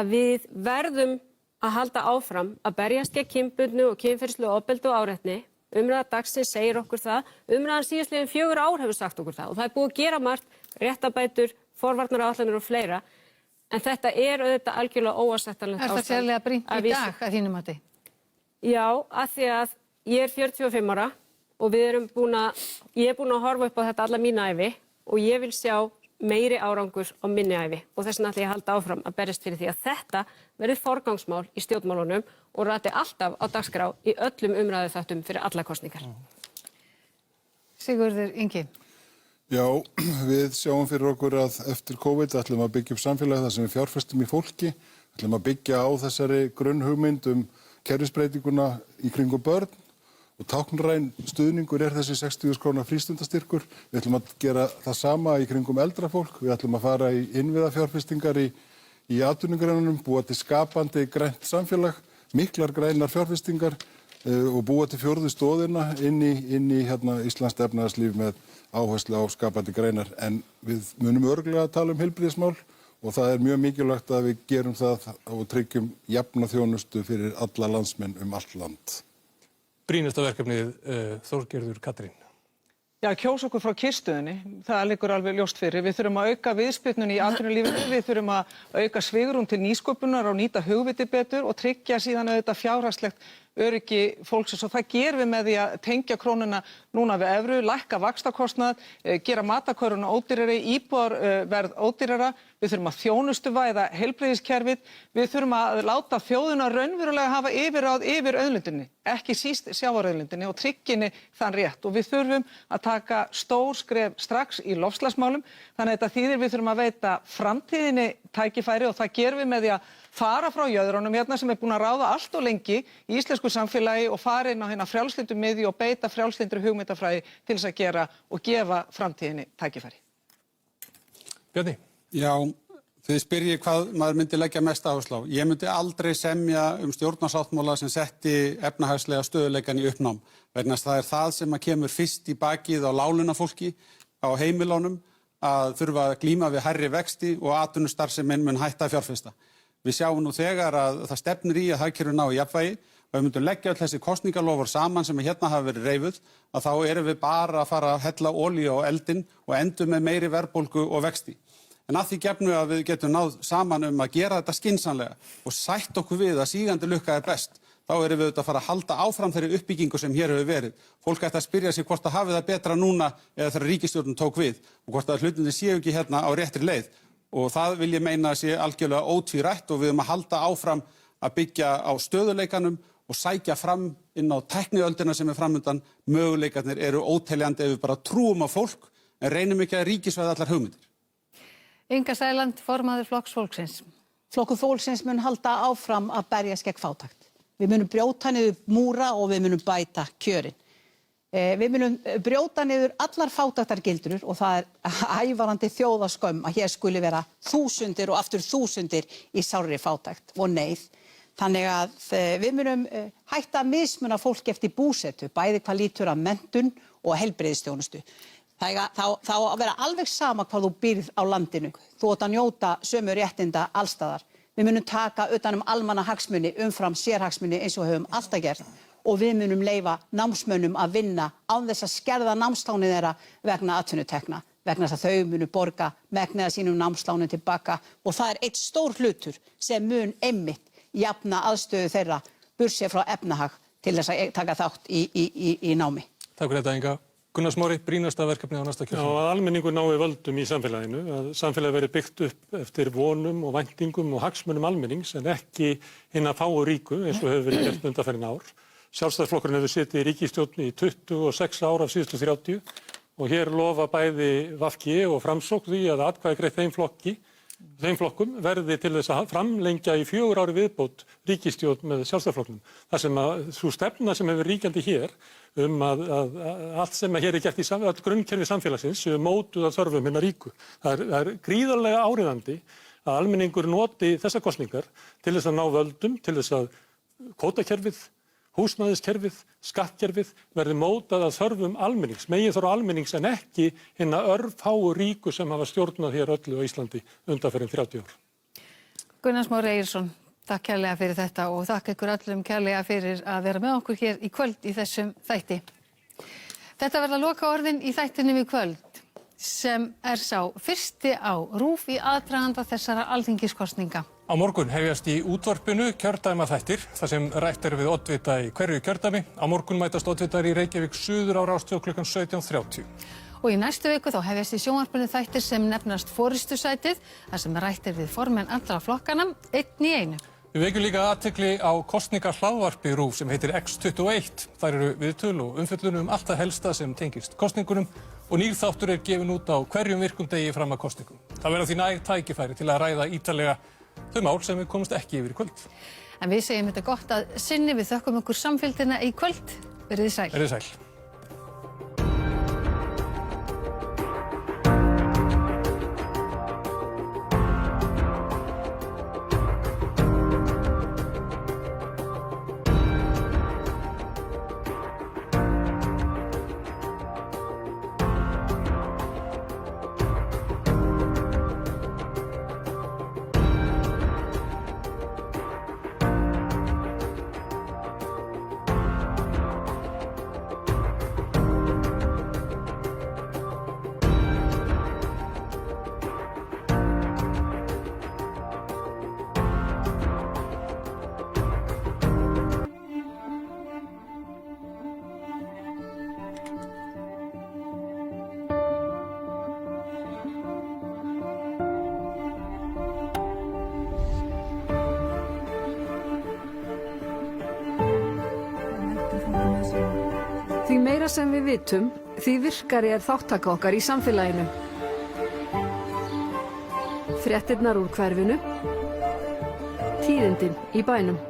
C: að við verðum að halda áfram að berjast gegn kynbundnu og kynferðislegu ofbeldi og áreitni. Umræða dagsins segir okkur það, umræðan síðastliðin 4 ár hefur sagt okkur það og það er búið að gera margt, réttabætur, forvarnaráætlanir og fleira, en þetta er auðvitað algjörlega óásættanlegt ástand.
O: Er það sérlega brýnt í dag að þínu mati?
C: Já, að því að ég er 45 ára og ég er búin að horfa upp á þetta alla mína ævi og ég vil sjá meiri árangur á minni ævi og þess vegna ætla ég að halda áfram að berjast fyrir því að þetta verði forgangsmál í stjórnmálunum og rati alltaf á dagskrá í öllum umræðu þáttum fyrir alla kosningar.
O: Sigurður Ingi.
E: Já, við sjáum fyrir okkur að eftir COVID ætlum að byggja upp samfélagi þar sem við fjárfestum í fólki, ætlum að byggja á þessari grunnhugmynd kerfisbreytinguna í kringum börn og táknræn stuðningur þessi 60.000 króna frístundastyrkur. Við ætlum að gera það sama í kringum eldra fólk. Við ætlum að fara í innviðafjárfestingar í atvinnugreinunum, búa til skapandi grænt samfélag, miklar grænar fjárfestingar og búa til fjórðu stoðina inn í íslenskt efnahagslíf með áherslu á skapandi greinar. En við munum örugglega að tala heilbrigðismál og það mjög mikilvægt að við gerum það og tryggjum jafna þjónustu fyrir alla landsmenn allt land.
B: Brýnasta verkefnið, Þorgerður Katrín.
K: Já, kjósa okkur frá kyrrstöðunni, það liggur alveg ljóst fyrir. Við þurfum að auka viðspyrnun í atvinnulífinu, við þurfum að auka svigrúm til nýsköpunar og nýta hugviti betur og tryggja síðan auðvitað fjárhagslegt öryggi fólksins og það gerum við með því að tengja krónuna núna við evru, lækka vaxtakostnað, gera matarkörfuna ódýrari, íbúðarverð ódýrara, við þurfum að þjónustuvæða heilbrigðiskerfið, við þurfum að láta þjóðina raunverulega hafa yfirráð yfir auðlindinni, ekki síst sjávarauðlindinni og trygginni þann rétt og við þurfum að taka stór skref strax í loftslagsmálum, þannig að þetta þýðir við þurfum að veita framtíðinni tækifæri og það gerum við með því að fara frá jöðrunum sem búin að ráða allt og lengi í íslensku samfélagi og fara inn á hérna frjálslyndu miðju og beita frjálslyndri hugmyndafræði til þess að gera og gefa framtíðinni tækifæri.
B: Bjarni?
P: Já, þið spyrjið hvað maður myndi leggja mest áherslu á. Ég myndi aldrei semja stjórnarsáttmála sem setti efnahagslega stöðuleikann í uppnám. Vegna þess að það það sem kemur fyrst í bakið á láglaunafólki, á heimilunum, að þurfa að glíma við hærri vexti og atvinnustarfsemin mun hætta að fjárfesta. Við sjáum nú þegar að það stefnir í að hagkerfið nái jafnvægi og við myndum leggja öll þessi kosningalofur saman sem hérna hafa verið reifuð að þá erum við bara að fara að hella olíu á eldinn og endum með meiri verðbólgu og vexti. En að því gefnu að við getum náð saman að gera þetta skynsamlega og sætt okkur við að sígandi lukka best, þá erum við auðvitað að fara að halda áfram þeirri uppbyggingu sem hér hefur verið. Fólk ætti að spyrja sig hvort það hafi það betra núna eða þegar ríkisstjórnin tók við og hvort að hlutirnir séu ekki hérna á réttri leið. Og það vil ég meina að sé algjörlega ótvírætt og við að halda áfram að byggja á stöðuleikanum og sækja fram inn á tækniöldina sem framundan. Möguleikarnir eru óteljandi ef við bara trúum á fólk en reynum ekki að ríkisvæða allar hugmyndir.
O: Inga Sæland, formaður Flokks fólksins.
L: Flokkur fólksins mun halda áfram að berjast gegn fátækt. Við munum brjóta niður múra og við munum bæta kjörin. Við munum brjóta niður allar fátæktargildrur og það ævarandi þjóðaskömm að hér skuli vera þúsundir og aftur þúsundir í sárri fátækt og neyð. Þannig að við munum hætta að mismuna fólk eftir búsetu, bæði hvað lítur að menntun og heilbrigðisþjónustu. Þá að vera alveg sama hvað þú býrð á landinu, þú átt að njóta sömu réttinda allstaðar. Við munum taka utan almannahagsmuni umfram sérhagsmuni eins og höfum alltaf gert. Og við munum leyfa námsmönnum að vinna án þess að skerða námslánið þeirra vegna atvinnutekna, vegna þess að þau munu borga megniða sínum námslánum tilbaka og það eitt stór hlutur sem mun einmitt jafna aðstöðu þeirra burtséð frá efnahag til þess að taka þátt í námi.
B: Takk fyrir þetta, Inga. Gunnar Smári, brýnasta verkefnið á næsta kjörtímabili.
J: Já, að almenningur nái völdum í samfélaginu, að samfélagið verði byggt upp eftir vonum og væntingum og hagsmunum almennings en ekki hinna fáu ríku eins og hefur verið gert undanfarin ár. Sjálfstæðisflokkurinn hefur setið í ríkisstjórn í 26 ár af síðustu 30 og hér lofa bæði VG og Framsókn því að atkvæði greitt þeim flokkum verði til þess að framlengja í 4 ári viðbót ríkisstjórn með Sjálfstæðisflokknum. Það sem að sú stefna sem hefur ríkjandi hér að allt sem hér gert í öll grunnkerfi samfélagsins séu mótuð af þörfum hinna ríku. Það er gríðarlega áríðandi að almenningur noti þessar kosningar til þess að ná völdum, til þess að kvótakerfið, húsnæðiskerfið, skattkerfið verði mótað að þörfum almennings, meginþörf almennings en ekki hinna örfáu ríku sem hafa stjórnað hér öllu á Íslandi undanfarin 30 ár.
O: Gunnar Smári Egilsson, takk kærlega fyrir þetta og þakka ykkur öllum kærlega fyrir að vera með okkur hér í kvöld í þessum þætti. Þetta verða lokaorðin í þættinum í kvöld sem sá fyrsti á RÚV í aðdraganda þessara alþingiskosninga.
B: Á morgun hefjast í útvarpinu kjördæmaþættir, þar sem rætt við oddvita í hverju kjördæmi. Á morgun mætast oddvitar í Reykjavík suður á Rás 2 klukkan 17:30.
O: Og í næstu viku þá hefjast í sjónvarpinu þættir sem nefnast forystusætið, þar sem rætt við formenn allra flokkana, einn í einu.
B: Við vekjum líka athygli á kosningahlaðvarpi RÚV sem heitir X21. Þar eru viðtöl og umfjöllun allt það helsta sem tengist kosningunum og nýr þáttur gefinn út á hverjum virkum degi fram að kosningum. Það verða því næg tækifæri til að ræða ítarlega þau mál sem við komumst ekki yfir í kvöld.
O: En við segjum þetta gott að sinni, við þökkum ykkur samfylgdina í kvöld. Verið sæl.
B: Verið sæl.
Q: Því meira sem við vitum, því virkari er þáttaka okkar í samfélaginu. Fréttirnar úr hverfinu, tíðindin í bænum.